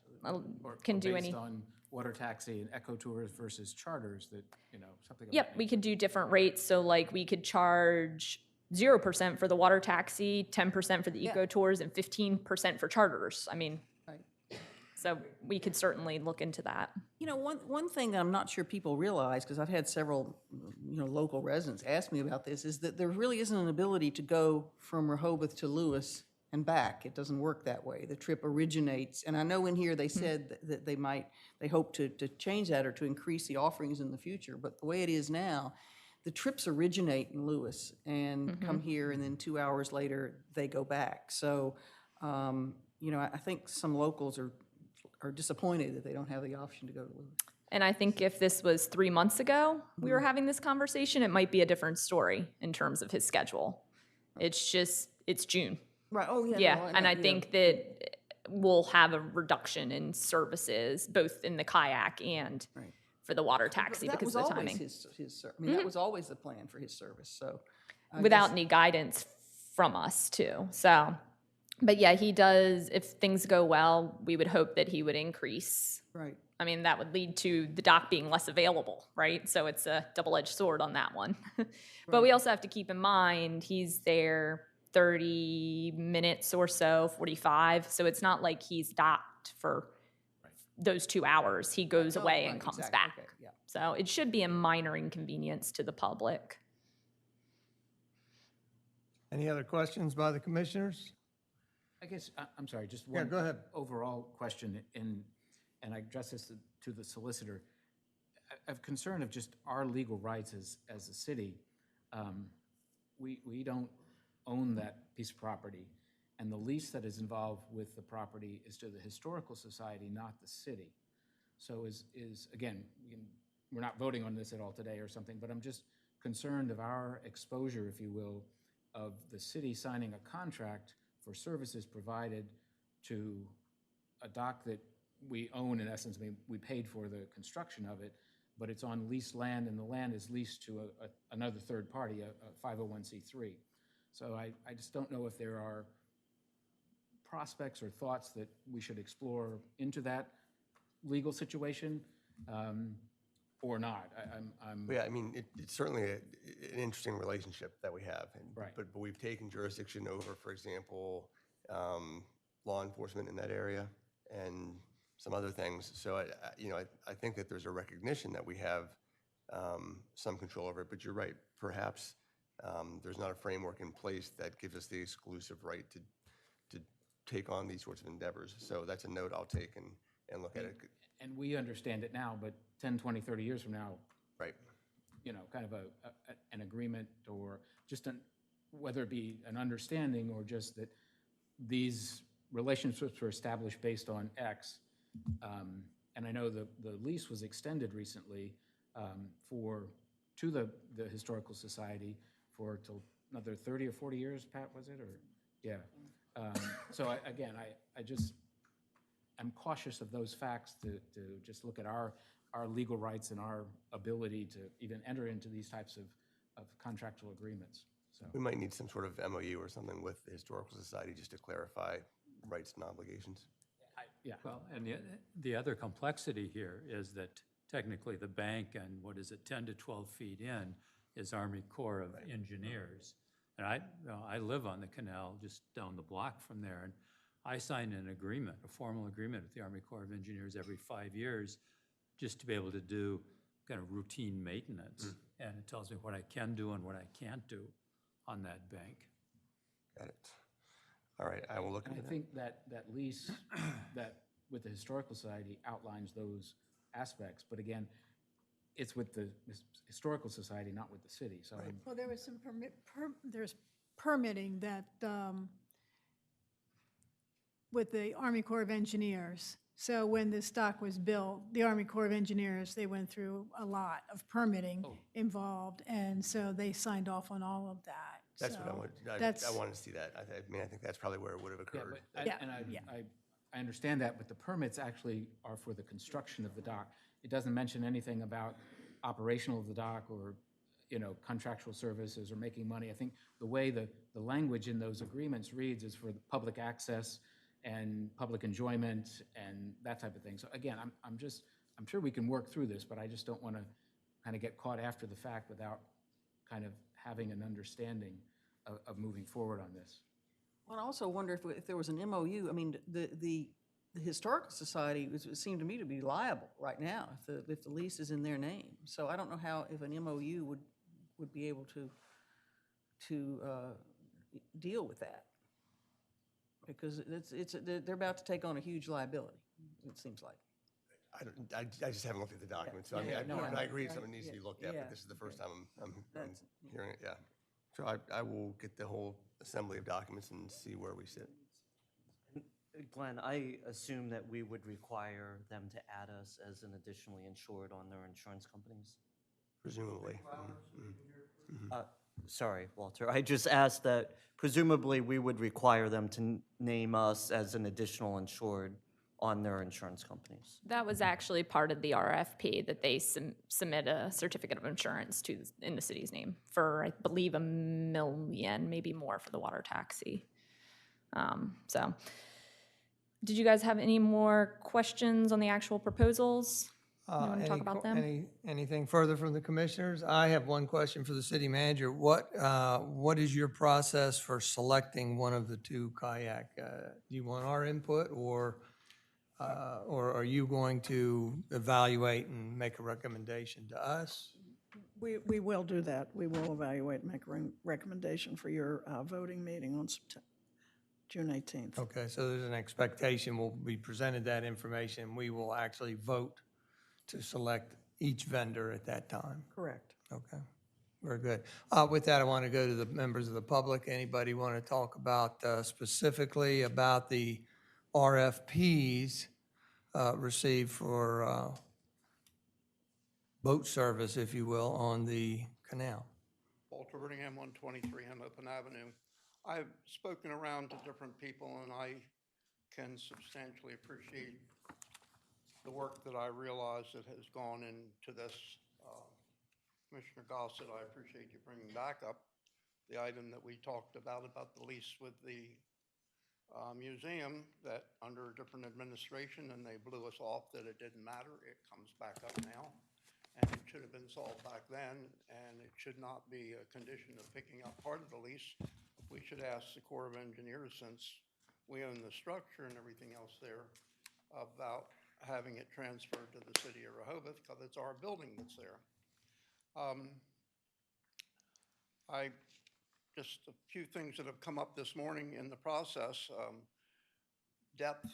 Can do based any. on water taxi and eco tours versus charters that, something. of Yep, that we could do different rates. So like we could charge 0% for the water taxi, 10% for the eco tours, and 15% for charters. I mean, Right. so we could certainly look into that. One thing that I'm not sure people realize, because I've had several, local residents ask me about this, is that there really isn't an ability to go from Rehoboth to Lewis and back. It doesn't work that way. The trip originates, and I know in here they said that they hope to change that or to increase the offerings in the future, but the way it is now, the trips originate in Lewis and come here, and then 2 hours later, they go back. So, I think some locals are disappointed that they don't have the option to go to Lewis. And I think if this was 3 months ago, we were having this conversation, it might be a different story in terms of his schedule. It's just, it's June. Right, oh, yeah. Yeah, no, and I yeah. think that we'll have a reduction in services, both in the kayak and Right. for the water taxi because of the timing. That was always that was always the plan for his service, so. I Without guess- any guidance from us too, so. But yeah, he does, if things go well, we would hope that he would increase. Right. I mean, that would lead to the dock being less available, right? So it's a double-edged sword on that one. But we also have to keep in mind, he's there 30 minutes or so, 45. So it's not like he's docked for those 2 hours. He goes Oh, away right, and comes exactly, back. okay, yeah. So it should be a minor inconvenience to the public. Any other questions by the commissioners? I guess, I'm sorry, just Yeah, one. go ahead. Overall question, and I address this to the solicitor. Of concern of just our legal rights as a city, we don't own that piece of property. and the lease that is involved with the property is to the Historical Society, not the city. So again, we're not voting on this at all today or something, but I'm just concerned of our exposure, if you will, of the city signing a contract for services provided to a dock that we own, in essence. We paid for the construction of it, but it's on leased land, and the land is leased to another third party, a 501c3. So I just don't know if there are prospects or thoughts that we should explore into that legal situation or not. Yeah, I mean, it's certainly an interesting relationship that we have. Right. But we've taken jurisdiction over, for example, law enforcement in that area and some other things. So, I think that there's a recognition that we have some control over it. But you're right, perhaps there's not a framework in place that gives us the exclusive right to take on these sorts of endeavors. So that's a note I'll take and look at it. And we understand it now, but 10, 20, 30 years from now, Right. Kind of an agreement, or just whether it be an understanding or just that these relationships were established based on X. And I know the lease was extended recently to the Historical Society till another 30 or 40 years, Pat, was it? Or yeah. So I'm cautious of those facts to just look at our legal rights and our ability to even enter into these types of contractual agreements. So We might need some sort of MOU or something with the Historical Society just to clarify rights and obligations. yeah. Well, and the other complexity here is that technically the bank and 10 to 12 feet in is Army Corps of Engineers. And I live on the canal just down the block from there, and I sign an agreement, a formal agreement with the Army Corps of Engineers every 5 years just to be able to do kind of routine maintenance. And it tells me what I can do and what I can't do on that bank. Got it. All right, I will look And into I that. think that lease that with the Historical Society outlines those aspects. But again, it's with the Historical Society, not with the city. So Well, there was some there's permitting that, with the Army Corps of Engineers. So when this dock was built, the Army Corps of Engineers, they went through a lot of permitting involved, and so they signed off on all of that. That's what I So want. that's- I wanted to see that. I think that's probably where it would have yeah, occurred. but Yeah, I understand that, but the permits actually are for the construction of the dock. It doesn't mention anything about operational of the dock or, contractual services or making money. I think the way the language in those agreements reads is for the public access and public enjoyment and that type of thing. So again, I'm sure we can work through this, but I just don't want to kind of get caught after the fact without kind of having an understanding of moving forward on this. Well, I also wonder if there was an MOU. I mean, the Historical Society it seemed to me to be liable right now if the lease is in their name. So I don't know how if an MOU would be able to deal with that, because they're about to take on a huge liability. It seems like. I just haven't looked at the document, so I agree something needs to be looked at, but this is the first time I'm hearing it, yeah. So I will get the whole assembly of documents and see where we sit. Glenn, I assume that we would require them to add us as an additionally insured on their insurance companies? Presumably. Sorry, Walter, I just asked that presumably we would require them to name us as an additional insured on their insurance companies. That was actually part of the RFP, that they submit a certificate of insurance in the city's name for, I believe, $1 million, maybe more for the water taxi. So, did you guys have any more questions on the actual proposals? You want to talk about them? Anything further from the commissioners? I have one question for the city manager. What is your process for selecting one of the two kayak? Do you want our input, or are you going to evaluate and make a recommendation to us? We will do that. We will evaluate and make a recommendation for your voting meeting on June 18th. Okay, so there's an expectation we'll be presented that information. We will actually vote to select each vendor at that time. Correct. Okay. Very good. With that, I want to go to the members of the public. Anybody want to talk about specifically about the RFPs received for boat service, if you will, on the canal? Walter Birmingham, 123 Hanopen Avenue. I've spoken around to different people, and I can substantially appreciate the work that I realize that has gone into this. Commissioner Gossett, I appreciate you bringing back up the item that we talked about the lease with the museum, that under a different administration, and they blew us off, that it didn't matter. It comes back up now, and it should have been solved back then, and it should not be a condition of picking up part of the lease. We should ask the Corps of Engineers, since we own the structure and everything else there, about having it transferred to the city of Rehoboth, because it's our building that's there. Just a few things that have come up this morning in the process. Depth,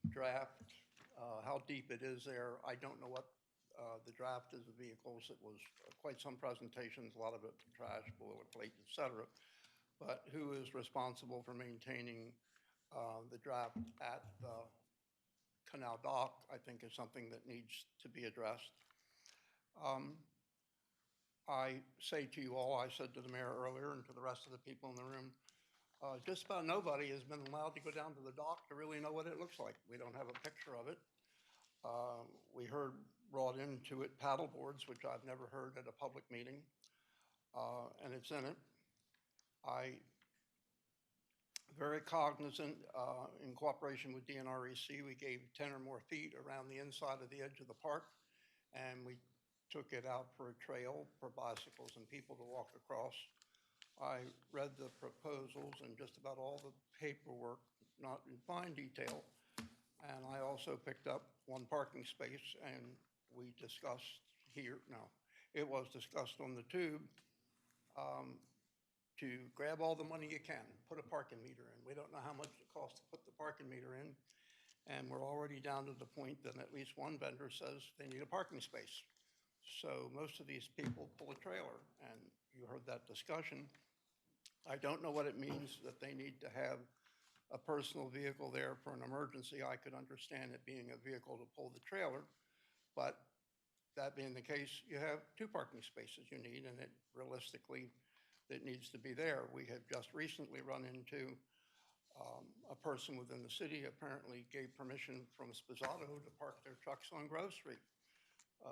draft, how deep it is there. I don't know what the draft is of vehicles. It was quite some presentations, a lot of it trash, boilerplate, et cetera. But who is responsible for maintaining the draft at the Canal Dock, I think, is something that needs to be addressed. I say to you all, I said to the mayor earlier and to the rest of the people in the room, just about nobody has been allowed to go down to the dock to really know what it looks like. We don't have a picture of it. We heard brought into it paddle boards, which I've never heard at a public meeting, and it's in it. I very cognizant, in cooperation with DNREC, we gave 10 or more feet around the inside of the edge of the park, and we took it out for a trail for bicycles and people to walk across. I read the proposals and just about all the paperwork, not in fine detail, and I also picked up one parking space, and we discussed here, no, it was discussed on the tube, to grab all the money you can, put a parking meter in. We don't know how much it costs to put the parking meter in, and we're already down to the point that at least one vendor says they need a parking space. So most of these people pull a trailer, and you heard that discussion. I don't know what it means that they need to have a personal vehicle there for an emergency. I could understand it being a vehicle to pull the trailer, but that being the case, you have 2 parking spaces you need, and it realistically, it needs to be there. We have just recently run into a person within the city apparently gave permission from Sposato to park their trucks on Grove Street.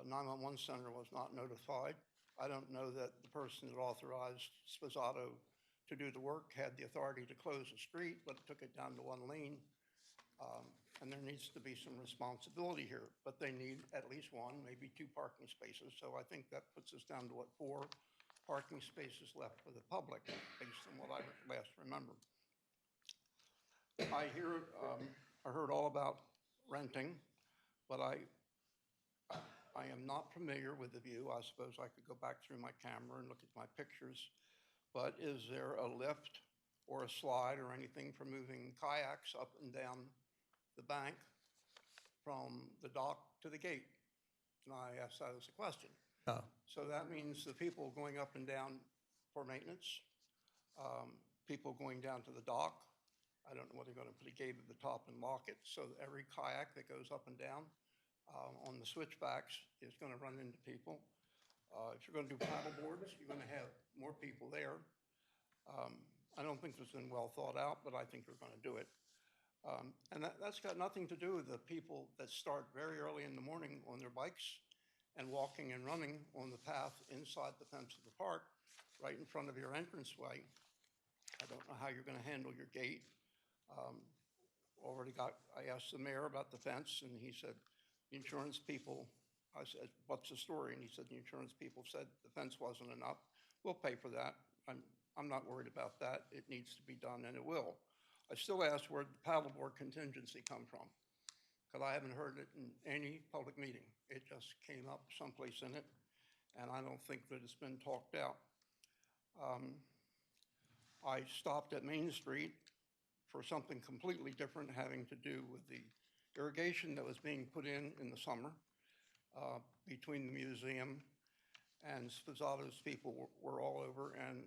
911 center was not notified. I don't know that the person that authorized Sposato to do the work had the authority to close the street, but took it down to 1 lane. And there needs to be some responsibility here, but they need at least 1, maybe 2 parking spaces. So I think that puts us down to what, 4 parking spaces left for the public, based on what I last remember. I heard all about renting, but I am not familiar with the view. I suppose I could go back through my camera and look at my pictures, but is there a lift or a slide or anything for moving kayaks up and down the bank from the dock to the gate? And I asked that as a question. Oh. So that means the people going up and down for maintenance, people going down to the dock. I don't know whether they're going to put a gate at the top and lock it, so that every kayak that goes up and down on the switchbacks is going to run into people. If you're going to do paddle boards, you're going to have more people there. I don't think this has been well thought out, but I think they're going to do it. And that's got nothing to do with the people that start very early in the morning on their bikes and walking and running on the path inside the fence of the park, right in front of your entranceway. I don't know how you're going to handle your gate. I asked the mayor about the fence, and he said, the insurance people, I said, what's the story? And he said, the insurance people said the fence wasn't enough. We'll pay for that. I'm not worried about that. It needs to be done, and it will. I still ask where the paddleboard contingency come from, because I haven't heard it in any public meeting. It just came up someplace in it, and I don't think that it's been talked out. I stopped at Main Street for something completely different, having to do with the irrigation that was being put in the summer between the museum And Spazzado's people were all over, and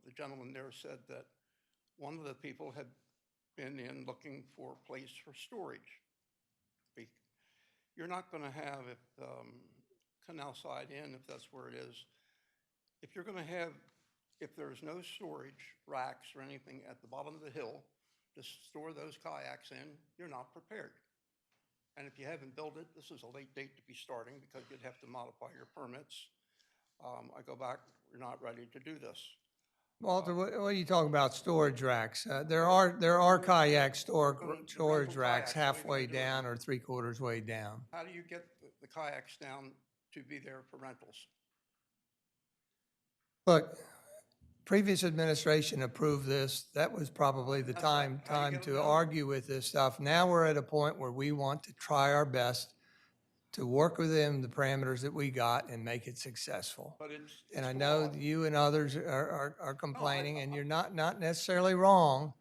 the gentleman there said that one of the people had been in looking for a place for storage. You're not going to have it, Canal Side Inn, if that's where it is. If you're going to have, if there's no storage racks or anything at the bottom of the hill to store those kayaks in, you're not prepared. And if you haven't built it, this is a late date to be starting because you'd have to modify your permits. I go back, you're not ready to do this. Walter, what are you talking about, storage racks? There are kayak storage racks kayaks, what are you halfway gonna do? down or three-quarters way down. How do you get the kayaks down to be there for rentals? Look, previous administration approved this. That was probably the That's right. time How do you get to them down? argue with this stuff. Now we're at a point where we want to try our best to work within the parameters that we got and make it successful. But it's And I know flawed. you and others are complaining, and you're not necessarily wrong,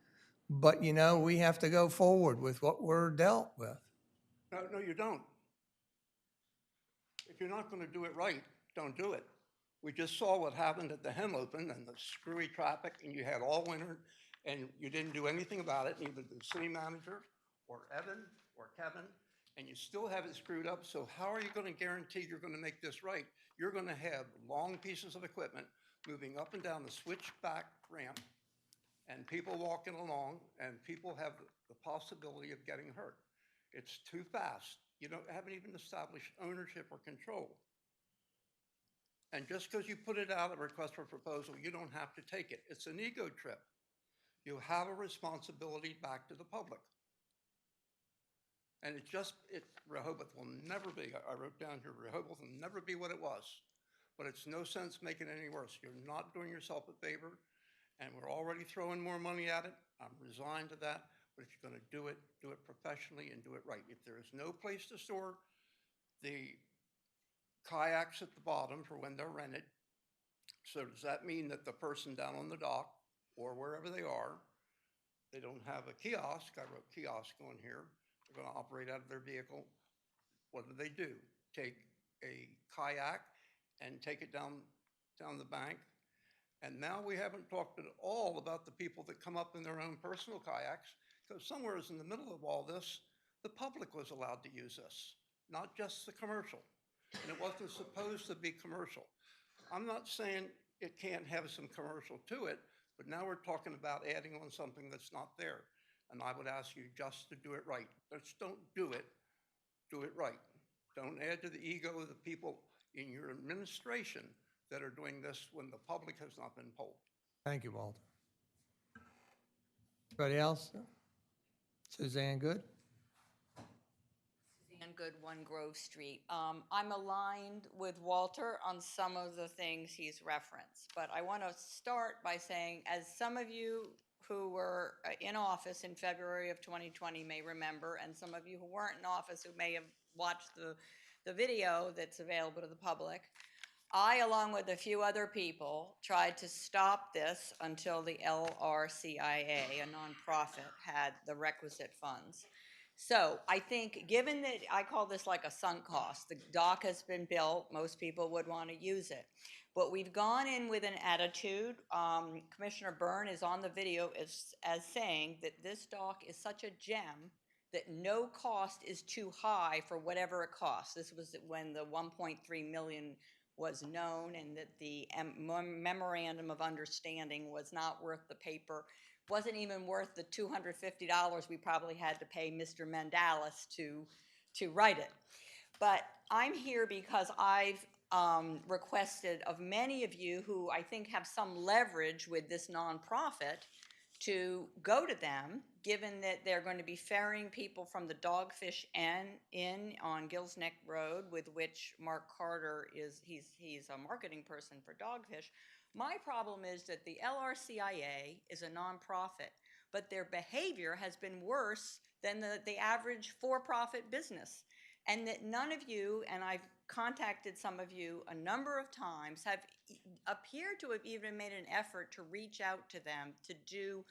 but you know, we have to go forward with what we're dealt with. No, you don't. If you're not going to do it right, don't do it. We just saw what happened at the Hen Open and the screwy traffic, and you had all winter, and you didn't do anything about it, neither the city manager or Evan or Kevin, and you still have it screwed up. So how are you going to guarantee you're going to make this right? You're going to have long pieces of equipment moving up and down the switchback ramp, and people walking along, and people have the possibility of getting hurt. It's too fast. You haven't even established ownership or control. And just because you put it out, a request for proposal, you don't have to take it. It's an ego trip. You have a responsibility back to the public. And Rehoboth will never be, I wrote down here, Rehoboth will never be what it was. But it's no sense making it any worse. You're not doing yourself a favor, and we're already throwing more money at it. I'm resigned to that. But if you're going to do it professionally and do it right. If there is no place to store the kayaks at the bottom for when they're rented, so does that mean that the person down on the dock or wherever they are, they don't have a kiosk? I wrote kiosk on here. They're going to operate out of their vehicle. What do? Take a kayak and take it down the bank. And now we haven't talked at all about the people that come up in their own personal kayaks, because somewhere in the middle of all this, the public was allowed to use this, not just the commercial. And it wasn't supposed to be commercial. I'm not saying it can't have some commercial to it, but now we're talking about adding on something that's not there. And I would ask you just to do it right. Just don't do it right. Don't add to the ego of the people in your administration that are doing this when the public has not been polled. Thank you, Walter. Anybody else? Suzanne, good? And Good, 1 Grove Street. I'm aligned with Walter on some of the things he's referenced, but I want to start by saying, as some of you who were in office in February of 2020 may remember, and some of you who weren't in office who may have watched the video that's available to the public, I, along with a few other people, tried to stop this until the LRCIA, a nonprofit, had the requisite funds. So I think, given that I call this like a sunk cost, the dock has been built, most people would want to use it. But we've gone in with an attitude. Commissioner Byrne is on the video as saying that this dock is such a gem that no cost is too high for whatever it costs. This was when the 1.3 million was known, and that the memorandum of understanding was not worth the paper, wasn't even worth the $250 we probably had to pay Mr. Mandalis to write it. But I'm here because I've requested of many of you who I think have some leverage with this nonprofit to go to them, given that they're going to be ferrying people from the Dogfish Inn on Gills Neck Road, with which Mark Carter he's a marketing person for Dogfish. My problem is that the LRCIA is a nonprofit, but their behavior has been worse than the average for-profit business. And that none of you, and I've contacted some of you a number of times, have appeared to have even made an effort to reach out to them to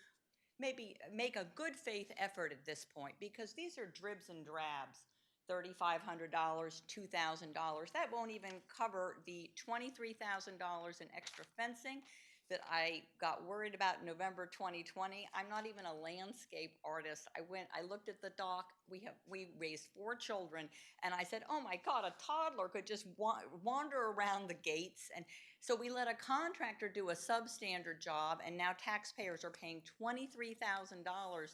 maybe make a good faith effort at this point, because these are dribs and drabs $3,500, $2,000. That won't even cover the $23,000 in extra fencing that I got worried about in November 2020. I'm not even a landscape artist. I looked at the dock. We raised 4 children, and I said, oh my God, a toddler could just wander around the gates. And so we let a contractor do a substandard job, and now taxpayers are paying $23,000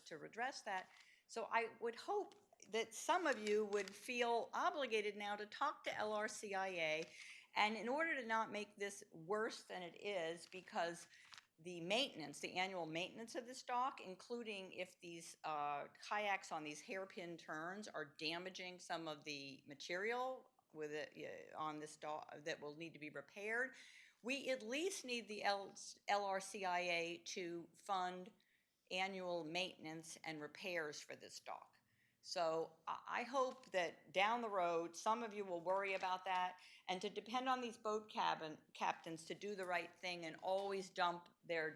to redress that. So I would hope that some of you would feel obligated now to talk to LRCIA. And in order to not make this worse than it is, because the maintenance, the annual maintenance of this dock, including if these kayaks on these hairpin turns are damaging some of the material with it on this dock that will need to be repaired, we at least need the LRCIA to fund annual maintenance and repairs for this dock. So I hope that down the road, some of you will worry about that, and to depend on these boat captains to do the right thing and always dump their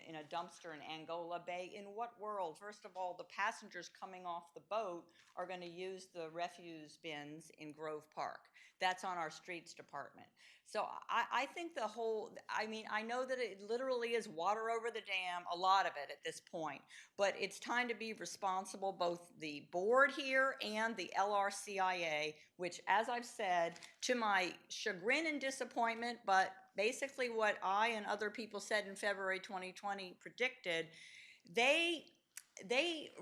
in a dumpster in Angola Bay. In what world? First of all, the passengers coming off the boat are going to use the refuse bins in Grove Park. That's on our streets department. So I think I know that it literally is water over the dam, a lot of it at this point, but it's time to be responsible, both the board here and the LRCIA, which, as I've said, to my chagrin and disappointment, but basically what I and other people said in February 2020 predicted, they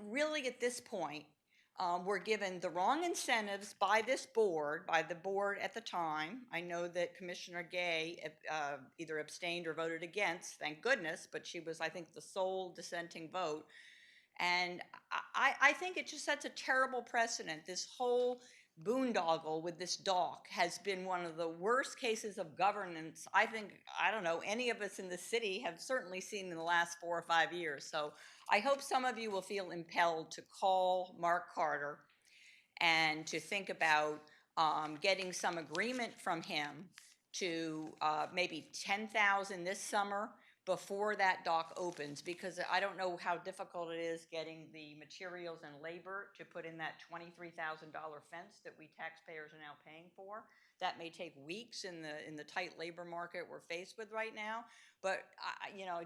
really at this point were given the wrong incentives by this board, by the board at the time. I know that Commissioner Gay either abstained or voted against, thank goodness, but she was, I think, the sole dissenting vote. And I think it just sets a terrible precedent. This whole boondoggle with this dock has been one of the worst cases of governance I don't know, any of us in the city have certainly seen in the last 4 or 5 years. So I hope some of you will feel impelled to call Mark Carter and to think about getting some agreement from him to maybe 10,000 this summer before that dock opens, because I don't know how difficult it is getting the materials and labor to put in that $23,000 fence that we taxpayers are now paying for. That may take weeks in the tight labor market we're faced with right now. But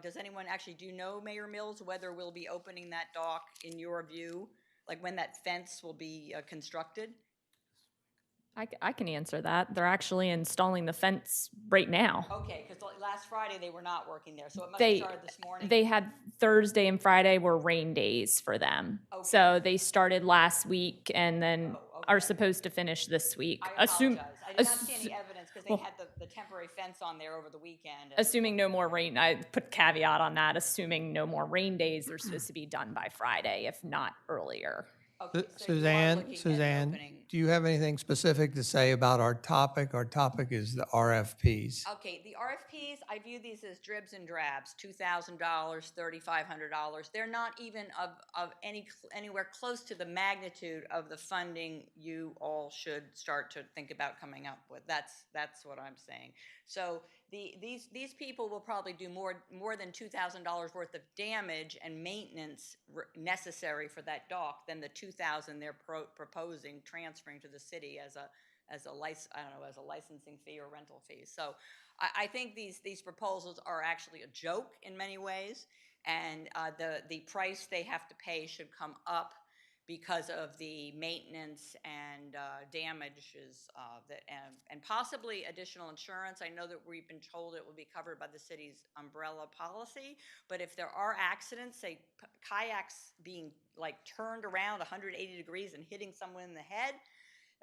does anyone actually know, Mayor Mills, whether we'll be opening that dock in your view, like when that fence will be constructed? I can answer that. They're actually installing the fence right now. Okay, because last Friday they were not working there, so it must have started this morning. They had Thursday and Friday were rain days for them. Okay. So they started last week and then are supposed to finish this week. I apologize. I did not see any evidence because they had the temporary fence on there over the weekend. Assuming no more rain, I put caveat on that, assuming no more rain days, they're supposed to be done by Friday, if not earlier. Okay, so you are looking at Suzanne, opening. do you have anything specific to say about our topic? Our topic is the RFPs. Okay, the RFPs, I view these as dribs and drabs, $2,000, $3,500. They're not even of anywhere close to the magnitude of the funding you all should start to think about coming up with. That's what I'm saying. So these people will probably do more than $2,000 worth of damage and maintenance necessary for that dock than the $2,000 they're proposing transferring to the city as a licensing fee or rental fee. So I think these proposals are actually a joke in many ways, and the price they have to pay should come up because of the maintenance and damages and possibly additional insurance. I know that we've been told it will be covered by the city's umbrella policy, but if there are accidents, say kayaks being turned around 180 degrees and hitting someone in the head,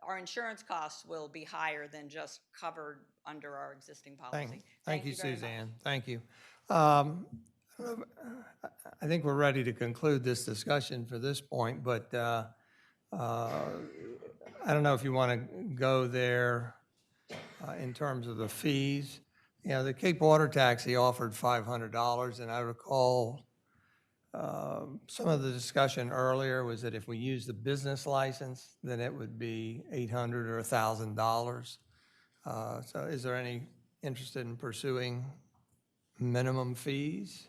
our insurance costs will be higher than just covered under our existing policy. Thank you, very much. Suzanne. Thank you. I think we're ready to conclude this discussion for this point, but I don't know if you want to go there in terms of the fees. The Cape Water Taxi offered $500, and I recall some of the discussion earlier was that if we use the business license, then it would be $800 or $1,000. So is there any interest in pursuing minimum fees?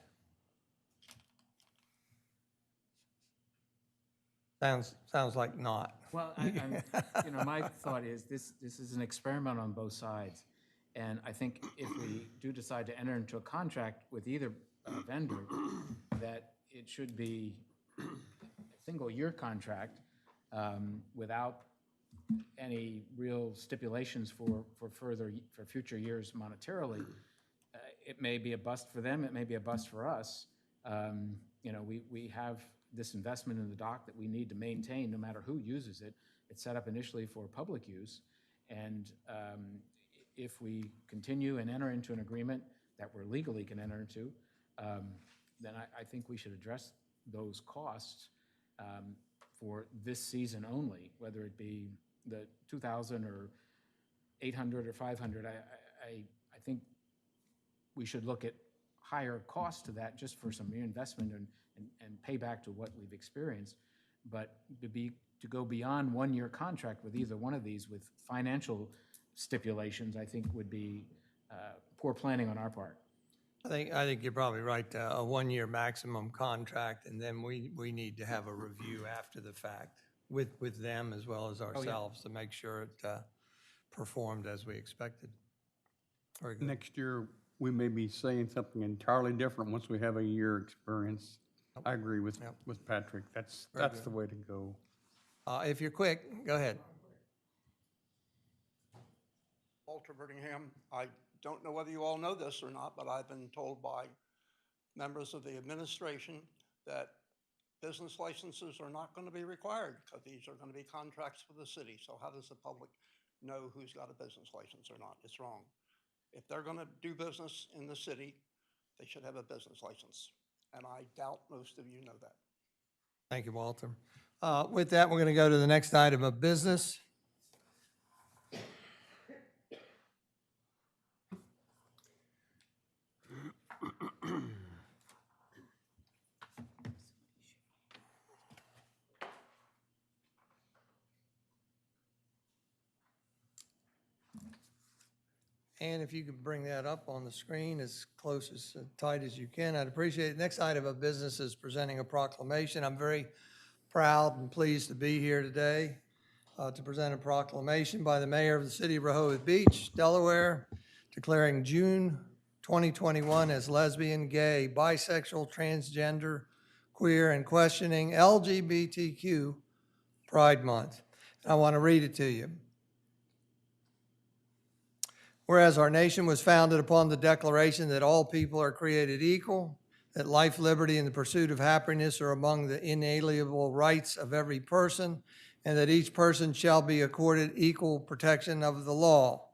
Sounds like not. Well, my thought is this is an experiment on both sides. And I think if we do decide to enter into a contract with either vendor, that it should be a single-year contract without any real stipulations for future years monetarily. It may be a bust for them, it may be a bust for us. We have this investment in the dock that we need to maintain no matter who uses it. It's set up initially for public use, and if we continue and enter into an agreement that we're legally can enter into, then I think we should address those costs for this season only, whether it be the 2,000 or 800 or 500. I think we should look at higher costs to that just for some reinvestment and payback to what we've experienced. But to go beyond one-year contract with either one of these with financial stipulations, I think would be poor planning on our part. I think you're probably right, a one-year maximum contract, and then we need to have a review after the fact with them as well as ourselves to make sure it performed as we expected. Very good. Next year, we may be saying something entirely different once we have a year experience. I agree with Patrick. That's the way to go. If you're quick, go ahead. Walter Birmingham, I don't know whether you all know this or not, but I've been told by members of the administration that business licenses are not going to be required because these are going to be contracts for the city. So how does the public know who's got a business license or not? It's wrong. If they're going to do business in the city, they should have a business license. And I doubt most of you know that. Thank you, Walter. With that, we're going to go to the next item of business. And if you could bring that up on the screen as close, as tight as you can, I'd appreciate it. Next item of business is presenting a proclamation. I'm very proud and pleased to be here today to present a proclamation by the mayor of the city of Rehoboth Beach, Delaware, declaring June 2021 as lesbian, gay, bisexual, transgender, queer, and questioning LGBTQ Pride Month. I want to read it to you. Whereas our nation was founded upon the declaration that all people are created equal, that life, liberty, and the pursuit of happiness are among the inalienable rights of every person, and that each person shall be accorded equal protection of the law.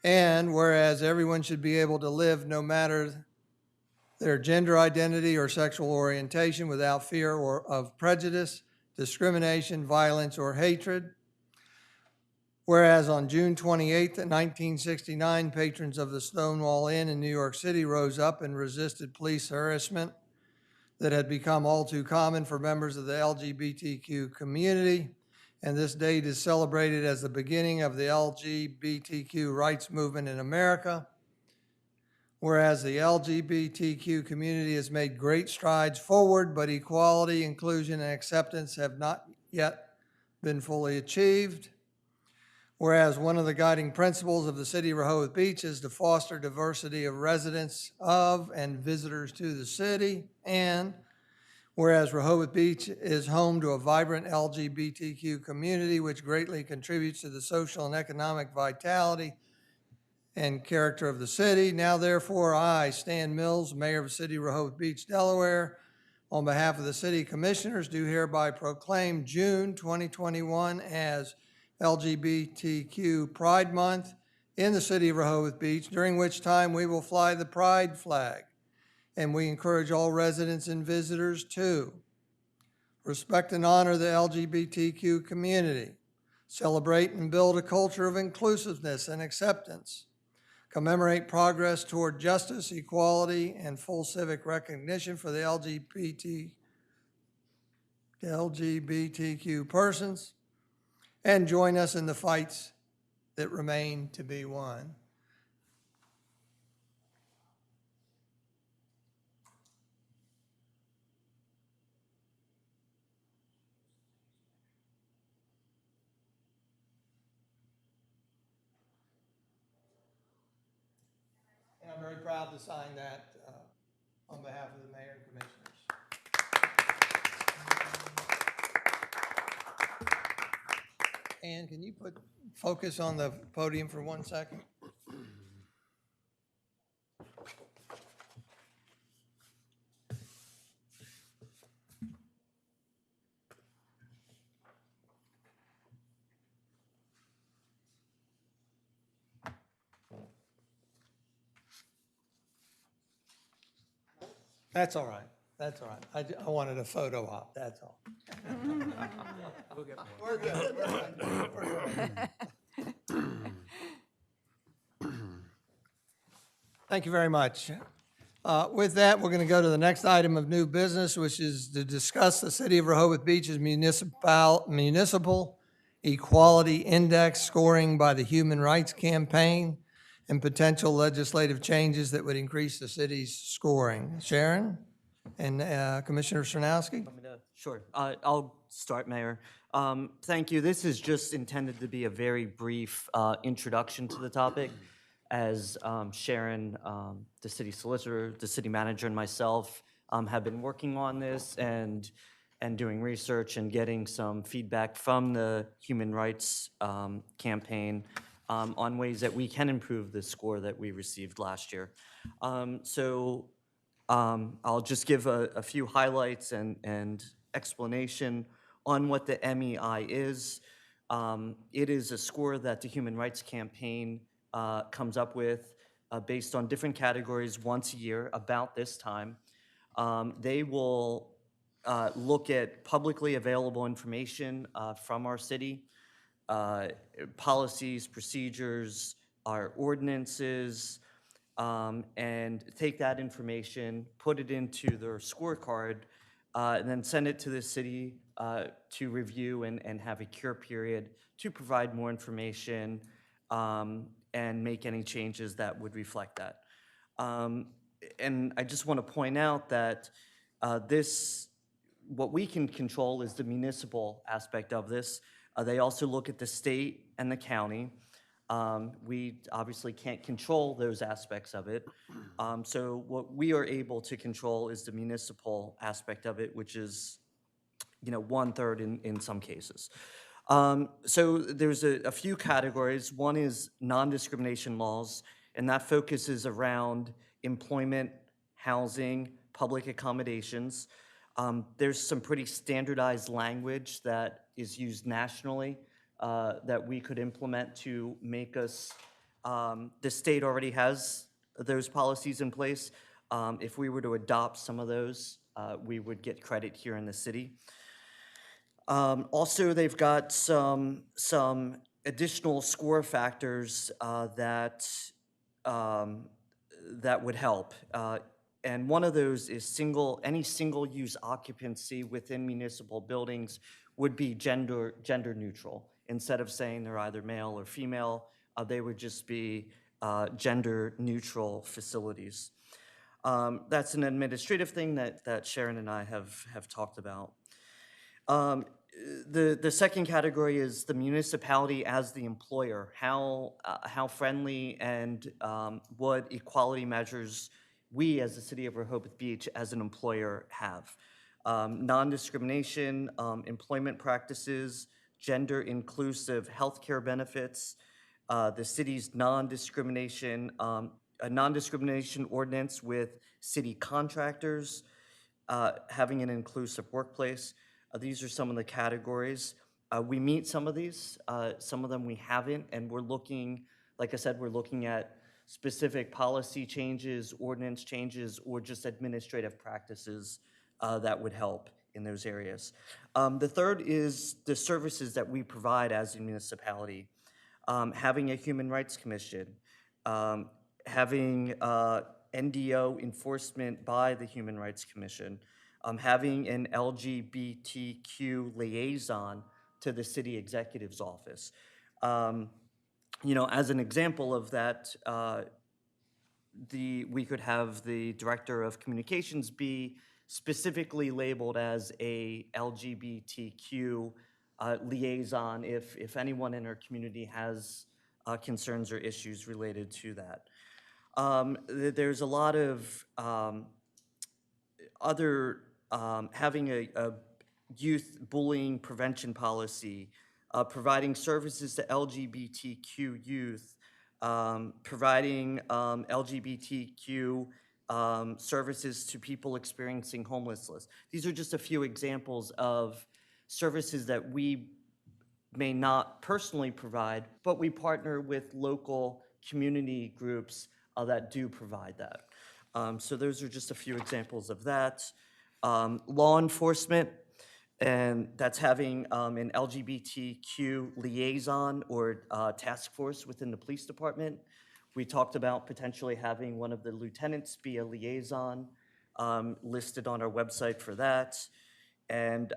And whereas everyone should be able to live no matter their gender identity or sexual orientation without fear or of prejudice, discrimination, violence, or hatred. Whereas on June 28th, 1969, patrons of the Stonewall Inn in New York City rose up and resisted police harassment that had become all too common for members of the LGBTQ community. And this date is celebrated as the beginning of the LGBTQ rights movement in America. Whereas the LGBTQ community has made great strides forward, but equality, inclusion, and acceptance have not yet been fully achieved. Whereas one of the guiding principles of the city of Rehoboth Beach is to foster diversity of residents of and visitors to the city. And whereas Rehoboth Beach is home to a vibrant LGBTQ community which greatly contributes to the social and economic vitality and character of the city. Now therefore, I, Stan Mills, Mayor of the City of Rehoboth Beach, Delaware, on behalf of the City Commissioners, do hereby proclaim June 2021 as LGBTQ Pride Month in the City of Rehoboth Beach, during which time we will fly the Pride flag. And we encourage all residents and visitors to respect and honor the LGBTQ community, celebrate and build a culture of inclusiveness and acceptance, commemorate progress toward justice, equality, and full civic recognition for the LGBTQ persons, and join us in the fights that remain to be won. proud to sign that on behalf of the mayor and commissioners. Ann, can you focus on the podium for 1 second? That's all right. That's all right. I wanted a photo op, that's all. We'll get more. We're good. We're good. Thank you very much. With that, we're going to go to the next item of new business, which is to discuss the City of Rehoboth Beach's municipal equality index scoring by the Human Rights Campaign and potential legislative changes that would increase the city's scoring. Sharon and Commissioner Sarnowski? Sure. I'll start, Mayor. Thank you. This is just intended to be a very brief introduction to the topic. As Sharon, the city solicitor, the city manager, and myself have been working on this and doing research and getting some feedback from the Human Rights Campaign on ways that we can improve the score that we received last year. I'll just give a few highlights and explanation on what the MEI is. It is a score that the Human Rights Campaign comes up with based on different categories once a year about this time. They will look at publicly available information from our city, policies, procedures, our ordinances, and take that information, put it into their scorecard, and then send it to the city to review and have a cure period to provide more information and make any changes that would reflect that. And I just want to point out that what we can control is the municipal aspect of this. They also look at the state and the county. We obviously can't control those aspects of it. So what we are able to control is the municipal aspect of it, which is, 1/3 in some cases. So there's a few categories. One is non-discrimination laws, and that focuses around employment, housing, public accommodations. There's some pretty standardized language that is used nationally that we could implement to make us, the state already has those policies in place. If we were to adopt some of those, we would get credit here in the city. Also, they've got some additional score factors that would help. And one of those is any single-use occupancy within municipal buildings would be gender neutral. Instead of saying they're either male or female, they would just be gender neutral facilities. That's an administrative thing that Sharon and I have talked about. The second category is the municipality as the employer. How friendly and what equality measures we as the City of Rehoboth Beach as an employer have. Non-discrimination, employment practices, gender inclusive healthcare benefits, the city's non-discrimination ordinance with city contractors, having an inclusive workplace. These are some of the categories. We meet some of these, some of them we haven't, and we're looking, like I said, we're looking at specific policy changes, ordinance changes, or just administrative practices that would help in those areas. The third is the services that we provide as a municipality. Having a Human Rights Commission, having NDO enforcement by the Human Rights Commission, having an LGBTQ liaison to the city executive's office. As an example of that, we could have the director of communications be specifically labeled as a LGBTQ liaison if anyone in our community has concerns or issues related to that. There's a lot of other, having a youth bullying prevention policy, providing services to LGBTQ youth, providing LGBTQ services to people experiencing homelessness. These are just a few examples of services that we may not personally provide, but we partner with local community groups that do provide that. So those are just a few examples of that. Law enforcement, and that's having an LGBTQ liaison or task force within the police department. We talked about potentially having one of the lieutenants be a liaison, listed on our website for that. And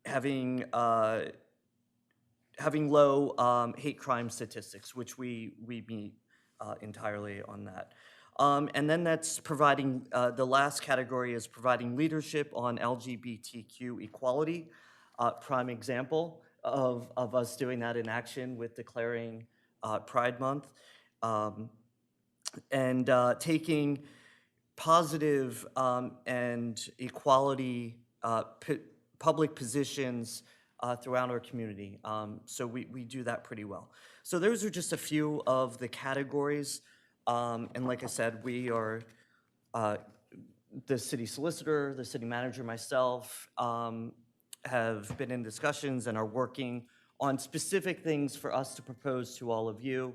having low hate crime statistics, which we meet entirely on that. And then that's providing, the last category is providing leadership on LGBTQ equality. Prime example of us doing that in action with declaring Pride Month. And taking positive and equality public positions throughout our community. So we do that pretty well. So those are just a few of the categories. And like I said, we are, the city solicitor, the city manager, myself, have been in discussions and are working on specific things for us to propose to all of you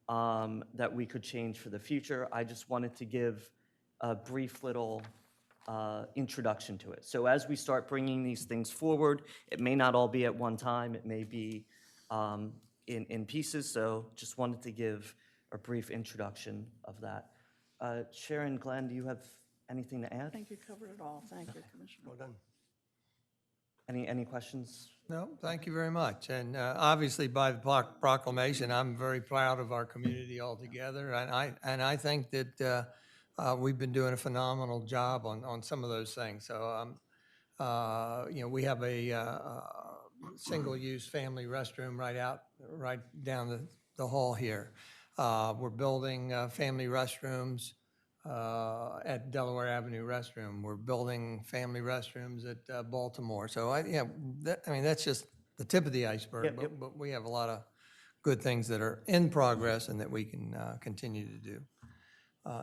that we could change for the future. I just wanted to give a brief little introduction to it. So as we start bringing these things forward, it may not all be at one time, it may be in pieces, so just wanted to give a brief introduction of that. Sharon, Glenn, do you have anything to add? I think you covered it all. Thank you, Commissioner. Well done. Any questions? No, thank you very much. And obviously, by the proclamation, I'm very proud of our community altogether. And I think that we've been doing a phenomenal job on some of those things. So, you know, we have a single-use family restroom right down the hall here. We're building family restrooms at Delaware Avenue Restroom. We're building family restrooms at Baltimore. So I mean, that's just the tip of the iceberg, but we have a lot of good things that are in progress and that we can continue to do.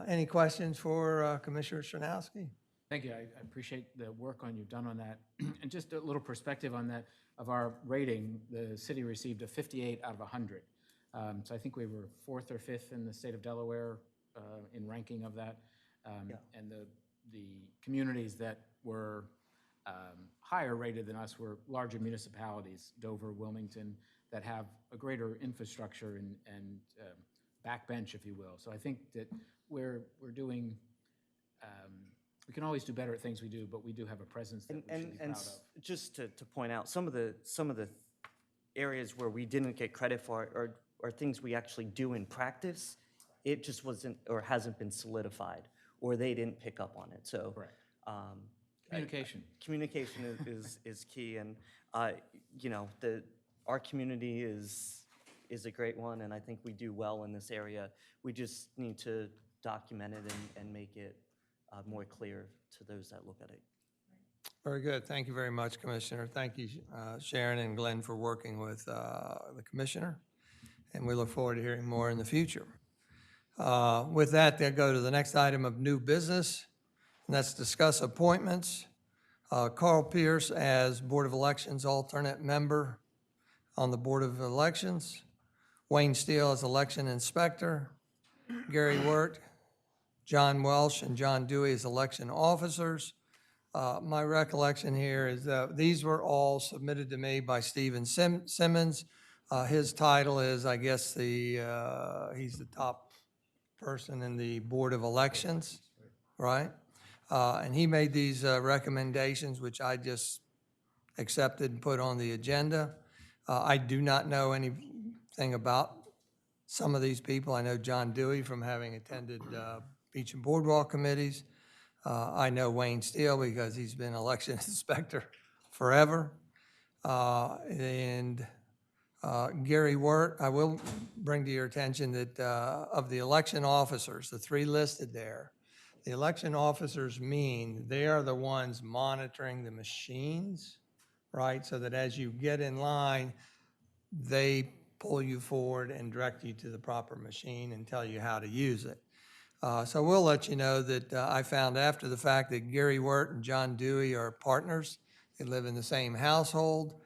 Any questions for Commissioner Stronowski? Thank you. I appreciate the work you've done on that. And just a little perspective on that, of our rating, the city received a 58 out of 100. So I think we were 4th or 5th in the state of Delaware in ranking of that. And the communities that were higher rated than us were larger municipalities, Dover, Wilmington, that have a greater infrastructure and backbench, if you will. So I think that we're doing, we can always do better at things we do, but we do have a presence that we should be proud of. Just to point out, some of the areas where we didn't get credit for are things we actually do in practice. It just wasn't or hasn't been solidified, or they didn't pick up on it. So communication. Communication is key, and you know, our community is a great one, and I think we do well in this area. We just need to document it and make it more clear to those that look at it. Very good. Thank you very much, Commissioner. Thank you, Sharon and Glenn, for working with the Commissioner. And we look forward to hearing more in the future. With that, they'll go to the next item of new business, and that's discuss appointments. Carl Pierce as Board of Elections alternate member on the Board of Elections. Wayne Steele as election inspector. Gary Wirt, John Welsh, and John Dewey as election officers. My recollection here is that these were all submitted to me by Stephen Simmons. His title is, I guess, he's the top person in the Board of Elections, right? And he made these recommendations, which I just accepted and put on the agenda. I do not know anything about some of these people. I know John Dewey from having attended Beach and Boardwalk committees. I know Wayne Steele because he's been election inspector forever. And Gary Wirt, I will bring to your attention that of the election officers, the 3 listed there, the election officers mean they are the ones monitoring the machines, right? So that as you get in line, they pull you forward and direct you to the proper machine and tell you how to use it. So we'll let you know that I found after the fact that Gary Wirt and John Dewey are partners. They live in the same household.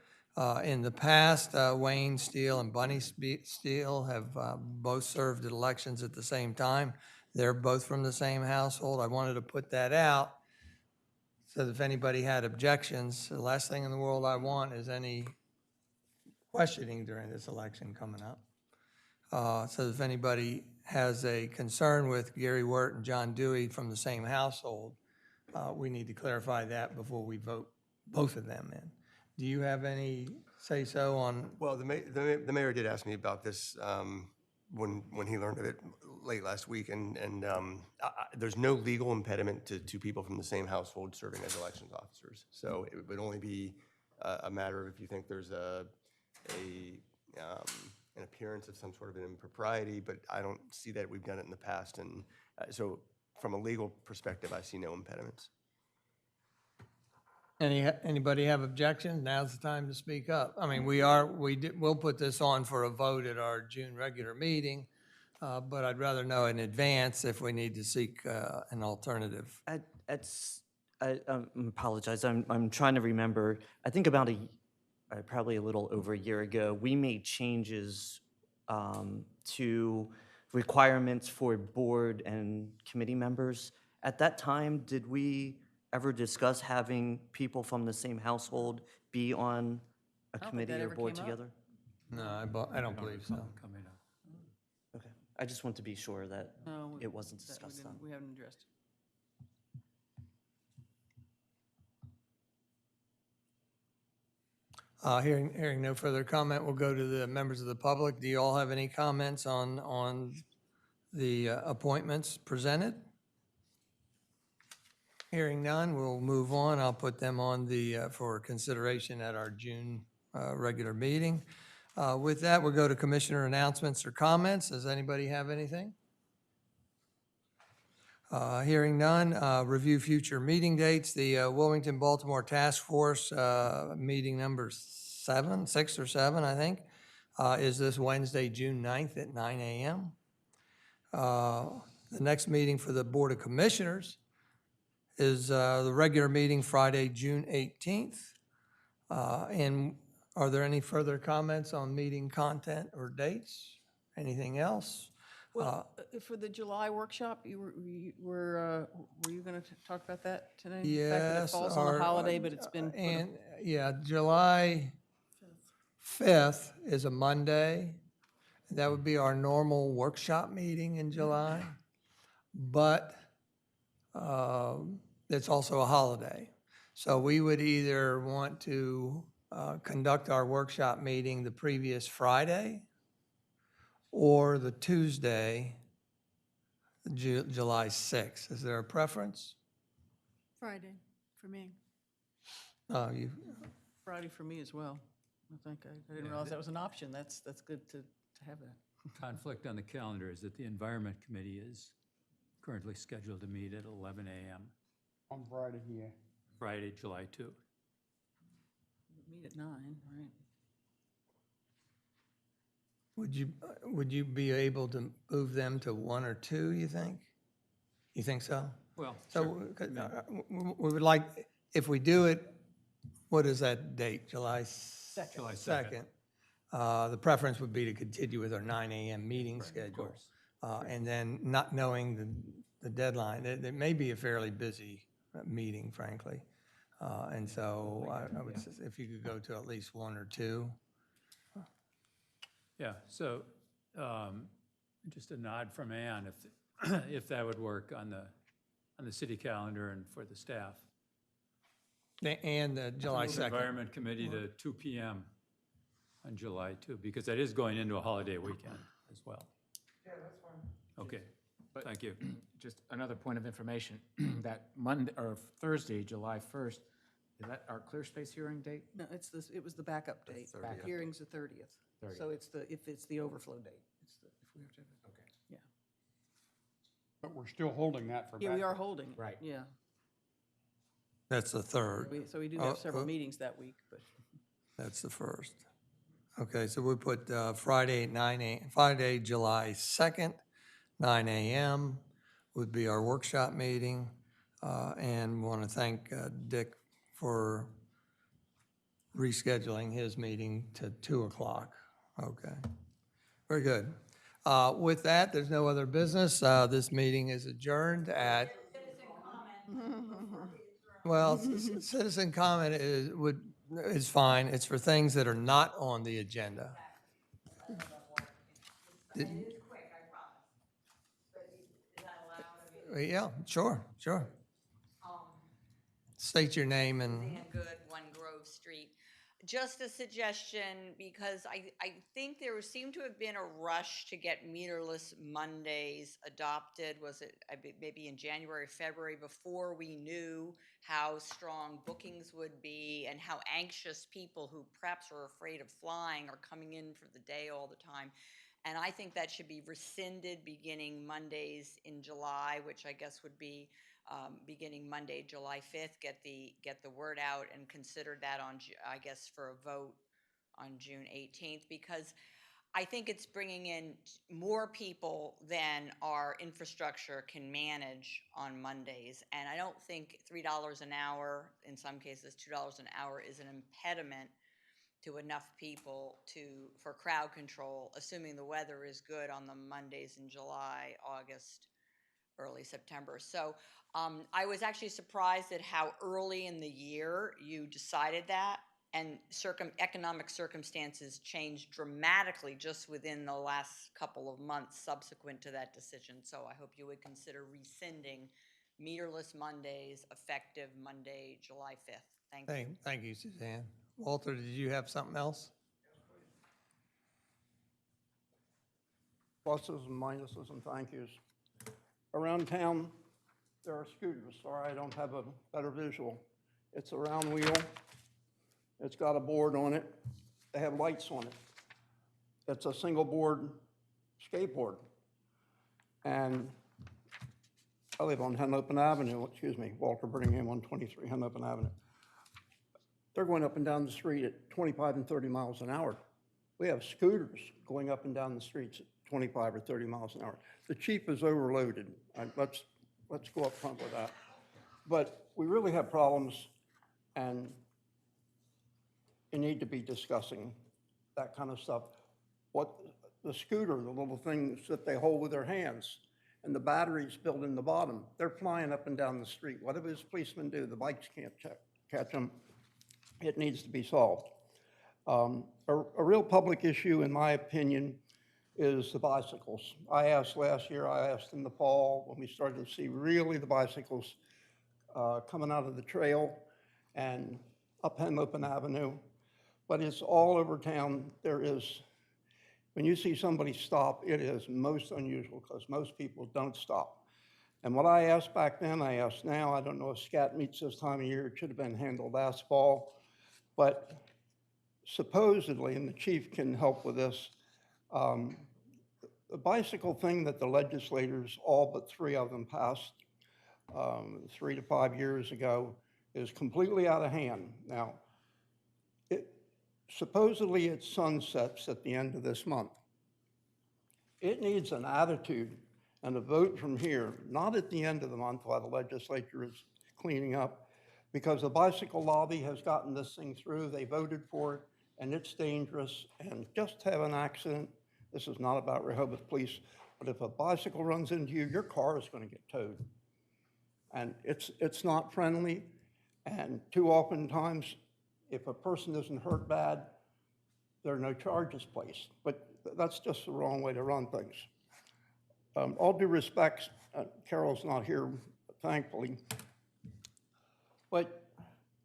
In the past, Wayne Steele and Bunny Steele have both served at elections at the same time. They're both from the same household. I wanted to put that out so that if anybody had objections, the last thing in the world I want is any questioning during this election coming up. So if anybody has a concern with Gary Wirt and John Dewey from the same household, we need to clarify that before we vote both of them in. Do you have any say-so on? Well, the mayor did ask me about this when he learned of it late last week, and there's no legal impediment to 2 people from the same household serving as elections officers. So it would only be a matter of if you think there's an appearance of some sort of an impropriety, but I don't see that we've done it in the past, and so from a legal perspective, I see no impediments. Anybody have objections? Now's the time to speak up. I mean, we'll put this on for a vote at our June regular meeting, but I'd rather know in advance if we need to seek an alternative. I apologize, I'm trying to remember, I think about probably a little over a year ago, we made changes to requirements for board and committee members. At that time, did we ever discuss having people from the same household be on a committee or board together? No, I don't believe so. Coming up. Okay, I just want to be sure that No, it wasn't discussed then. We haven't addressed. Hearing no further comment, we'll go to the members of the public. Do you all have any comments on the appointments presented? Hearing none, we'll move on. I'll put them on for consideration at our June regular meeting. With that, we'll go to commissioner announcements or comments. Does anybody have anything? Hearing none, review future meeting dates. The Wilmington-Baltimore Task Force meeting number 6 or 7, I think, is this Wednesday, June 9th at 9 a.m. The next meeting for the Board of Commissioners is the regular meeting Friday, June 18th. And are there any further comments on meeting content or dates? Anything else? Well, for the July workshop, were you going to talk about that today? The fact that it Yes. falls on a holiday, but it's been. Yeah, July 5th is a Monday. That would be our normal workshop meeting in July. But it's also a holiday. So we would either want to conduct our workshop meeting the previous Friday or the Tuesday, July 6th. Is there a preference? Friday, for me. Friday for me as well. I think I didn't realize that was an option. That's good to have that. Conflict on the calendar is that the Environment Committee is currently scheduled to meet at 11 a.m. On Friday, yeah. Friday, July 2. Meet at 9, right? Would you be able to move them to 1 or 2, you think? You think so? Well, So we would like, if we do it, what is that date? July 2nd? July 2nd. The preference would be to continue with our 9 a.m. meeting schedule. And then not knowing the deadline, it may be a fairly busy meeting, frankly. And so I would, if you could go to at least 1 or 2. Yeah, so just a nod from Ann, if that would work on the city calendar and for the staff. And July Move 2nd. Environment Committee to 2 p.m. on July 2, because that is going into a holiday weekend as well. Yeah, that's fine. Okay, thank you. Just another point of information, that Monday, or Thursday, July 1st, Is that our clear space hearing date? No, it was the backup date. 30th. Hearing's the 30th. 30th. So if it's the overflow date, if we have to have it. Okay. Yeah. But we're still holding that for Yeah, we backup. are holding it. Right. Yeah. That's the third. So we do Oh, have several oh. meetings that week, but. That's the first. Okay, so we put Friday, Friday, July 2nd, 9 a.m. would be our workshop meeting. And want to thank Dick for rescheduling his meeting to 2 o'clock. Okay, very good. With that, there's no other business. This meeting is adjourned at. Well, citizen comment is fine. It's for things that are not on the agenda. Yeah, sure. State your name and. Dan Good, 1 Grove Street. Just a suggestion, because I think there seemed to have been a rush to get meterless Mondays adopted. Was it maybe in January, February, before we knew how strong bookings would be and how anxious people who perhaps are afraid of flying are coming in for the day all the time. And I think that should be rescinded beginning Mondays in July, which I guess would be beginning Monday, July 5th. Get the word out and consider that on, I guess, for a vote on June 18th, because I think it's bringing in more people than our infrastructure can manage on Mondays. And I don't think $3 an hour, in some cases $2 an hour, is an impediment to enough people for crowd control, assuming the weather is good on the Mondays in July, August, early September. So I was actually surprised at how early in the year you decided that, and economic circumstances changed dramatically just within the last couple of months subsequent to that decision. So I hope you would consider rescinding meterless Mondays effective Monday, July 5th. Thank you. Thank you, Suzanne. Walter, did you have something else? Pluses and minuses and thank yous. Around town, there are scooters. Sorry, I don't have a better visual. It's a round wheel. It's got a board on it. They have lights on it. It's a single board skateboard. And I live on Henlopen Avenue, Walter Birmingham, 123 Henlopen Avenue. They're going up and down the street at 25 and 30 miles an hour. We have scooters going up and down the streets at 25 or 30 miles an hour. The chief is overloaded. Let's go up front with that. But we really have problems, and you need to be discussing that kind of stuff. What the scooter, the little things that they hold with their hands, and the batteries built in the bottom, they're flying up and down the street. What do his policemen do? The bikes can't catch them. It needs to be solved. A real public issue, in my opinion, is the bicycles. I asked last year, I asked in the fall, when we started to see really the bicycles coming out of the trail and up Henlopen Avenue. But it's all over town. When you see somebody stop, it is most unusual because most people don't stop. And what I asked back then, I ask now. I don't know if SCAT meets this time of year. It should have been handled last fall. But supposedly, and the chief can help with this, the bicycle thing that the legislators, all but 3 of them passed 3 to 5 years ago, is completely out of hand. Now, supposedly it sunsets at the end of this month. It needs an attitude and a vote from here, not at the end of the month while the legislature is cleaning up, because the bicycle lobby has gotten this thing through. They voted for it, and it's dangerous. And just have an accident. This is not about Rehoboth Police, but if a bicycle runs into you, your car is going to get towed. And it's not friendly. And too often times, if a person isn't hurt bad, there are no charges placed. But that's just the wrong way to run things. All due respect, Carol's not here, thankfully. But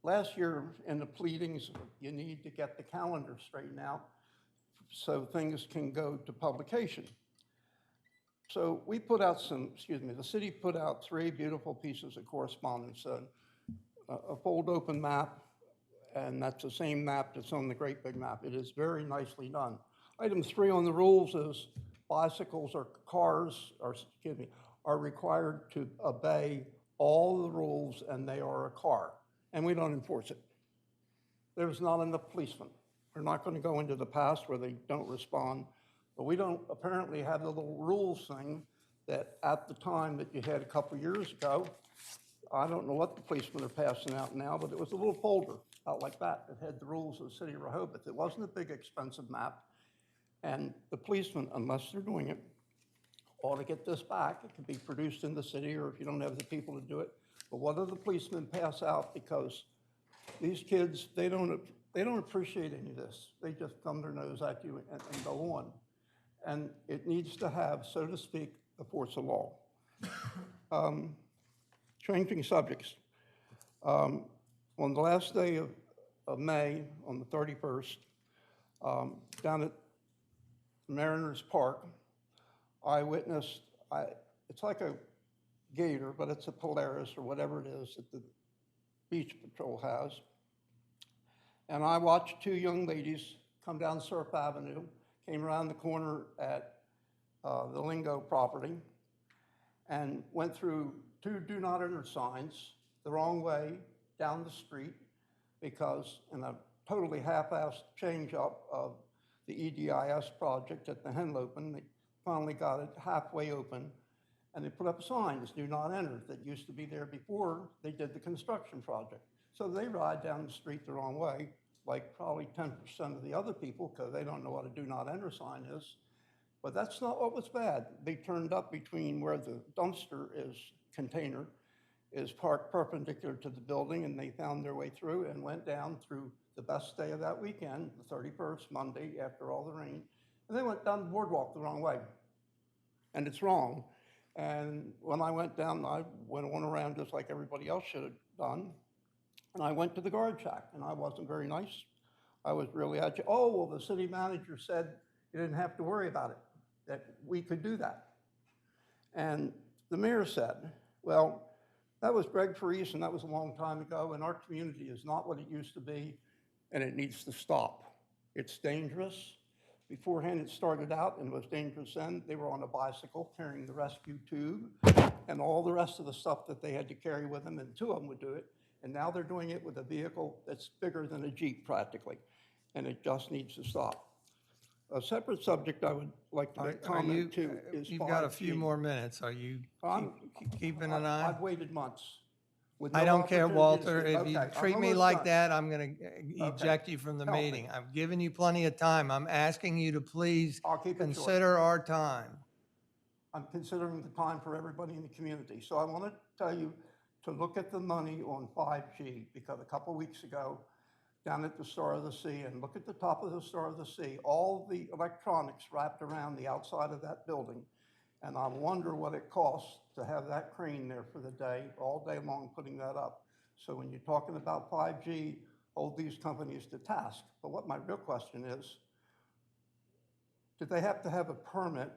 last year in the pleadings, you need to get the calendar straightened out so things can go to publication. So we put out the city put out 3 beautiful pieces of correspondence. a fold-open map, and that's the same map that's on the great big map. It is very nicely done. Item 3 on the rules is bicycles or cars, or excuse me, are required to obey all the rules, and they are a car, and we don't enforce it. There's not enough policemen. We're not going to go into the past where they don't respond, but we don't apparently have the little rules thing that at the time that you had a couple years ago, I don't know what the policemen are passing out now, but it was a little folder out like that had the rules of the city of Rehoboth. It wasn't a big expensive map, and the policemen, unless they're doing it, ought to get this back. It can be produced in the city, or if you don't have the people to do it. But what do the policemen pass out? Because these kids, they don't appreciate any of this. They just thumb their nose at you and go on. And it needs to have, so to speak, the force of law. Changing subjects. On the last day of May, on the 31st, down at Mariners Park, I witnessed, it's like a gator, but it's a Polaris or whatever it is that the Beach Patrol has. And I watched 2 young ladies come down Surf Avenue, came around the corner at the Lingo property, and went through 2 do not enter signs the wrong way down the street, because in a totally half-assed change-up of the EDIS project at the Henlopen, they finally got it halfway open, and they put up signs, do not enter, that used to be there before they did the construction project. So they ride down the street the wrong way, like probably 10% of the other people, because they don't know what a do not enter sign is. But that's not what was bad. They turned up between where the dumpster container is parked perpendicular to the building, and they found their way through and went down through the best day of that weekend, the 31st, Monday, after all the rain. And they went down the boardwalk the wrong way. And it's wrong. And when I went down, I went on around just like everybody else should have done. And I went to the guard shack, and I wasn't very nice. I was really at you. Oh, well, the city manager said you didn't have to worry about it, that we could do that. And the mayor said, well, that was Greg Parise, and that was a long time ago, and our community is not what it used to be, and it needs to stop. It's dangerous. Beforehand, it started out and was dangerous then. They were on a bicycle carrying the rescue tube and all the rest of the stuff that they had to carry with them, and 2 of them would do it. And now they're doing it with a vehicle that's bigger than a Jeep practically, and it just needs to stop. A separate subject I would like to make comment to is 5G. You've got a few more minutes. Are you keeping an eye? I've waited months. with I no don't care, opportunity to Walter. speak. If you Okay, I'm treat me almost like done. that, I'm going to eject you from the Help me. meeting. I've given you plenty of time. I'm asking you to please I'll keep it short. consider our time. I'm considering the time for everybody in the community. So I want to tell you to look at the money on 5G, because a couple weeks ago, down at the Star of the Sea, and look at the top of the Star of the Sea, all the electronics wrapped around the outside of that building. And I wonder what it costs to have that crane there for the day, all day long, putting that up. So when you're talking about 5G, hold these companies to task. But what my real question is, did they have to have a permit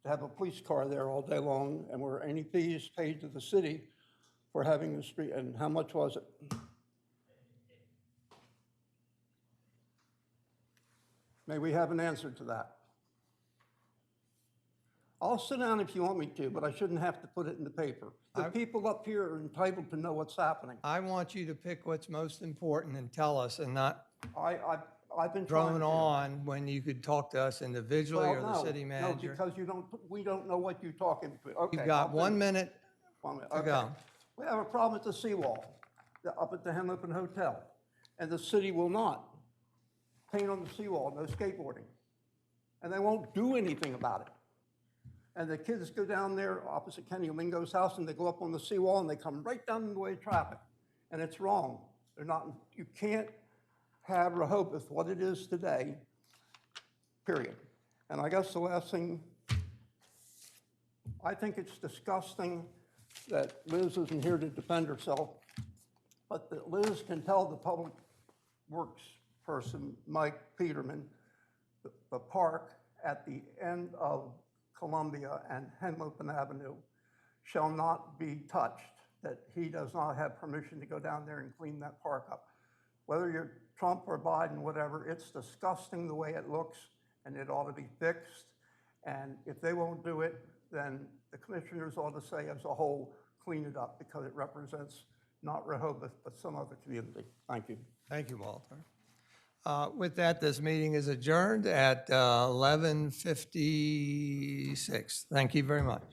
to have a police car there all day long, and were any fees paid to the city for having the street, and how much was it? May we have an answer to that? I'll sit down if you want me to, but I shouldn't have to put it in the paper. The people up here are entitled to know what's happening. I want you to pick what's most important and tell us, and not I've been trying drone to. on when you could talk to us individually or the city manager. No, because we don't know what you're talking about. Okay, You've got I'll 1 finish. minute 1 minute, to okay. go. We have a problem at the seawall, up at the Henlopen Hotel, and the city will not paint on the seawall, no skateboarding. And they won't do anything about it. And the kids go down there opposite Kenny Lingo's house, and they go up on the seawall, and they come right down in the way of traffic. And it's wrong. They're not, you can't have Rehoboth what it is today, period. And I guess the last thing, I think it's disgusting that Liz isn't here to defend herself, but that Liz can tell the public works person, Mike Peterman, the park at the end of Columbia and Henlopen Avenue shall not be touched that he does not have permission to go down there and clean that park up. Whether you're Trump or Biden, whatever, it's disgusting the way it looks, and it ought to be fixed. And if they won't do it, then the commissioners ought to say as a whole, clean it up, because it represents not Rehoboth, but some other community. Thank you. Thank you, Walter. With that, this meeting is adjourned at 11:56. Thank you very much.